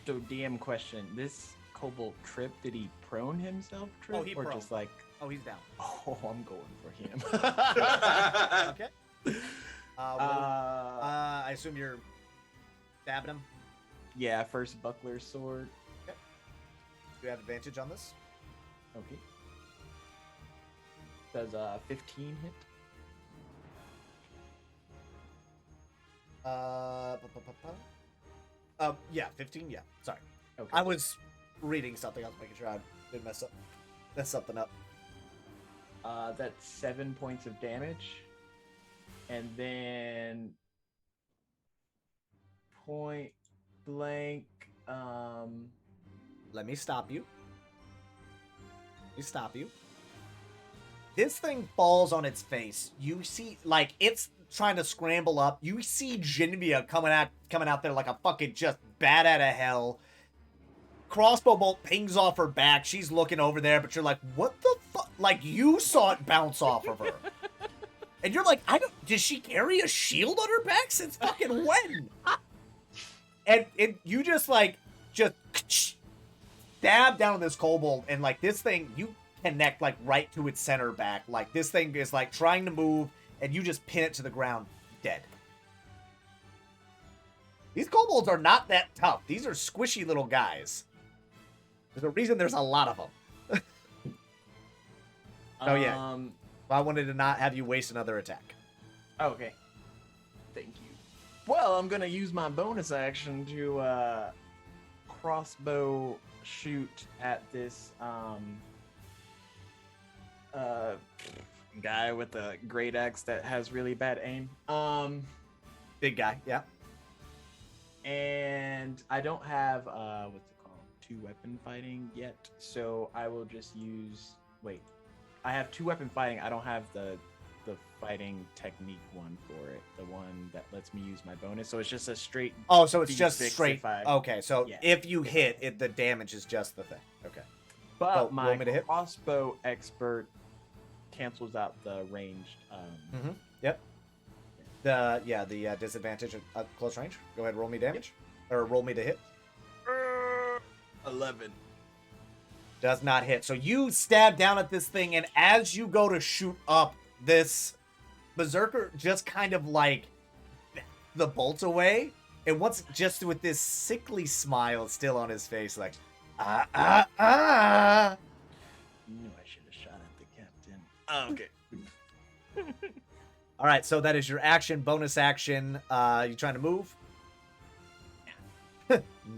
So DM question: this kobold trip, did he prone himself? Trip, he or prone. just like Oh, he's down. Oh, I'm going for him. Okay. I assume you're stabbing him. Yeah, first buckler sword. Okay. Do you have advantage on this? Okay. Does 15 hit? Yeah, 15. Yeah, sorry. Okay. I was reading something. I was making sure I didn't mess something up. That's 7 points of damage, and then point blank. Let me stop you. This thing falls on its face. You see, like, it's trying to scramble up. You see Jinvia coming out there like a fucking just bat out of hell. Crossbow bolt pings off her back. She's looking over there, but you're like, what the fuck? Like, you saw it bounce off of her. And you're like, did she carry a shield on her back since fucking when? And you just stab down on this kobold, and like this thing, you connect like right to its center back. Like this thing is like trying to move, and you just pin it to the ground, dead. These kobolds are not that tough. These are squishy little guys. There's a reason there's a lot of them. Oh yeah. I wanted to not have you waste another attack. Okay. Thank you. Well, I'm gonna use my bonus action to crossbow shoot at this guy with a great axe that has really bad aim. Big guy, yeah. And I don't have what's it called? 2-weapon fighting yet, so I will just use. Wait, I have 2-weapon fighting. I don't have the fighting technique one for it, the one that lets me use my bonus. So it's just a straight. Oh, so it's just straight. I, okay, so yeah, if you hit it, the damage is just the thing. Okay. But So, my want me to hit? crossbow expert cancels out the ranged. Yep. The disadvantage at close range. Go ahead, roll me damage, or roll me to hit. 11. Does not hit. So you stab down at this thing, and as you go to shoot up, this berserker just kind of like the bolt away, and once just with this sickly smile still on his face, like Knew I should have shot at the captain. Oh, okay. All right, so that is your action. Bonus action. You trying to move?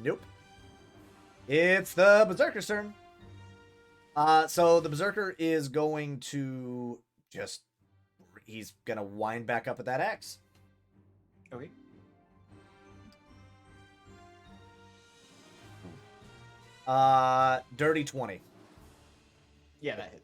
Nope. It's the berserker's turn. So the berserker is going to he's gonna wind back up with that axe. Okay. Dirty 20. Yeah, that hits.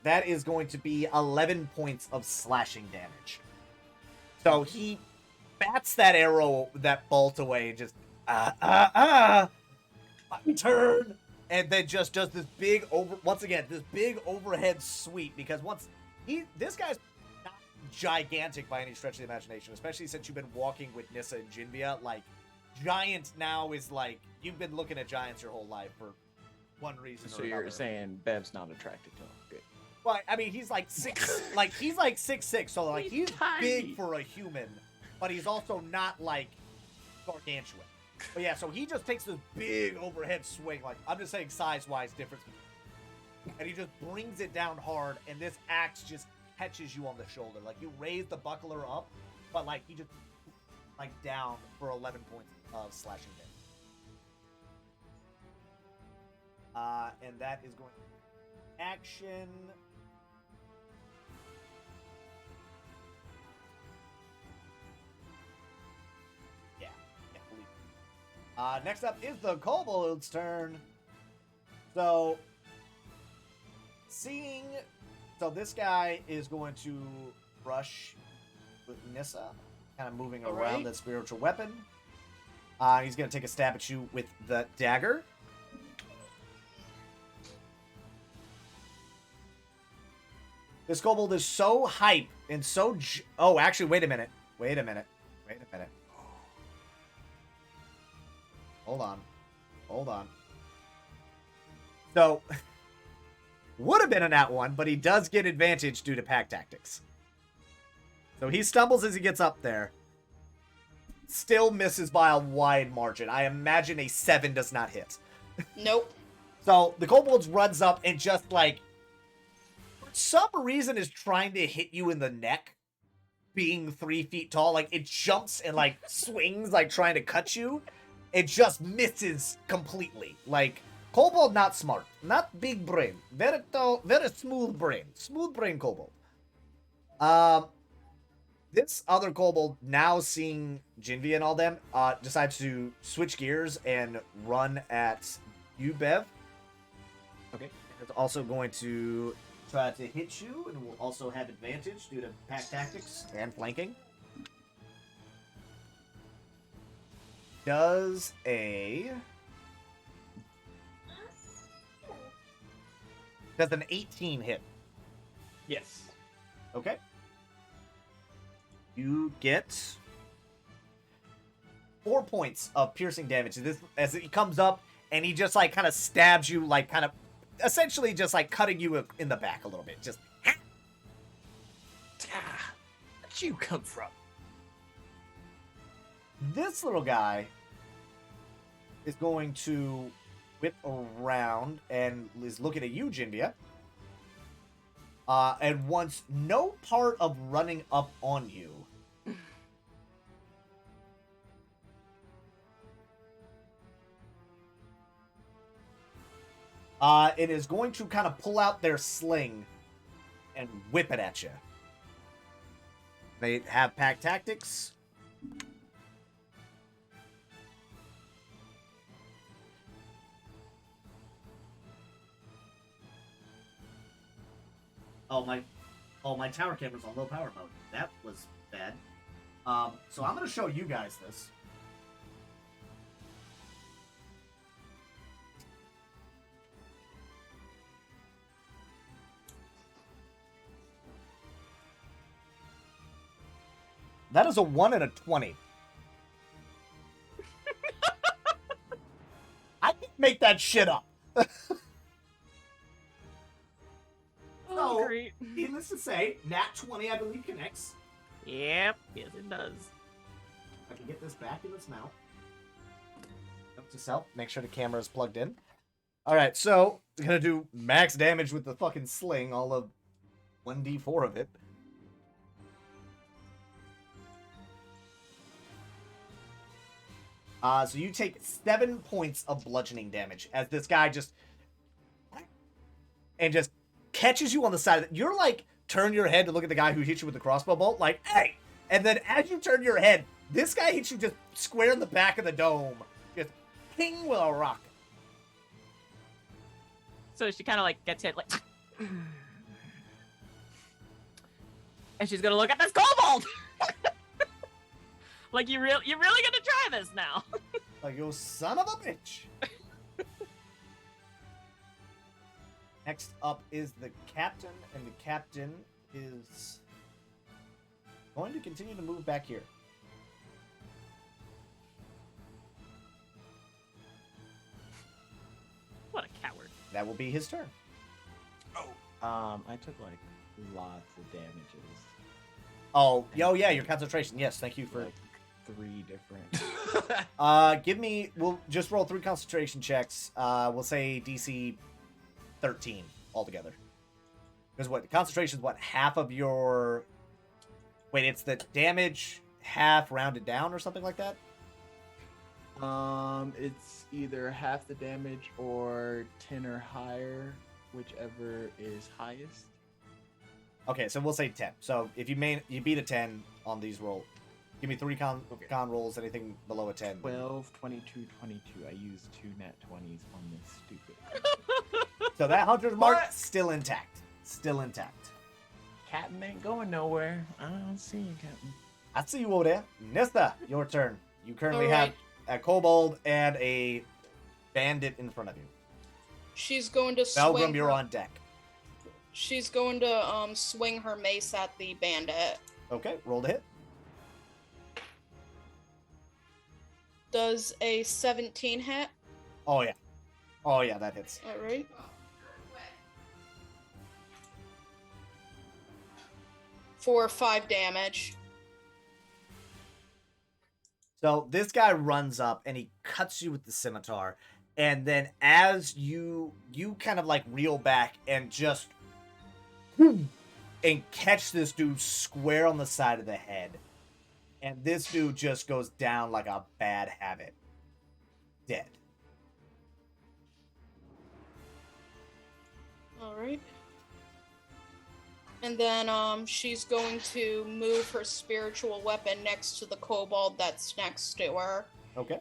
That is going to be 11 points of slashing damage. So he bats that arrow, that bolt away, just my turn, and then just does this big big overhead sweep, because this guy's not gigantic by any stretch of the imagination, especially since you've been walking with Nissa and Jinvia. Like, giant now is like, you've been looking at giants your whole life for one reason So or another. you're saying Bev's not attracted to him. Good. Well, I mean, he's like 6'6", so like he's tiny. big for a human, but he's also not like gargantuan. But yeah, so he just takes this big overhead swing. Like, I'm just saying size-wise difference. And he just brings it down hard, and this axe just catches you on the shoulder. Like, you raise the buckler up, but like he just like down for 11 points of slashing damage. And that is going to action. Yeah, can't believe it. Next up is the Kobold's turn. So, so this guy is going to rush with Nissa, kind of moving around Alright. that spiritual weapon. He's going to take a stab at you with the dagger. This kobold is so hype and so... Oh, actually, wait a minute. Hold on. Hold on. So, would have been a nat 1, but he does get advantage due to pack tactics. So he stumbles as he gets up there. Still misses by a wide margin. I imagine a 7 does not hit. Nope. So the Kobolds runs up and just like, for some reason is trying to hit you in the neck, being 3 feet tall. Like it jumps and like swings, like trying to cut you. It just misses completely. Like Kobold, not smart, not big brain, very tall, very smooth brain Kobold. This other Kobold, now seeing Jinvia and all them, decides to switch gears and run at you, Bev. Okay. It's also going to try to hit you, and will also have advantage due to pack tactics and flanking. Does an 18 hit? Yes. Okay. You get 4 points of piercing damage as he comes up and he just like kind of stabs you, like kind of essentially just like cutting you in the back a little bit. Just where'd you come from? This little guy is going to whip around and is looking at you, Jinvia. And wants no part of running up on you. It is going to kind of pull out their sling and whip it at you. They have pack tactics. Oh, my tower camera's on low power mode. That was bad. So I'm going to show you guys this. That is a 1 and a 20. I can make that shit up. Oh, great. Needless to say, nat 20, I believe, connects. Yep. Yes, it does. I can get this back in its mouth. Note to self, make sure the camera is plugged in. Alright, so, we're gonna do max damage with the fucking sling, all of 1d4 of it. So you take 7 points of bludgeoning damage as this guy just catches you on the side. You're like, turn your head to look at the guy who hit you with the crossbow bolt, like, hey! And then as you turn your head, this guy hits you just square in the back of the dome. Just ping with a rock. So she kind of like gets hit, like, and she's gonna look at this kobold. Like you're really gonna try this now? Like, you son of a bitch. Next up is the captain, and the captain is going to continue to move back here. What a coward. That will be his turn. I took like lots of damages. Oh, yeah, your concentration. Yes, thank you for... Like 3 different. We'll just roll 3 concentration checks. We'll say DC 13 altogether. Because what, concentration is what, half of your... Wait, it's the damage half rounded down or something like that? It's either half the damage or 10 or higher, whichever is highest. Okay, so we'll say 10. So if you beat a 10 on these rolls, give me 3 con rolls, anything below a 10. 12, 22, 22. I used 2 nat 20s on this stupid. So that hunter's mark, still intact. Still intact. Captain ain't going nowhere. I don't see you, Captain. I see you over there. Nista, your turn. You currently Alright. have a kobold and a bandit in front of you. She's going to Belgrim, swing. you're on deck. She's going to swing her mace at the bandit. Okay, roll to hit. Does a 17 hit? Oh yeah. Oh yeah, that hits. All right. For 5 damage. So this guy runs up and he cuts you with the scimitar, and then as you kind of like reel back and just and catch this dude square on the side of the head, and this dude just goes down like a bad habit, dead. All right. And then she's going to move her spiritual weapon next to the kobold that's next to her. Okay.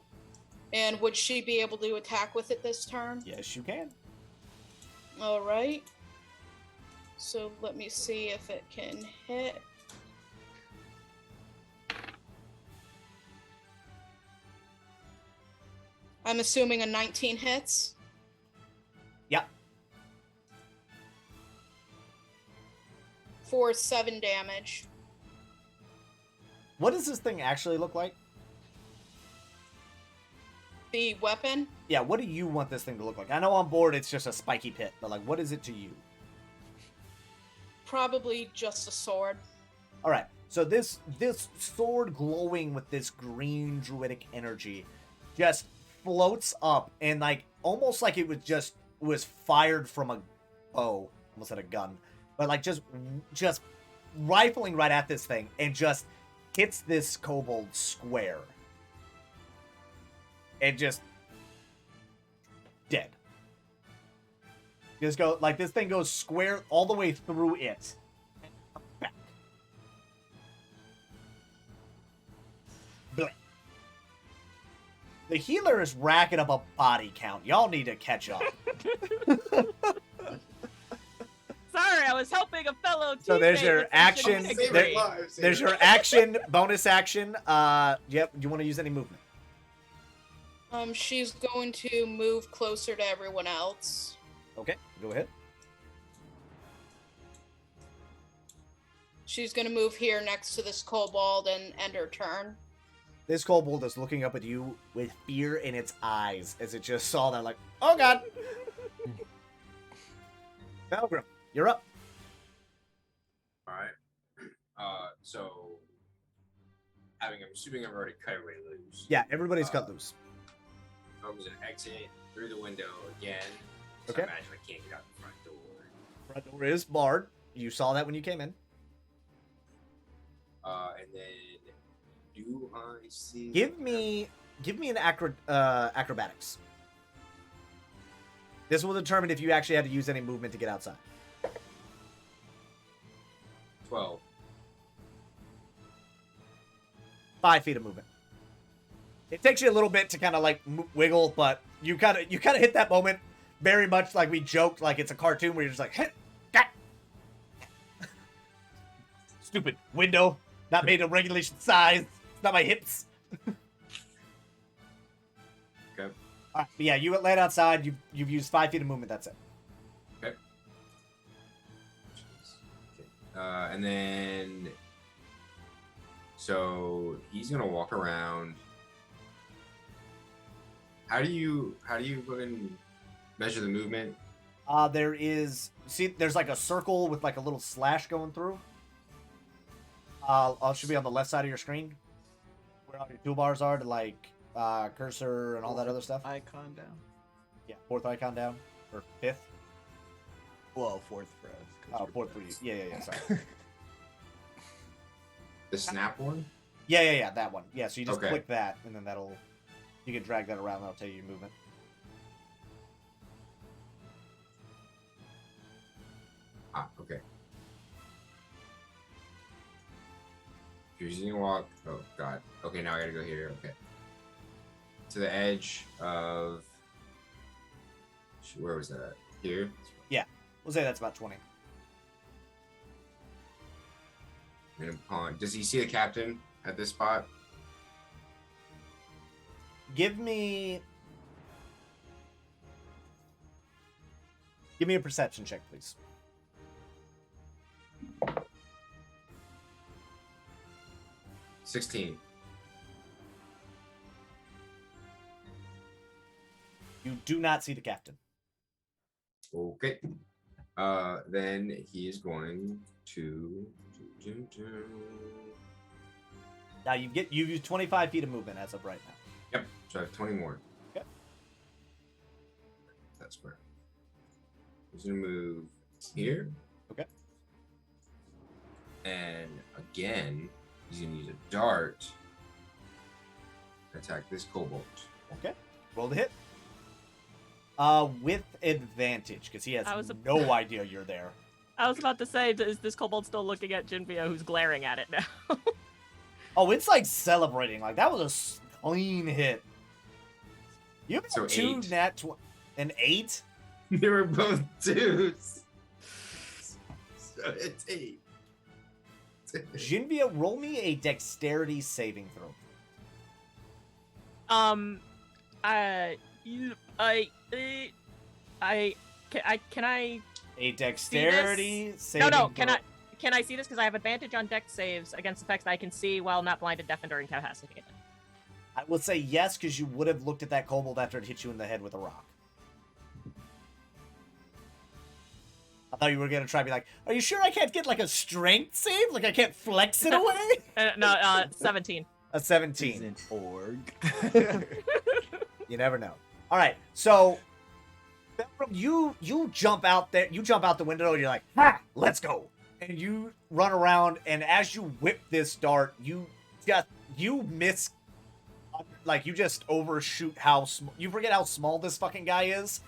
And would she be able to attack with it this turn? Yes, you can. All right. So let me see if it can hit. I'm assuming a 19 hits. Yep. For 7 damage. What does this thing actually look like? The weapon? Yeah, what do you want this thing to look like? I know on board it's just a spiky pit, but like, what is it to you? Probably just a sword. All right, so this sword glowing with this green druidic energy just floats up, and like almost like it was fired from a bow, almost at a gun, but like just rifling right at this thing and just hits this kobold square. And just dead. Just go like this thing goes square all the way through it. Back. Bleh. The healer is racking up a body count. Y'all need to catch up. Sorry, I was helping a fellow teammate. So there's your with action. some There's your action, bonus action. Yep. Do you want to use any movement? She's going to move closer to everyone else. Okay, go ahead. She's going to move here next to this kobold and end her turn. This kobold is looking up at you with fear in its eyes as it just saw that, like, oh god. Pelgrim, you're up. All right. So, I'm assuming I've already cut everybody loose. Yeah, everybody's cut loose. I'm going to exit through the window again. So Okay. I imagine I can't get out the front door. Front door is barred. You saw that when you came in. And then, do I see? Give me an acrobatics. This will determine if you actually had to use any movement to get outside. 12. 5 feet of movement. It takes you a little bit to kind of like wiggle, but you kind of hit that moment very much like we joked, like it's a cartoon where you're just like, hit, got. Stupid window, not made of regulation size. It's not my hips. Okay. All right, but yeah, you land outside. You've used 5 feet of movement. That's it. Okay. And then, so he's gonna walk around. How do you fucking measure the movement? There's like a circle with like a little slash going through. Should be on the left side of your screen, where all your toolbars are to like cursor and all that other stuff. Icon down. Yeah, 4th icon down or 5th. Well, 4th for us. 'cause we're 4th for you. both. Yeah. Sorry. The snap one? Yeah. That one. Yeah. So you just Okay. click that, and then you can drag that around. And that'll tell you your movement. Okay. Using walk. Oh god. Okay, now I gotta go here. Okay. To the edge of. Where was that at? Here. We'll say that's about 20. And upon. Does he see the captain at this spot? Give me a perception check, please. You do not see the captain. Okay. Then he is going to. Now you use 25 feet of movement as of right now. Yep. So I have 20 more. Okay. That's where. He's gonna move here. Okay. And again, he's gonna use a dart to attack this kobold. Okay. Roll the hit. With advantage, because he has no idea you're there. I was about to say, is this kobold still looking at Jinvia, who's glaring at it now? Oh, it's like celebrating. Like, that was a clean hit. You have So 2 8. an 8? They were both 2s. So it's 8. Jinvia, roll me a dexterity saving throw. Can I A dexterity saving No, throw. can I see this? Because I have advantage on dex saves against effects that I can see while not blinded, deafened, or incapacitated. I would say yes, because you would have looked at that kobold after it hit you in the head with a rock. I thought you were gonna try to be like, are you sure I can't get like a strength save? Like I can't flex it away? No, 17. A 17. An org. You never know. All right, so you jump out there, you jump out the window, and you're like, ha, let's go. And you run around, and as you whip this dart, you miss, like you just overshoot you forget how small this fucking guy is.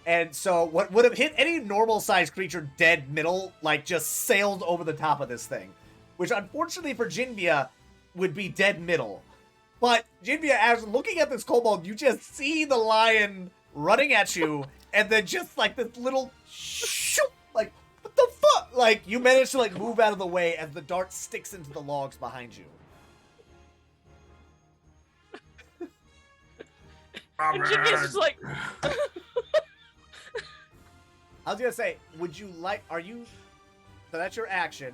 And so what would have hit any normal-sized creature dead middle, like, just sailed over the top of this thing. Which, unfortunately for Jinvia, would be dead middle. But, Jinvia, as looking at this kobold, you just see the lion running at you, and then just, like, this little shoot, like, what the fuck? Like, you manage to, like, move out of the way as the dart sticks into the logs behind you. And Jinvia's just like... I was gonna say, would you like, so that's your action,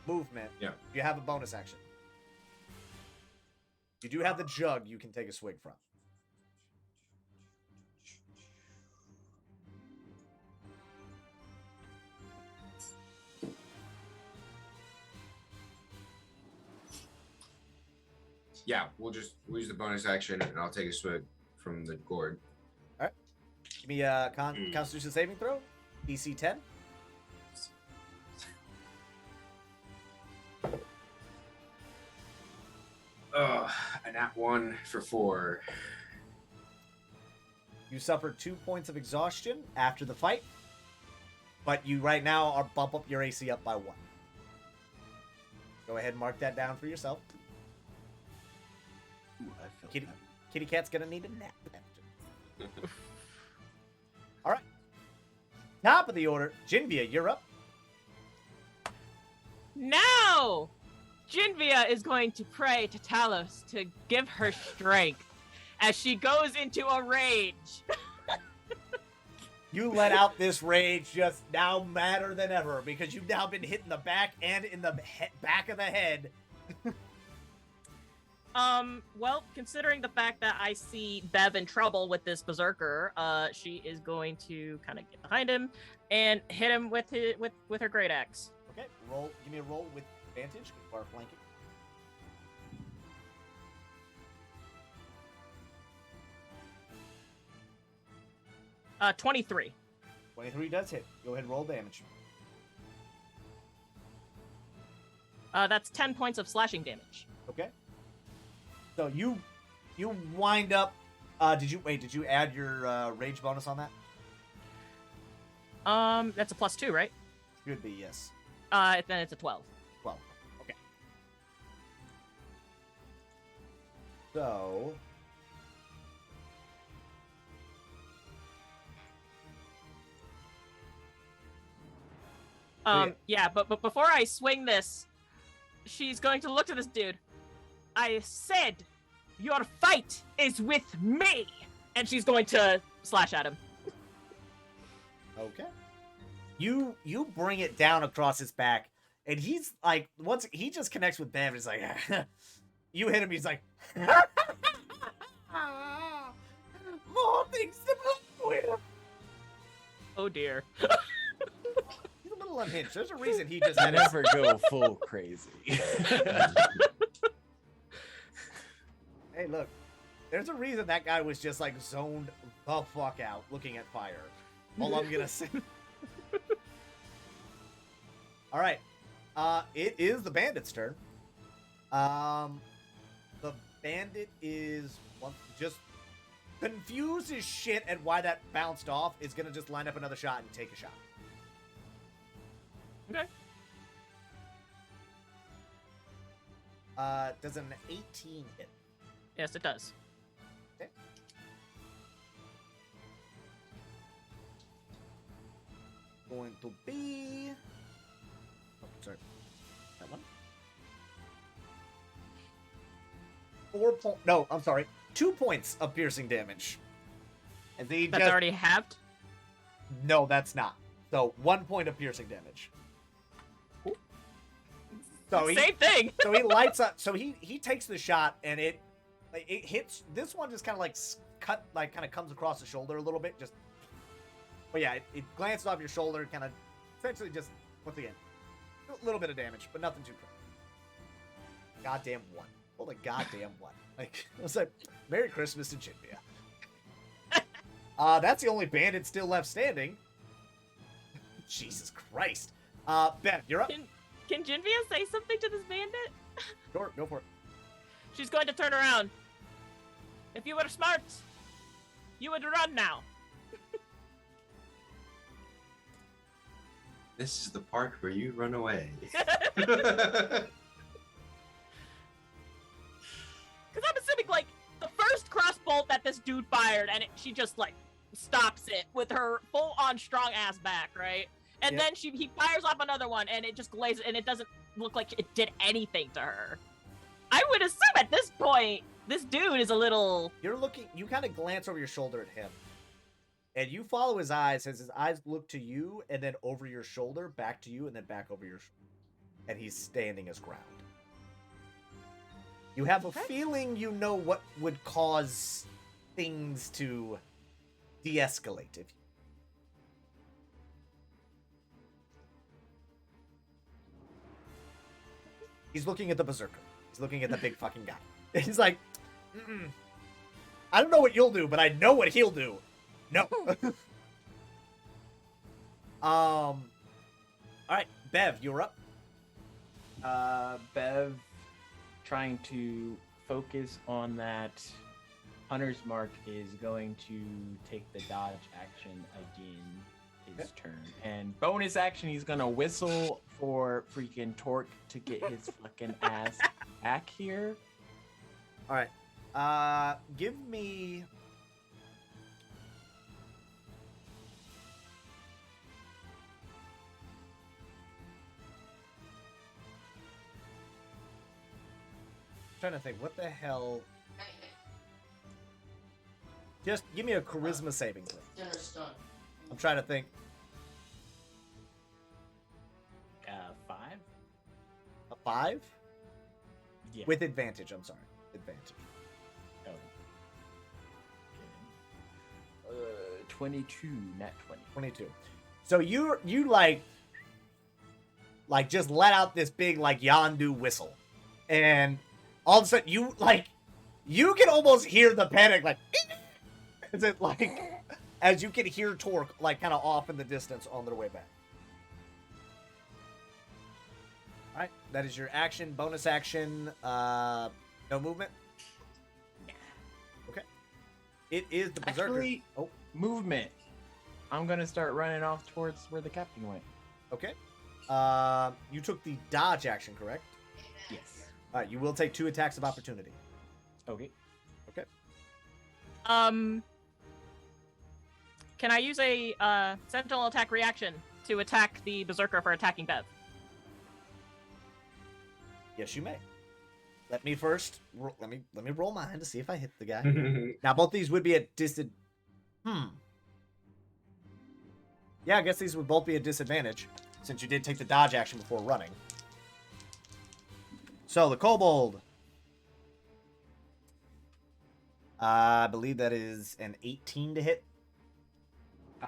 movement. Yeah. You have a bonus action. You do have the jug you can take a swig from. Yeah, we'll use the bonus action, and I'll take a swig from the gourd. All right. Give me a Constitution saving throw. DC 10. And that one for 4. You suffer 2 points of exhaustion after the fight, but you right now are bump up your AC up by 1. Go ahead and mark that down for yourself. Ooh, I feel Kitty Cat's gonna need a nap. All right. Top of the order, Jinvia, you're up. Now, Jinvia is going to pray to Talos to give her strength as she goes into a rage. You let out this rage just now madder than ever because you've now been hit in the back and in the back of the head. Well, considering the fact that I see Bev in trouble with this berserker, she is going to kind of get behind him and hit him with her great axe. Okay, give me a roll with advantage for flanking. Uh, 23. 23 does hit. Go ahead and roll damage. That's 10 points of slashing damage. Okay. So you wind up. Did you add your rage bonus on that? That's a +2, right? Could be, yes. Then it's a 12. 12. Okay. So. Yeah, but before I swing this, she's going to look to this dude. I said, your fight is with me! And she's going to slash at him. Okay. You bring it down across his back, and he's like, once he just connects with Bev, he's like, you hit him, he's like, more things to Oh dear. He's a little unhinged. There's a reason he just I had his... never go full crazy. Hey, look. There's a reason that guy was just like zoned the fuck out looking at fire. All I'm gonna say. All right. It is the bandit's turn. The bandit is just confused as shit at why that bounced off. Is gonna just line up another shot and take a shot. Okay. Does an 18 hit? Yes, it does. Okay. Going to be... Oh, sorry. That one? 2 points of piercing damage. And That's already halved? No, that's not. So, 1 point of piercing damage. So Same thing! So he lights up. So he takes the shot, and it hits. This one just kind of like kind of comes across the shoulder a little bit. But yeah, it glances off your shoulder, kind of essentially just, once again, a little bit of damage, but nothing too crazy. Goddamn one. Well, the goddamn one. Like, I was like, Merry Christmas to Jinbia. That's the only bandit still left standing. Jesus Christ. Ben, you're up. Can Jinvia say something to this bandit? Sure, go for it. She's going to turn around. If you were smart, you would run now. This is the part where you run away. Because I'm assuming, like, the first crossbolt that this dude fired, and she just, like, stops it with her full-on strong-ass back, right? And Yep. then he fires off another one, and it just glazes, and it doesn't look like it did anything to her. I would assume at this point, this dude is a little... You kind of glance over your shoulder at him. And you follow his eyes as his eyes look to you, and then over your shoulder, back to you, and then back over your shoulder. And he's standing his ground. You have a feeling you know what would cause things to de-escalate. He's looking at the berserker. He's looking at the big fucking guy. He's like, I don't know what you'll do, but I know what he'll do. No. All right, Bev, you're up. Bev, trying to focus on that Hunter's Mark, is going to take the dodge action again his turn. And bonus action, he's going to whistle for freaking Torque to get his fucking ass back here. All right. Give me... I'm trying to think, what the hell... Just give me a charisma saving throw. I'm trying to think. 5? A 5? Yeah. With advantage, I'm sorry. Advantage. Oh. Okay. 22, net 20. 22. So you like just let out this big like Yondu whistle. And all of a sudden you can almost hear the panic like is it like as you can hear Torque like kind of off in the distance on their way back. All right, that is your action. Bonus action. No movement. Okay. It is the berserker. Actually, movement. I'm gonna start running off towards where the captain went. Okay. You took the dodge action, correct? Yes. All right. You will take 2 attacks of opportunity. Okay. Okay. Can I use a sentinel attack reaction to attack the berserker for attacking Bev? Yes, you may. Let me first. Let me roll mine to see if I hit the guy. Now both these would be at disadvantage. Yeah, I guess these would both be at disadvantage since you did take the dodge action before running. So the Kobold. I believe that is an 18 to hit.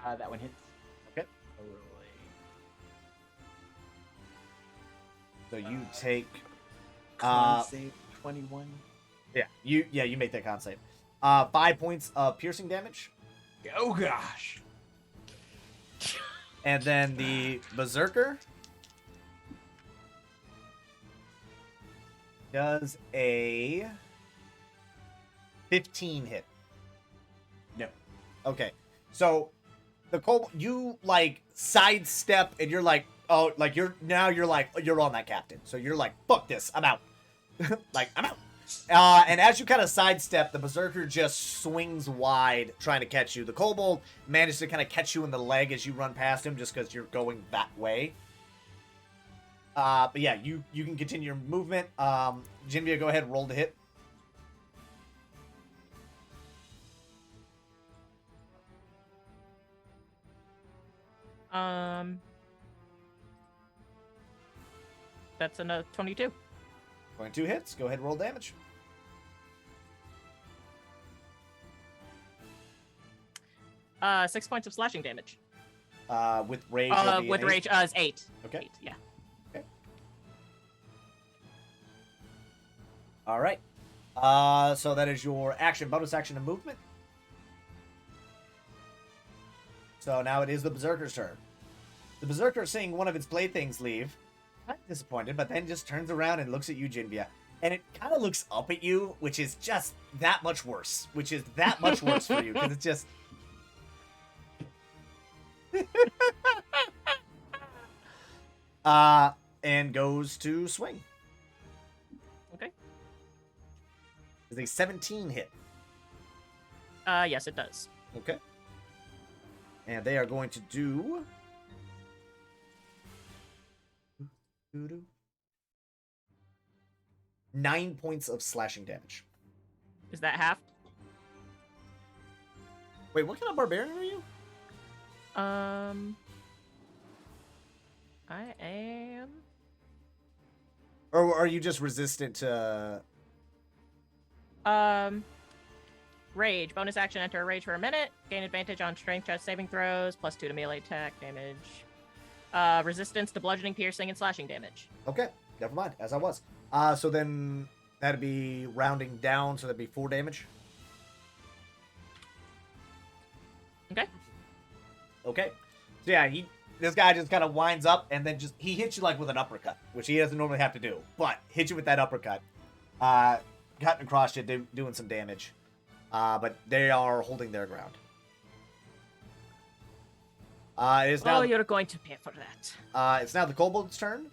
That one hits. So you take Con save 21. yeah, you make that con save. 5 points of piercing damage. Oh gosh. And then the Berserker does a 15 hit. No. Okay. So the Kobold, you like sidestep and you're like, oh, like you're on that captain. So you're like, fuck this, I'm out. Like, I'm out. And as you kind of sidestep, the Berserker just swings wide trying to catch you. The Kobold manages to kind of catch you in the leg as you run past him just because you're going that way. But yeah, you can continue your movement. Jinvia, go ahead and roll to hit. That's another 22. 22 hits. Go ahead and roll damage. Uh, 6 points of slashing damage. With rage. it'll be With an rage, eight. is 8. Okay. 8, yeah. All right. So that is your action, bonus action, and movement. So now it is the Berserker's turn. The Berserker, seeing one of its playthings leave, kind of disappointed, but then just turns around and looks at you, Jinvia. And it kind of looks up at you, which is just that much worse. Which is that much worse for you, because it's just... and goes to swing. Okay. Is a 17 hit. Yes, it does. Okay. And they are going to do... 9 points of slashing damage. Is that half? Wait, what kind of barbarian are you? I am... Or are you just resistant to... Rage. Bonus action, enter a rage for a minute. Gain advantage on strength chest saving throws. +2 to melee attack damage. Resistance to bludgeoning, piercing, and slashing damage. Okay, never mind, as I was. So then that'd be rounding down, so that'd be 4 damage. Okay. Okay. So yeah, this guy just kind of winds up and then he hits you like with an uppercut, which he doesn't normally have to do, but hits you with that uppercut. Cutting across you, doing some damage. But they are holding their ground. It is now, you're going to pay for that. it's now the Kobold's turn.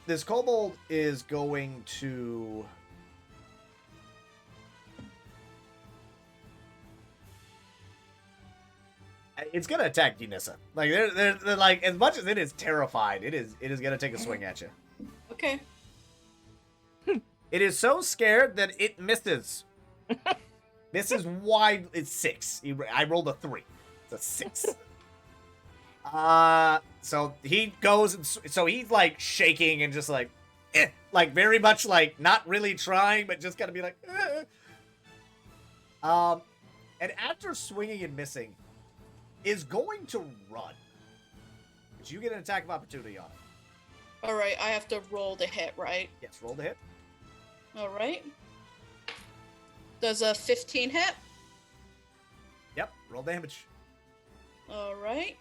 This Kobold is going to... It's gonna attack Nissa. Like they're like, as much as it is terrified, it is gonna take a swing at you. Okay. It is so scared that it misses. This is wide. It's 6. I rolled a 3. It's a 6. So he goes and so he's like shaking and just like, like very much like not really trying, but just gotta be like, and after swinging and missing, is going to run. But you get an attack of opportunity on it. Alright, I have to roll to hit, right? Yes, roll the hit. Alright. Does a 15 hit? Yep, roll damage. Alright.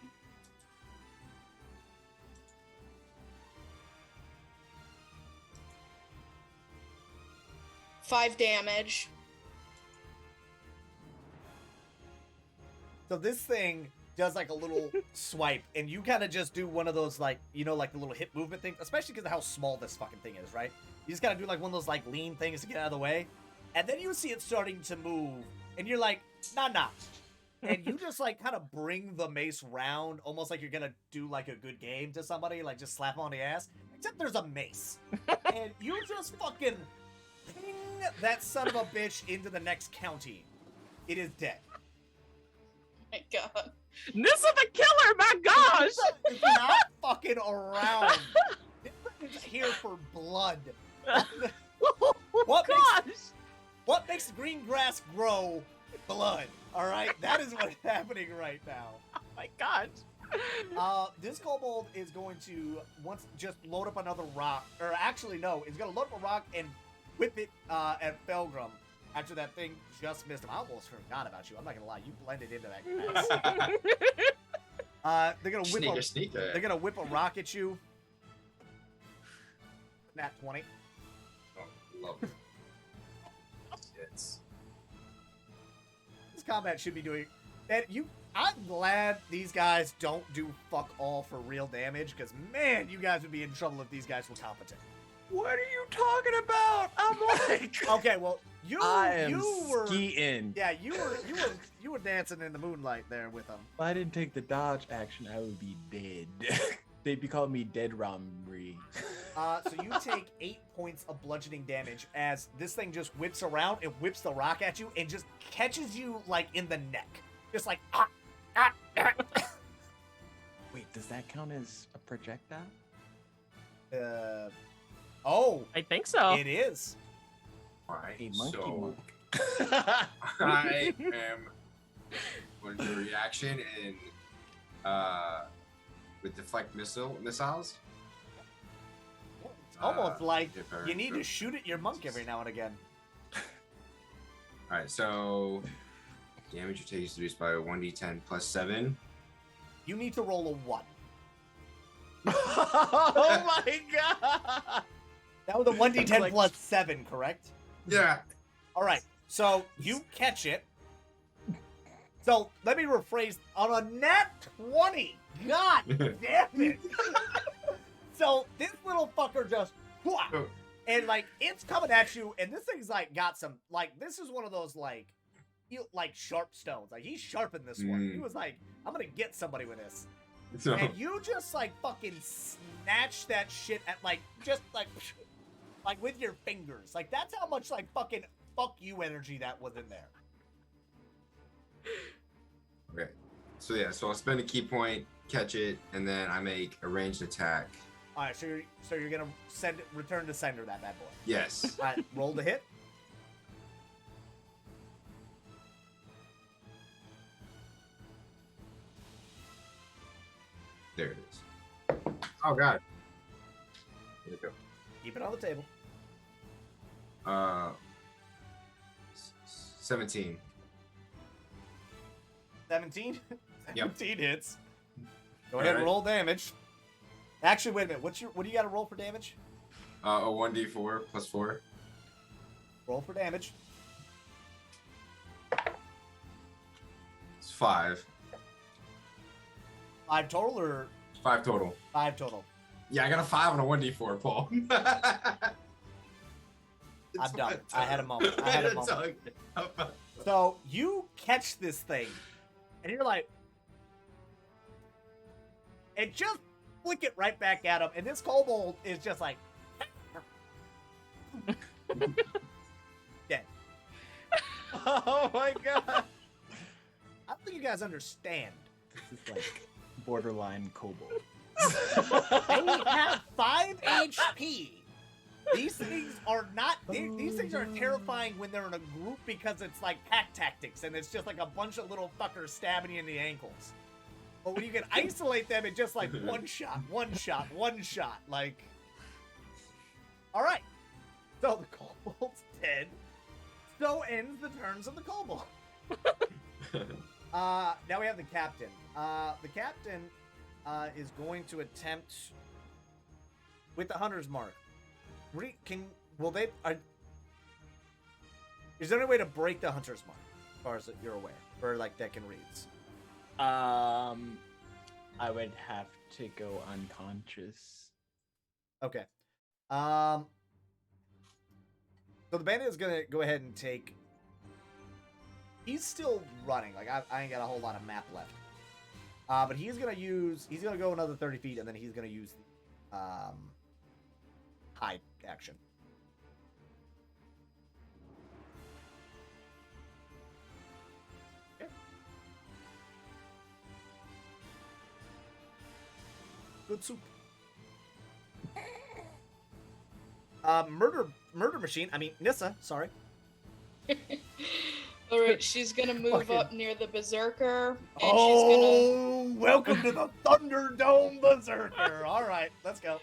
Five damage. So this thing does like a little swipe, and you kind of just do one of those like, you know, like the little hip movement thing, especially because of how small this fucking thing is, right? You just gotta do like one of those like lean things to get out of the way, and then you see it starting to move, and you're like, nah. And you just like kind of bring the mace round, almost like you're gonna do like a good game to somebody, like just slap on the ass, except there's a mace. And you just fucking ping that son of a bitch into the next county. It is dead. My god. Nissa the killer, my gosh! It's not fucking around. It's here for blood. What makes green grass grow? Blood. All right, that is what's happening right now. Oh my god. This kobold is going to just load up another rock, or actually no, he's gonna load up a rock and whip it at Felgrim. After that thing just missed him. I almost forgot about you. I'm not gonna lie, you blended into that mess. They're gonna whip Sneaker. They're gonna whip a rock at you. Nat 20. Oh, love it. It's This combat should be doing. And I'm glad these guys don't do fuck all for real damage, because man, you guys would be in trouble if these guys were competent. What are you talking about? I'm like, Okay, well, you were skiing. Yeah, you were dancing in the moonlight there with them. If I didn't take the dodge action, I would be dead. They'd be calling me Dead Romri. So you take 8 points of bludgeoning damage as this thing just whips around and whips the rock at you and just catches you like in the neck, just like Wait, does that count as a projectile? Oh, I think so. it is. alright. A monkey So monk. I am going to do a reaction and with deflect missiles. It's almost like if I you need to remember. shoot at your monk every now and again. Alright, so damage you take is reduced by 1d10 plus 7. You need to roll a 1. Oh my god! That was a 1d10 Like- plus 7, correct? Yeah. All right, so you catch it. So let me rephrase. On a nat 20, god damn it! So this little fucker just, whooah, and like it's coming at you, and this thing's like got some like this is one of those like sharp stones. Like he sharpened this one. He was like, I'm gonna get somebody with this. So And you just like fucking snatch that shit at like just like with your fingers. Like that's how much like fucking fuck you energy that was in there. okay. So yeah, so I'll spend a key point, catch it, and then I make a ranged attack. All right, so you're gonna return to sender that bad boy. Yes. All right, roll the hit. There it is. Oh god. There we go. Keep it on the table. 17. 17. Yep. 17 hits. Go ahead and Alright. roll damage. Actually, wait a minute. What do you got to roll for damage? A 1d4 plus 4. Roll for damage. It's 5. 5 total or 5 total. 5 total? Yeah, I got a 5 and a 1d4, Paul. I'm done. I had a moment. I had a moment. So you catch this thing, and you're like, and just flick it right back at him, and this kobold is just like, dead. Oh my god! I don't think you guys understand. This is like borderline kobold. They have 5 HP. These things are not. These things are terrifying when they're in a group because it's like pack tactics and it's just like a bunch of little fuckers stabbing you in the ankles. But when you can isolate them, it's just like one shot, one shot, one shot. Like, all right. So the kobold's dead. So ends the turns of the kobold. Now we have the captain. The captain is going to attempt with the hunter's mark. Is there any way to break the hunter's mark, as far as you're aware, or like that can reads? I would have to go unconscious. Okay. So the bandit is gonna go ahead and take. He's still running. Like I ain't got a whole lot of map left. But he's gonna go another 30 feet, and then he's gonna use the hide action. Okay. Good soup. Murder machine. I mean Nissa. Sorry. All right, she's gonna move up near the berserker, and oh, welcome to the Thunderdome Berserker. All right, let's go.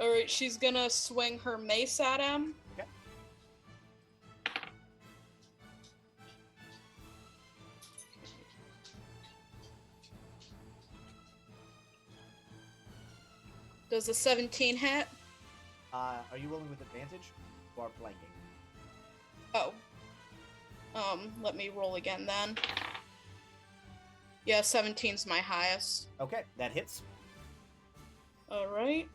All right, she's gonna swing her mace at him. Okay. Does a 17 hit? Are you rolling with advantage or flanking? Oh. Let me roll again then. Yeah, 17's my highest. Okay, that hits. Alright.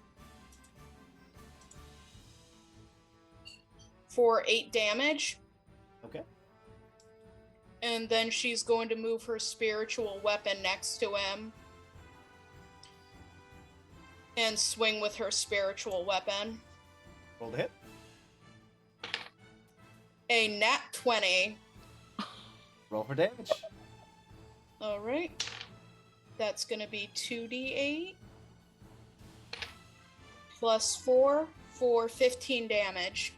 For 8 damage. Okay. And then she's going to move her spiritual weapon next to him. And swing with her spiritual weapon. Roll the hit. A nat 20. Roll for damage. Alright. That's going to be 2d8. Plus 4 for 15 damage.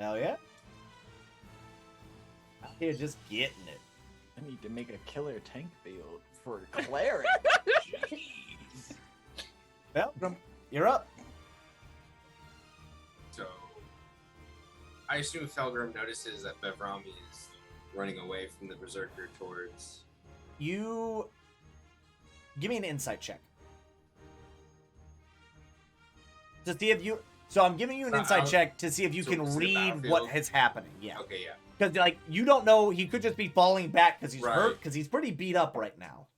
Hell yeah. Out here just getting it. I need to make a killer tank build for cleric. Jeez. Well, you're up. So, I assume Felgrim notices that Bevrami is running away from the berserker towards. You give me an insight check to see if you. So I'm giving you an insight check to see if you can read what is happening. Yeah. Okay, yeah. Because like you don't know, he could just be falling back because he's Right. hurt. Because he's pretty beat up right now.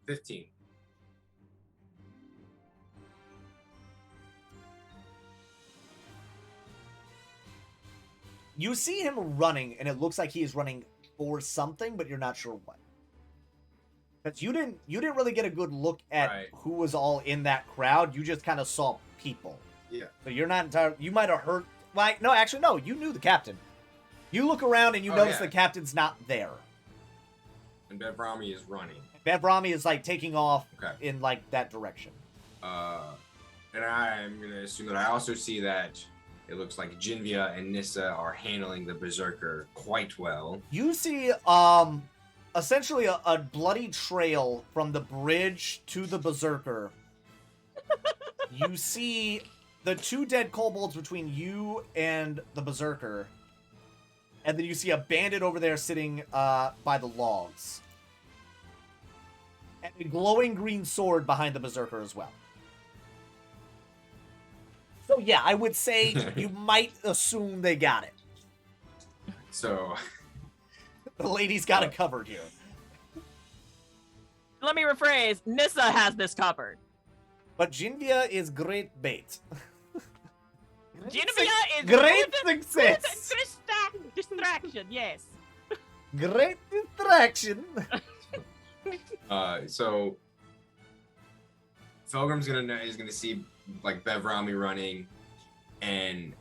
15. You see him running, and it looks like he is running for something, but you're not sure what. Because you didn't really get a good look at Right. who was all in that crowd. You just kind of saw people. Yeah. So you're not entirely. You might have heard. Like no, actually no. You knew the captain. You look around and you notice yeah. the captain's not there. And Bevrami is running. Bevrami is like taking off Okay. in like that direction. And I'm going to assume that I also see that it looks like Jinvia and Nissa are handling the berserker quite well. You see essentially a bloody trail from the bridge to the berserker. You see the 2 dead kobolds between you and the berserker. And then you see a bandit over there sitting by the logs. And a glowing green sword behind the berserker as well. So yeah, I would say you might assume they got it. So, The lady's got it covered here. Let me rephrase. Nissa has this covered. But Jinvia is great bait. Jinvia is Great good success. distraction, yes. Great distraction. so Felgrim's is gonna see like Bevrami running, and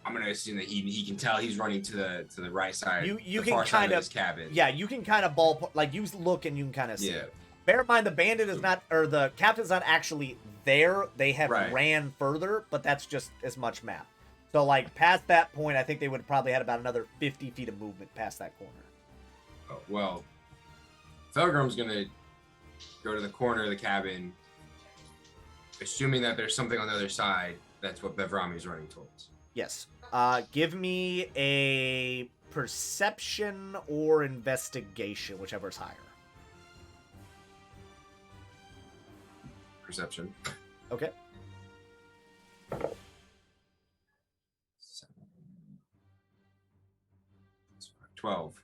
I'm gonna assume that he can tell he's running to the right side. You the can far side kind of of his cabin. Yeah, you can kind of ballpark, like you look and you can kind of see. Yeah. Bear in mind the bandit is not, or the captain's not actually there. They have Right. ran further, but that's just as much map. So like past that point, I think they would have probably had about another 50 feet of movement past that corner. Oh, well, Felgrim's gonna go to the corner of the cabin, assuming that there's something on the other side. That's what Bevrami's running towards. Yes. Give me a perception or investigation, whichever is higher. Perception. Okay. 12.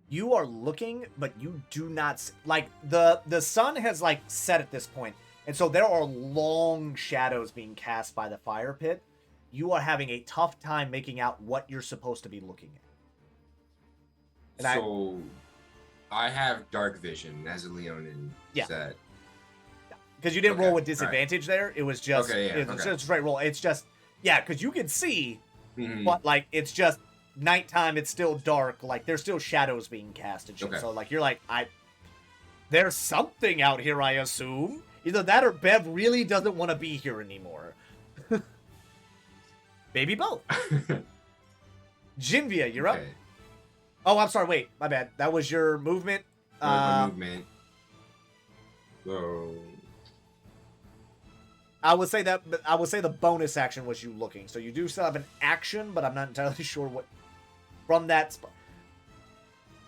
You are looking, but you do not like the sun has like set at this point, and so there are long shadows being cast by the fire pit. You are having a tough time making out what you're supposed to be looking at. And So I have dark vision as a Leonin. Yeah. Set. because you didn't Okay, roll with all right. disadvantage there, it was just Okay, yeah, it's okay. just a straight roll. It's just because you can see, Mhm. but like it's just nighttime. It's still dark. Like there's still shadows being cast and shit. Okay. So like you're like there's something out here. I assume either that or Bev really doesn't want to be here anymore. Maybe both. Jinvia, you're up. Okay. Oh, I'm sorry. Wait, my bad. That was your movement. My movement. So I would say the bonus action was you looking. So you do still have an action, but I'm not entirely sure what from that spot.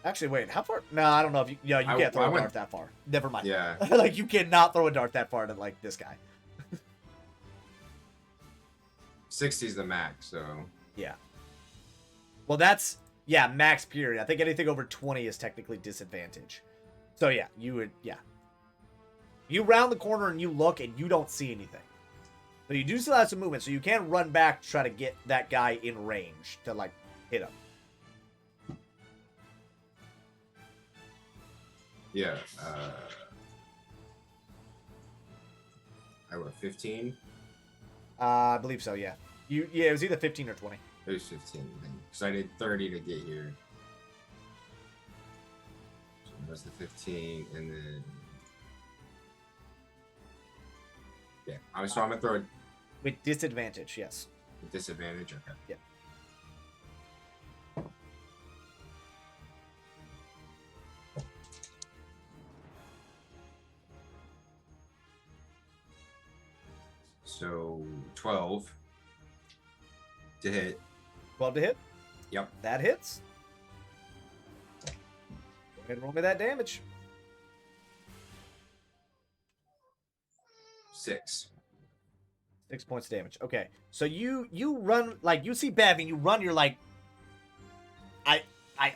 Actually, wait, how far? No, I don't know if you. Yeah, you can't throw a dart that far. Never mind. Yeah. Like you cannot throw a dart that far to like this guy. 60 is the max, so Yeah. Well, that's max period. I think anything over 20 is technically disadvantage. So yeah, you would You round the corner and you look and you don't see anything. But you do still have some movement, so you can run back to try to get that guy in range to like hit him. yeah. I wrote 15. I believe so, yeah. It was either 15 or 20. It was 15 because I did 30 to get here. So it was the 15, and then so I'm gonna throw it With disadvantage, yes. with disadvantage. Okay. Yeah. So 12 to hit. 12 to hit. Yep. That hits. Go ahead and roll me that damage. 6. 6 points of damage. Okay. So you run, like, you see Bev and you run, you're like, I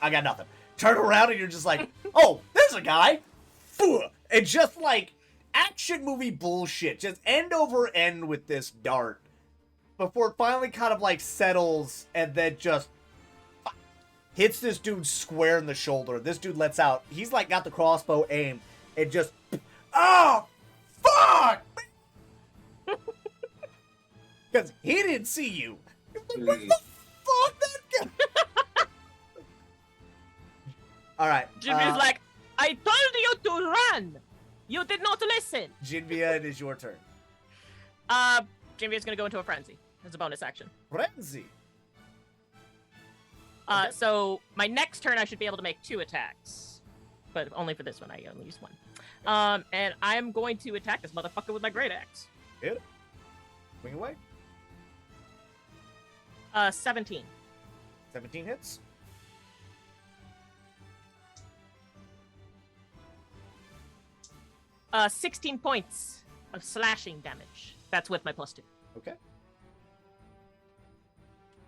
got nothing. Turn around and you're just like, oh, there's a guy. And just like action movie bullshit. Just end over end with this dart. Before it finally kind of like settles and then just hits this dude square in the shoulder. This dude lets out. He's like got the crossbow aimed and just, oh, fuck! Because he didn't see you. What the fuck, that guy? All right. Jimmy's like, I told you to run. You did not listen. Jinvia, it is your turn. Jimmy's gonna go into a frenzy as a bonus action. Frenzy. Okay. So my next turn, I should be able to make 2 attacks, but only for this one. I only use 1. And I'm going to attack this motherfucker with my great axe. Hit it. Swing away. 17. 17 hits. Uh, 16 points of slashing damage. That's with my +2. Okay.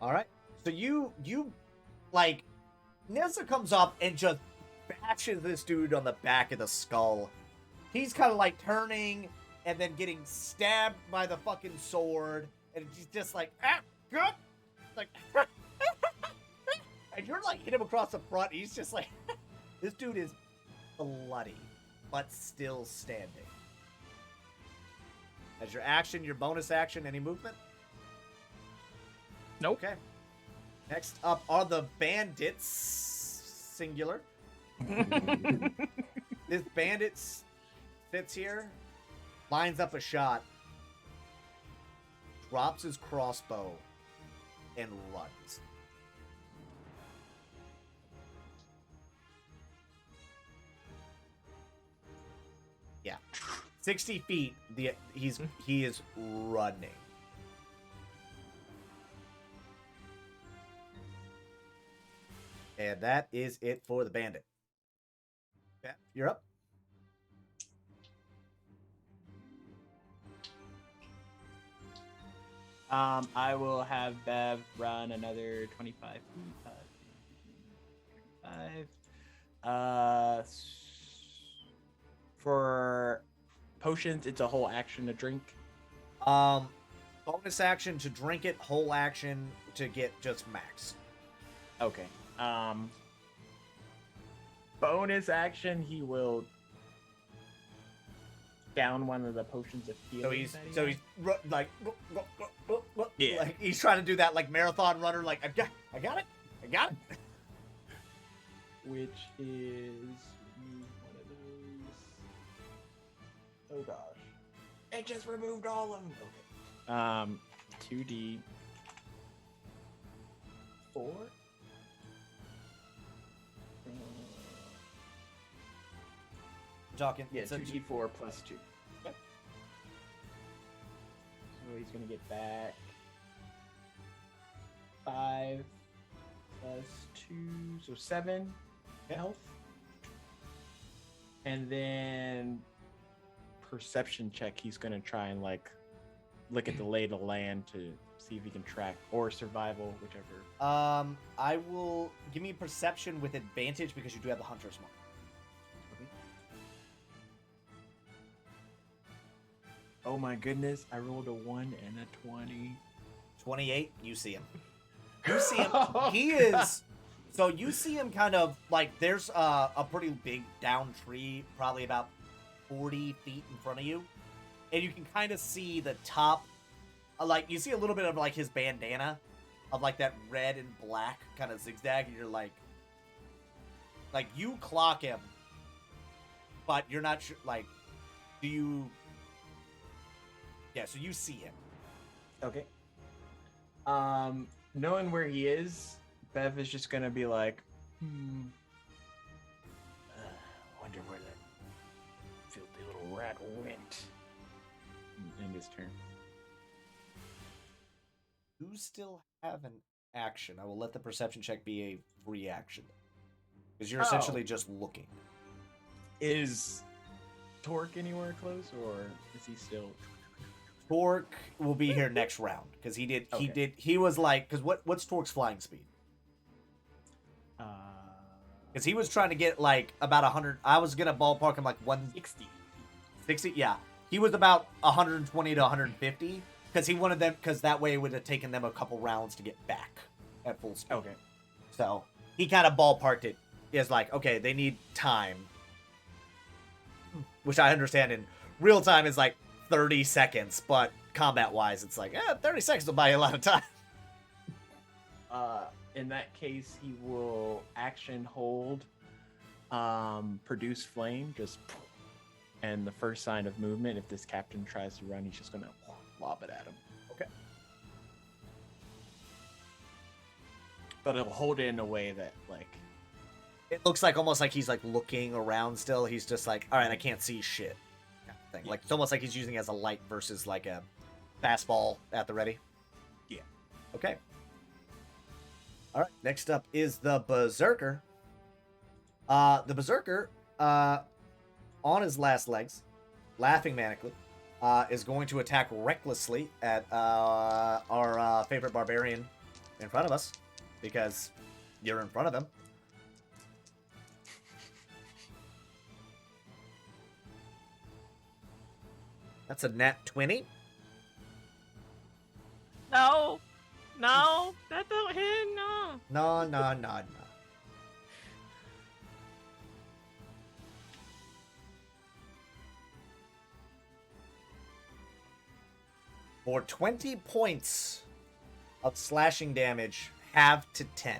All right. So you like, Nessa comes up and just bashes this dude on the back of the skull. He's kind of like turning and then getting stabbed by the fucking sword, and he's just like, good. Like, and you're like hit him across the front. He's just like, this dude is bloody, but still standing. As your action, your bonus action, any movement? Nope. Okay. Next up are the bandits, singular. This bandit sits here, lines up a shot, drops his crossbow, and runs. Yeah. 60 feet, he is running. And that is it for the bandit. Yeah, you're up. I will have Bev run another 25 feet. 5. For potions, it's a whole action to drink. Bonus action to drink it, whole action to get just max. Okay. Bonus action, he will down one of the potions of healing. So he's like, yeah, like he's trying to do that like marathon runner. Like I got it. Which is one of those. Oh gosh, it just removed all of them. Okay. 2d4. talking. Yeah, so 2d4 plus 2. Okay. So he's gonna get back 5 plus 2, so 7 health. And then perception check, he's gonna try and like look at the lay of the land to see if he can track, or survival, whichever. I will give me perception with advantage because you do have the hunter's mark. Okay. Oh my goodness, I rolled a 1 and a 20. 28, you see him. You see him. He is. So you see him kind of like there's a pretty big down tree, probably about 40 feet in front of you. And you can kind of see the top, like you see a little bit of like his bandana of like that red and black kind of zigzag. And you're like you clock him, but you're not sure, like, do you? Yeah, so you see him. Okay. Knowing where he is, Bev is just gonna be like, wonder where that filthy little rat went. In his turn. You still have an action. I will let the perception check be a free action. Because you're essentially just looking. Is Torque anywhere close, or is he still? Torque will be here next round because he was like, because what's Torque's flying speed? Because he was trying to get like about 100. I was gonna ballpark him like 160. 60, yeah. He was about 120 to 150 because he wanted them, because that way it would have taken them a couple rounds to get back at full speed. Okay. So he kind of ballparked it as like, okay, they need time, which I understand in real time is like 30 seconds, but combat-wise, it's like, 30 seconds will buy you a lot of time. In that case, he will action hold, produce flame, just, and the first sign of movement, if this captain tries to run, he's just gonna lob it at him. Okay. But it'll hold it in a way that, like, it looks like almost like he's like looking around still. He's just like, all right, I can't see shit. Kind of thing. Like it's almost like he's using it as a light versus like a fastball at the ready. Yeah. Okay. All right. Next up is the Berserker. The Berserker, on his last legs, laughing manically, is going to attack recklessly at our favorite barbarian in front of us, because you're in front of him. That's a nat 20. No, that don't hit. No. No. For 20 points of slashing damage, half to 10.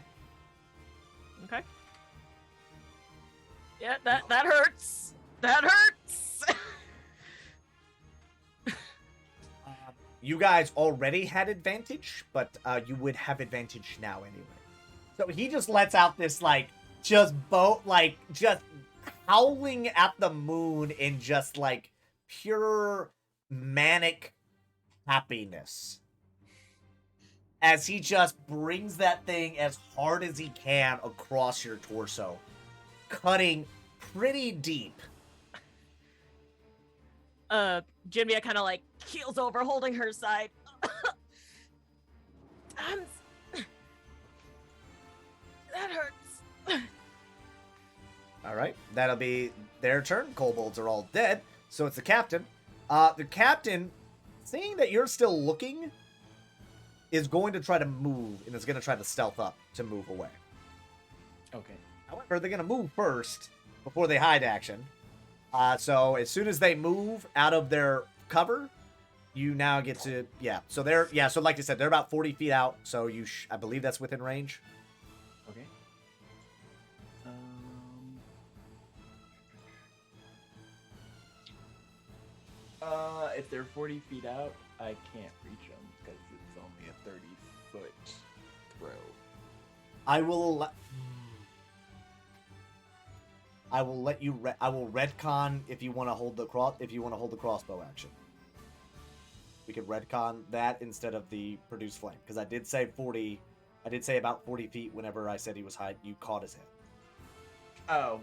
Okay. Yeah, that hurts. That hurts. You guys already had advantage, but you would have advantage now anyway. So he just lets out this, like, just howling at the moon in just, like, pure manic happiness. As he just brings that thing as hard as he can across your torso, cutting pretty deep. Jimmy kind of like keels over, holding her side. That hurts. All right, that'll be their turn. Kobolds are all dead, so it's the captain. The captain, seeing that you're still looking, is going to try to move, and is going to try to stealth up to move away. okay. However, they're going to move first before they hide action. So as soon as they move out of their cover, you now get to, So they're, so like I said, they're about 40 feet out. So I believe that's within range. Okay. If they're 40 feet out, I can't reach them because it's only a 30-foot throw. I will. I will let you. I will retcon if you want to hold the crossbow action. We could retcon that instead of the produce flame, because I did say 40. I did say about 40 feet whenever I said he was high. You caught his head. Oh,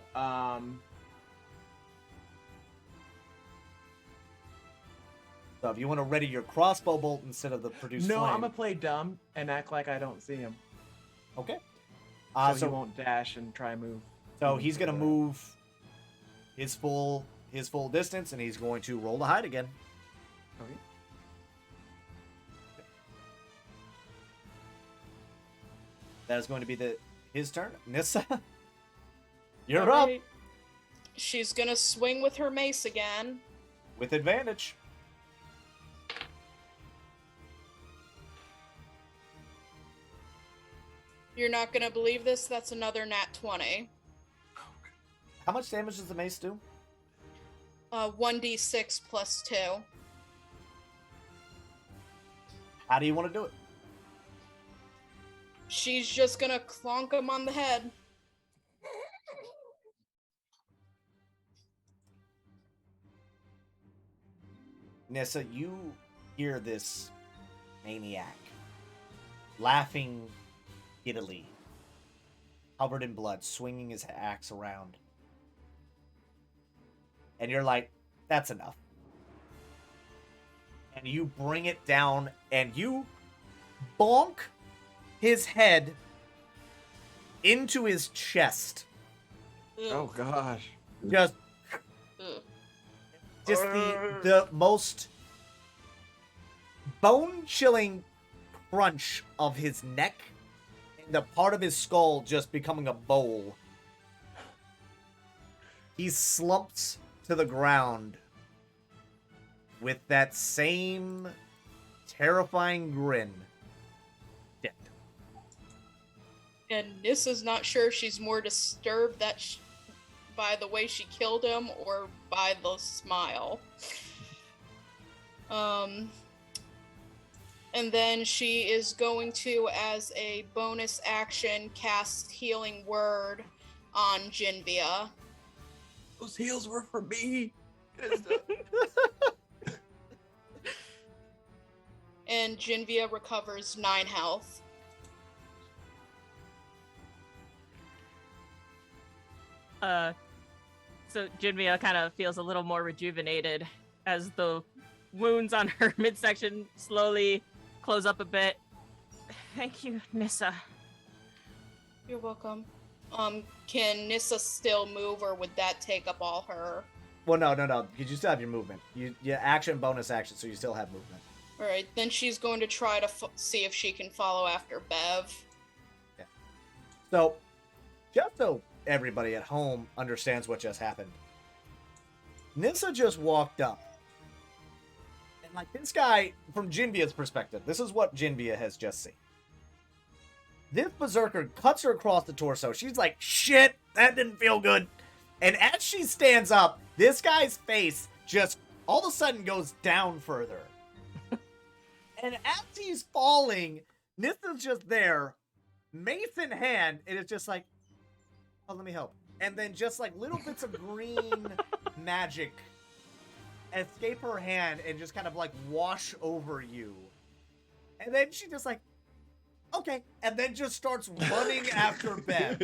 So if you want to ready your crossbow bolt instead of the produce flame. No, I'm gonna play dumb and act like I don't see him. Okay. So he won't dash and try and move. So he's gonna move his full distance, and he's going to roll to hide again. Okay. That is going to be his turn. Nissa, you're All up right. She's gonna swing with her mace again. with advantage. You're not gonna believe this. That's another nat 20. How much damage does the mace do? 1d6 plus 2. How do you want to do it? She's just gonna clonk him on the head. Nissa, you hear this maniac laughing giddily, covered in blood, swinging his axe around. And you're like, that's enough. And you bring it down, and you bonk his head into his chest. Ugh. Oh gosh. Just Ugh. the most bone-chilling crunch of his neck, and the part of his skull just becoming a bowl. He slumps to the ground with that same terrifying grin. Dead. And Nissa's not sure if she's more disturbed by the way she killed him or by the smile. And then she is going to, as a bonus action, cast Healing Word on Jinvia. Those heals were for me. And Jinvia recovers 9 health. So Jinvia kind of feels a little more rejuvenated as the wounds on her midsection slowly close up a bit. Thank you, Nissa. You're welcome. Can Nissa still move, or would that take up all her? Well, no, because you still have your movement. You action, bonus action, so you still have movement. Alright, then she's going to try to see if she can follow after Bev. Yeah. So, just so everybody at home understands what just happened, Nissa just walked up. And, like, this guy, from Jinvia's perspective, this is what Jinvia has just seen. This berserker cuts her across the torso. She's like, shit, that didn't feel good. And as she stands up, this guy's face just all of a sudden goes down further. And as he's falling, Nissa's just there, mace in hand, and it's just like, oh, let me help. And then just like little bits of green magic escape her hand and just kind of like wash over you. And then she just like, okay. And then just starts running after Bev.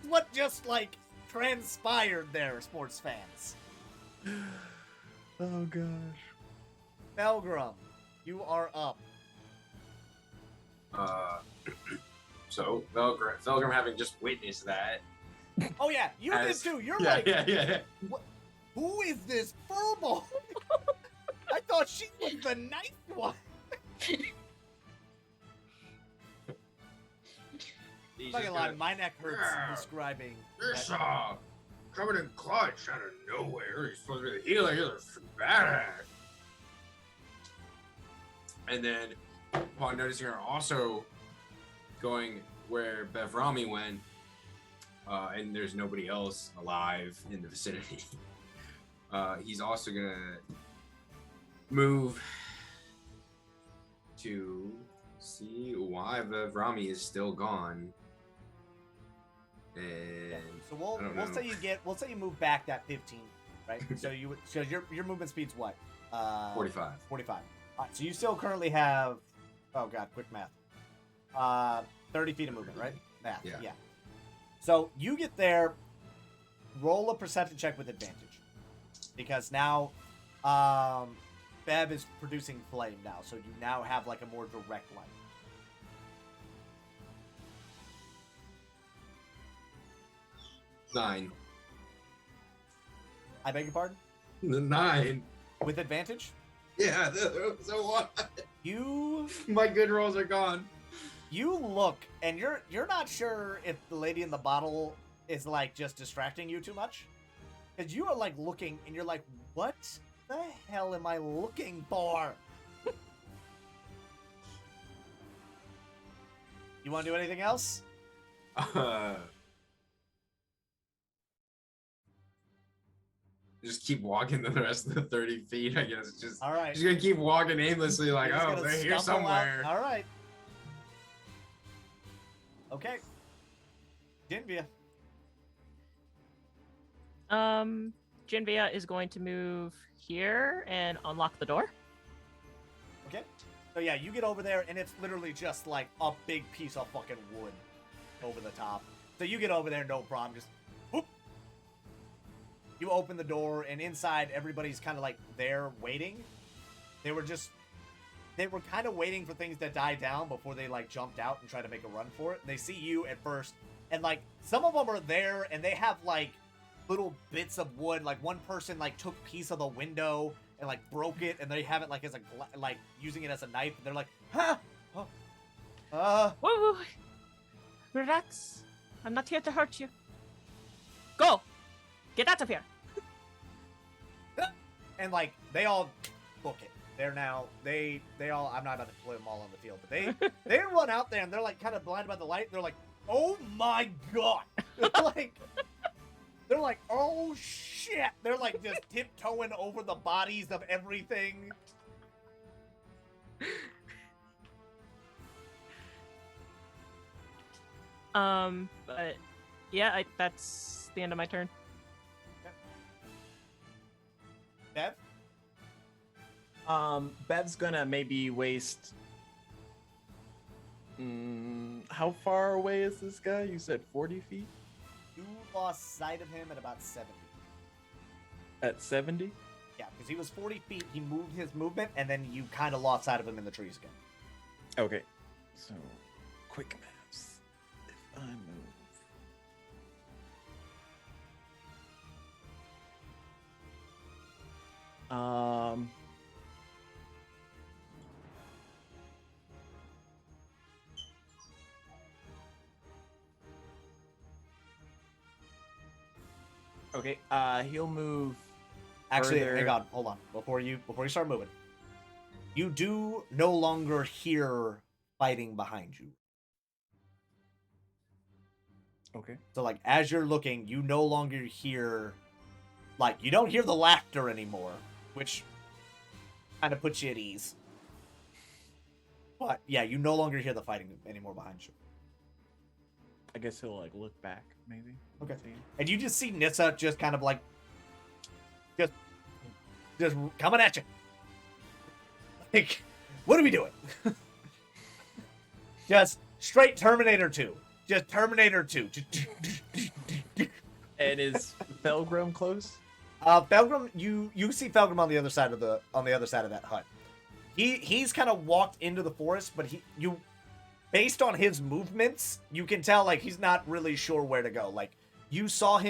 What just like transpired there, sports fans? Oh gosh. Belgrum, you are up. So Felgrim having just witnessed that. Oh yeah, you did too. You're yeah, like, yeah. who is this furball? I thought she was the nice one. He's Not just gonna lie, gonna- my neck hurts Yeah. describing. This that. coming in clutch out of nowhere. He's supposed to be the healer. He's a badass. And then upon noticing her also going where Bevrami went, and there's nobody else alive in the vicinity, he's also gonna move to see why Rami is still gone. And Yeah. So I don't we'll know. say you move back that 15, right? So your movement speed's what? 45. 45. All right, so you still currently have, oh god, quick math. 30 feet of movement, right? Math. Yeah. So you get there, roll a perception check with advantage, because now, Bev is producing flame now, so you now have like a more direct light. Nine. I beg your pardon? 9. With advantage? Yeah, so what? My good rolls are gone. You look, and you're not sure if the lady in the bottle is like just distracting you too much, because you are like looking, and you're like, what the hell am I looking for? You want to do anything else? Just keep walking the rest of the 30 feet, I guess. Just All right. Just gonna keep walking aimlessly, like, You're just oh, gonna they're here stumble out. somewhere. All right. Okay. Dinvia. Jinvia is going to move here and unlock the door. Okay. So yeah, you get over there, and it's literally just like a big piece of fucking wood over the top. So you get over there, no problem. Just whoop. You open the door, and inside, everybody's kind of like there waiting. They were kind of waiting for things to die down before they like jumped out and tried to make a run for it. And they see you at first, and like some of them are there, and they have like little bits of wood. Like one person like took a piece of the window and like broke it, and they have it like as a like using it as a knife. And they're like, huh? Whoa. Relax. I'm not here to hurt you. Go. Get out of here. And like they all book it. They're now they all. I'm not about to play them all on the field, but they run out there, and they're like kind of blinded by the light. They're like, oh my god! They're like, oh shit! They're like just tiptoeing over the bodies of everything. But yeah, that's the end of my turn. Bev? Bev's gonna maybe waste. How far away is this guy? You said 40 feet? You lost sight of him at about 70. At 70? Yeah, because he was 40 feet. He moved his movement, and then you kind of lost sight of him in the trees again. Okay. So, quick maths. If I move. Okay, he'll move. Actually, further. hang on, hold on. Before you start moving, you do no longer hear fighting behind you. Okay. So, like, as you're looking, you no longer hear, like, you don't hear the laughter anymore, which kind of puts you at ease. But, yeah, you no longer hear the fighting anymore behind you. I guess he'll, like, look back, maybe. Okay. See. And you just see Nissa just kind of, like, just coming at you. Like, what are we doing? Just straight Terminator 2. Just Terminator 2. And is Felgrim close? Felgrim, you see Felgrim on the other side of that hut. He's kind of walked into the forest, but you based on his movements, you can tell like he's not really sure where to go. Like you saw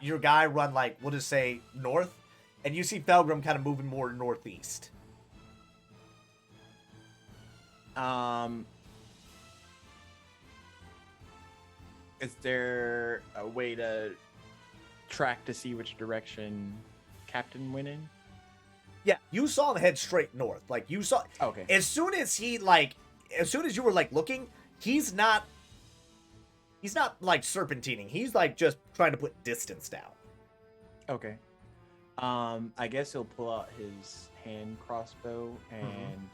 your guy run like we'll just say north, and you see Felgrim kind of moving more northeast. Is there a way to track to see which direction Captain went in? Yeah, you saw him head straight north. Like you saw. Okay. As soon as you were like looking, he's not like serpentining. He's like just trying to put distance down. Okay. I guess he'll pull out his hand crossbow and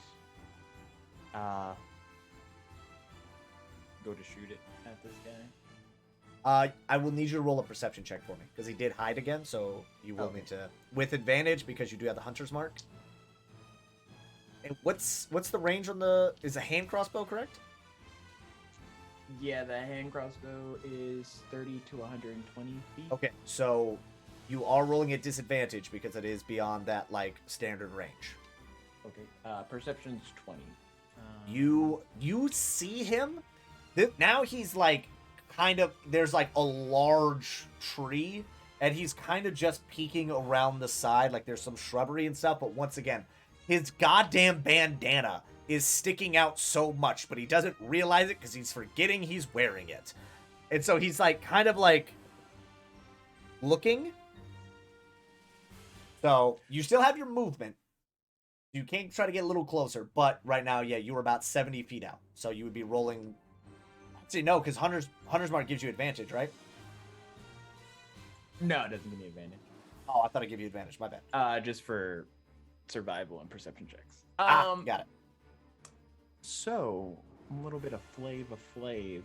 go to shoot it at this guy? I will need you to roll a perception check for me because he did hide again, so you will need to with advantage because you do have the hunter's mark. And what's the range on the? Is a hand crossbow correct? Yeah, the hand crossbow is 30 to 120 feet. Okay, so you are rolling at disadvantage because it is beyond that like standard range. Okay. Perception's 20. You see him. Now he's like kind of there's like a large tree and he's kind of just peeking around the side like there's some shrubbery and stuff, but once again his goddamn bandana is sticking out so much, but he doesn't realize it because he's forgetting he's wearing it. And so he's like kind of like looking. So you still have your movement. You can try to get a little closer, but right now, yeah, you were about 70 feet out. So you would be rolling. See, no, because Hunter's Mark gives you advantage, right? No, it doesn't give me advantage. Oh, I thought it gave you advantage. My bad. Just for survival and perception checks. Got it. So, a little bit of Flav.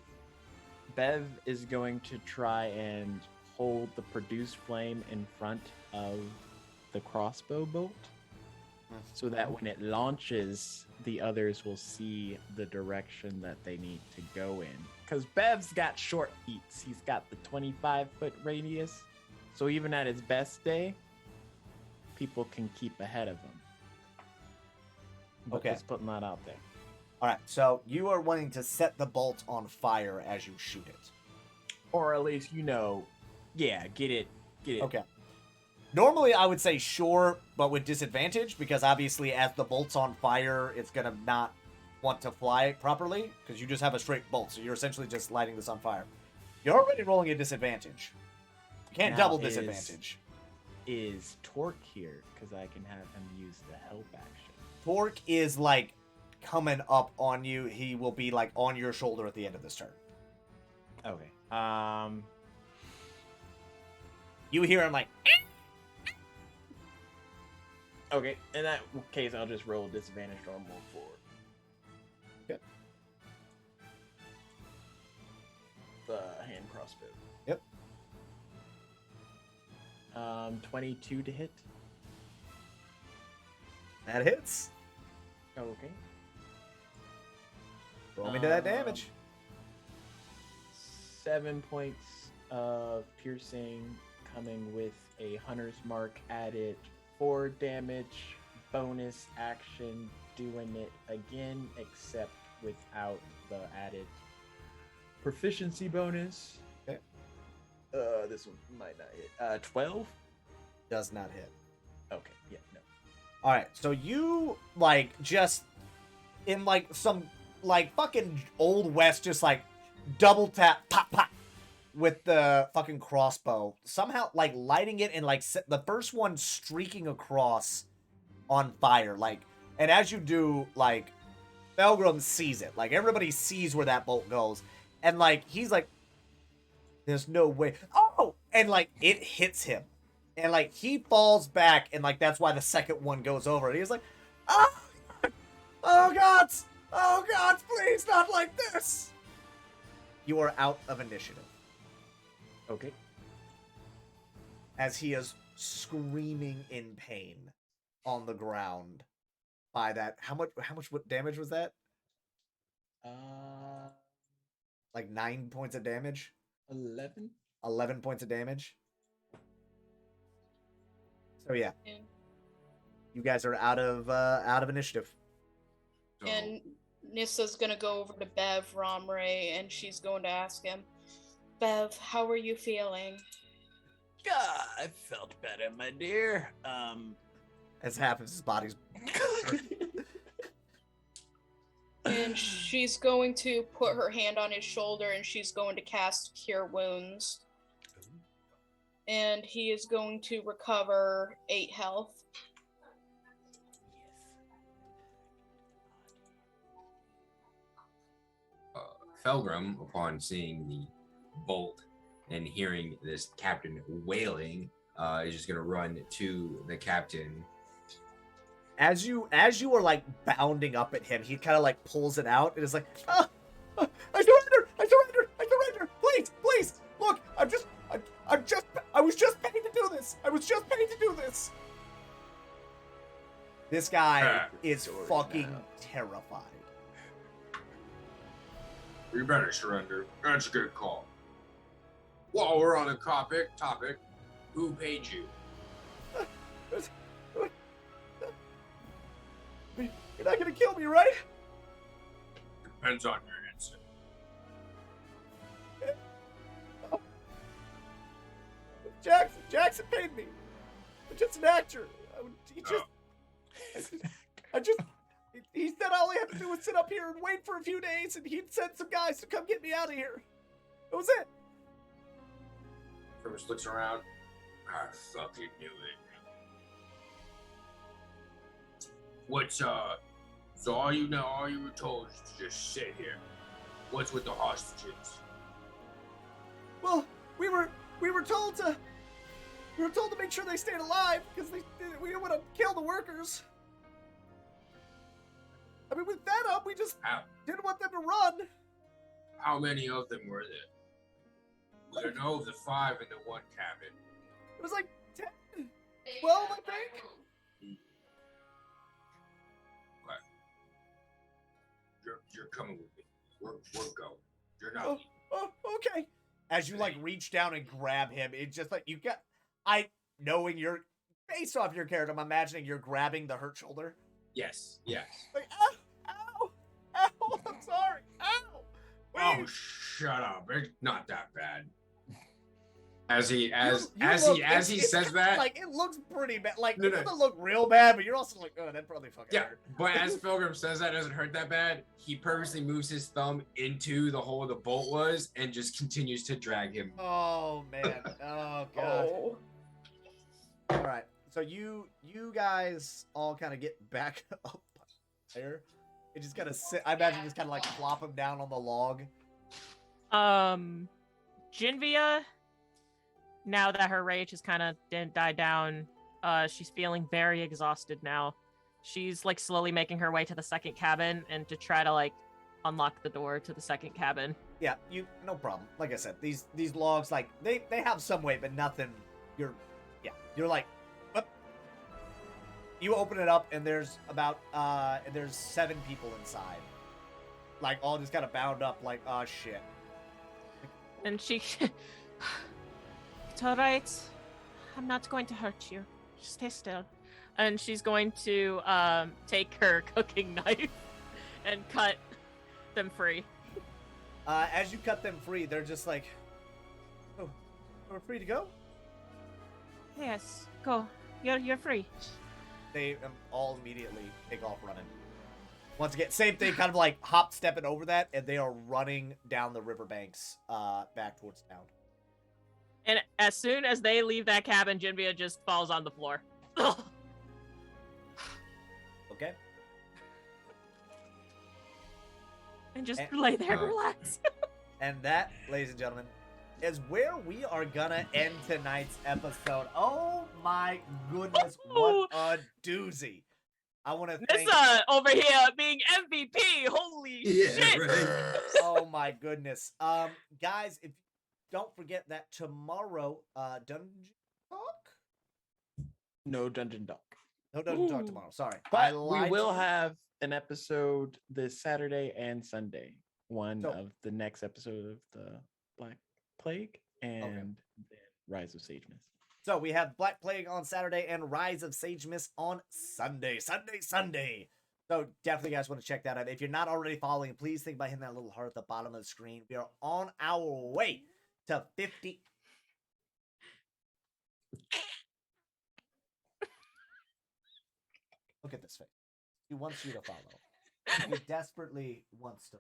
Bev is going to try and hold the produce flame in front of the crossbow bolt so that when it launches, the others will see the direction that they need to go in. Because Bev's got short feet. He's got the 25-foot radius. So even at his best day, people can keep ahead of him. But Okay. just putting that out there. All right, so you are wanting to set the bolt on fire as you shoot it. Or at least, get it. Okay. Normally, I would say sure, but with disadvantage, because obviously as the bolt's on fire, it's going to not want to fly properly, because you just have a straight bolt, so you're essentially just lighting this on fire. You're already rolling a disadvantage. You can't Now double disadvantage. Is Torque here, because I can have him use the help action. Torque is, like, coming up on you. He will be, like, on your shoulder at the end of this turn. Okay. You hear him, like... Okay, in that case, I'll just roll disadvantage normal for. Okay. The hand crossbow. Yep. 22 to hit. That hits. Okay. Roll me to that damage. 7 points of piercing, coming with a hunter's mark added. 4 damage, bonus action, doing it again, except without the added proficiency bonus. Okay. This one might not hit. 12? Does not hit. Okay, yeah, no. Alright, so you, like, just, in, like, some, like, fucking Old West, just, like, double tap, pop, pop, with the fucking crossbow. Somehow, like, lighting it and, like, the first one streaking across on fire, like, and as you do, like, Belgrum sees it. Like, everybody sees where that bolt goes. And, like, he's like, there's no way. Oh! And, like, it hits him. And, like, he falls back, and, like, that's why the second one goes over. And he's like, oh! Oh, gods! Oh, gods, please, not like this! You are out of initiative. Okay. As he is screaming in pain on the ground by that. What damage was that? Like 9 points of damage? 11? 11 points of damage. So yeah. You guys are out of initiative. So, And Nissa's gonna go over to Bev Romray and she's going to ask him, Bev, how are you feeling? I felt better, my dear. As half of his body's... And she's going to put her hand on his shoulder and she's going to cast Cure Wounds. And he is going to recover 8 health. Felgrim, upon seeing the bolt and hearing this captain wailing, is just gonna run to the captain. As you are like bounding up at him, he kind of like pulls it out and is like, I was just paid to do this. I was just paid to do this. This guy is fucking terrified. You better surrender. That's a good call. While we're on the topic, who paid you? You're not gonna kill me, right? Depends on your answer. Jackson paid me. I'm just an actor. He said all I had to do was sit up here and wait for a few days, and he'd send some guys to come get me out of here. That was it. First looks around. I fucking knew it. What's so all you were told is to just sit here. What's with the hostages? Well, we were told to make sure they stayed alive because we didn't want to kill the workers. I mean, with that up, we just didn't want them to run. How many of them were there? We know of the 5 in the one cabin. It was like 10, 12, I think. What? You're coming with me. We're going. You're not. Oh, okay. As you like reach down and grab him, it's just like you got. Knowing your based off your character, I'm imagining you're grabbing the hurt shoulder. Yes. Like, ow, I'm sorry, ow. Oh, shut up! It's not that bad. As he says that, like it looks pretty bad. Like No. it doesn't look real bad, but you're also like, oh, that probably fucking hurt. But as Pilgrim says that doesn't hurt that bad, he purposely moves his thumb into the hole the bolt was and just continues to drag him. Oh man, oh god. Oh. All right, so you guys all kind of get back up there. It just kind of sit. I imagine just kind of like plop him down on the log. Jinvia, now that her rage has kind of died down, she's feeling very exhausted now. She's like slowly making her way to the second cabin and to try to like unlock the door to the second cabin. Yeah, no problem. Like I said, these logs, like they have some weight, but nothing. You're like, up. You open it up and there's about there's 7 people inside, like all just kind of bound up, like oh shit. And she, it's all right. I'm not going to hurt you. Just stay still. And she's going to take her cooking knife and cut them free. As you cut them free, they're just like, oh, we're free to go? Yes, go. You're free. They all immediately take off running. Once again, same thing, kind of like hop stepping over that, and they are running down the riverbanks back towards town. And as soon as they leave that cabin, Jinvia just falls on the floor. Okay. And just lay there and relax. And that, ladies and gentlemen, is where we are gonna end tonight's episode. Oh my goodness, what a doozy. I want to thank Nissa over here being MVP. Holy shit. Right. Oh my goodness. Guys, if don't forget that tomorrow, Dungeon Talk? No Dungeon Talk. No Dungeon Talk tomorrow. Sorry. But we will have an episode this Saturday and Sunday. One So- of the next episode of the Black Plague and then Rise of Sage Mist. So we have Black Plague on Saturday and Rise of Sage Mist on Sunday. Sunday. So definitely guys want to check that out. If you're not already following, please think about hitting that little heart at the bottom of the screen. We are on our way to 50. Look at this face. He wants you to follow. He desperately wants to.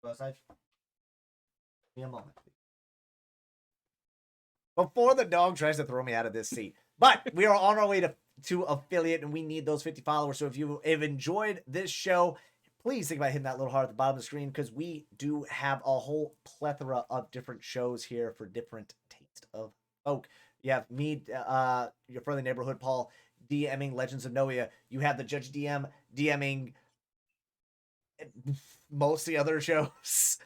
Go outside. Give me a moment, please. Before the dog tries to throw me out of this seat. But we are on our way to affiliate, and we need those 50 followers. So if you have enjoyed this show, please think about hitting that little heart at the bottom of the screen, because we do have a whole plethora of different shows here for different taste of folk. You have me, your friendly neighborhood Paul, DMing Legends of Noia. You have the Judge DM DMing most of the other shows.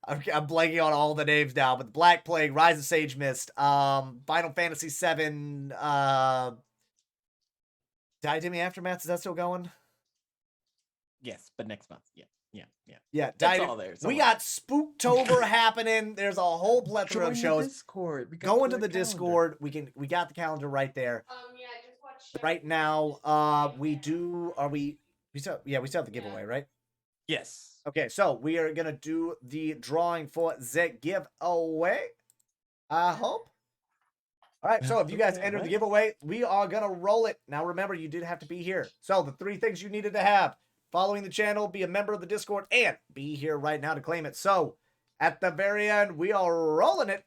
I'm blanking on all the names now, but Black Plague, Rise of Sage Mist, Final Fantasy VII, Daidemi Aftermath, is that still going? Yes, but next month. Yeah. Yeah, It's all there. We got Spooktober happening. There's a whole plethora of shows. Discord. Go into the Discord. We got the calendar right there. Yeah, I just watched. Right now, we still have the giveaway, right? Yes. Okay, so we are gonna do the drawing for the giveaway. I hope. All right, so if you guys entered the giveaway, we are gonna roll it. Now remember, you did have to be here. So the 3 things you needed to have: following the channel, be a member of the Discord, and be here right now to claim it. So at the very end, we are rolling it.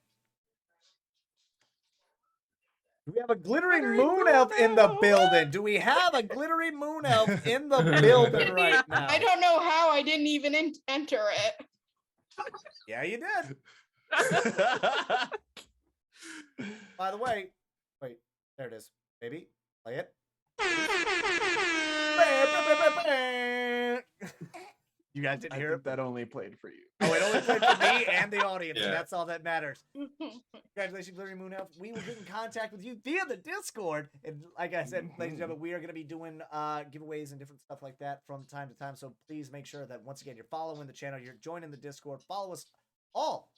We have a glittering moon elf in the building. Do we have a glittering moon elf in the building right now? I don't know how I didn't even enter it. Yeah, you did. By the way, wait, there it is. Baby, play it. You guys didn't hear it? That only played for you. Oh, it only played for me and the audience, Yeah. and that's all that matters. Congratulations, Glittering Moon Elf. We will get in contact with you via the Discord. And like I said, ladies and gentlemen, we are going to be doing giveaways and different stuff like that from time to time. So please make sure that, once again, you're following the channel, you're joining the Discord. Follow us all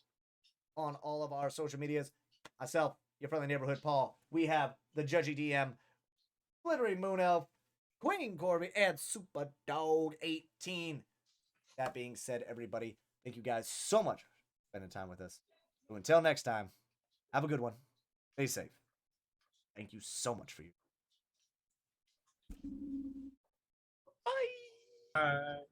on all of our social medias. Myself, your friendly neighborhood Paul. We have the Judgy DM, Glittering Moon Elf, Queen Corby, and Super Dog 18. That being said, everybody, thank you guys so much for spending time with us. So until next time, have a good one. Stay safe. Thank you so much for your. Bye.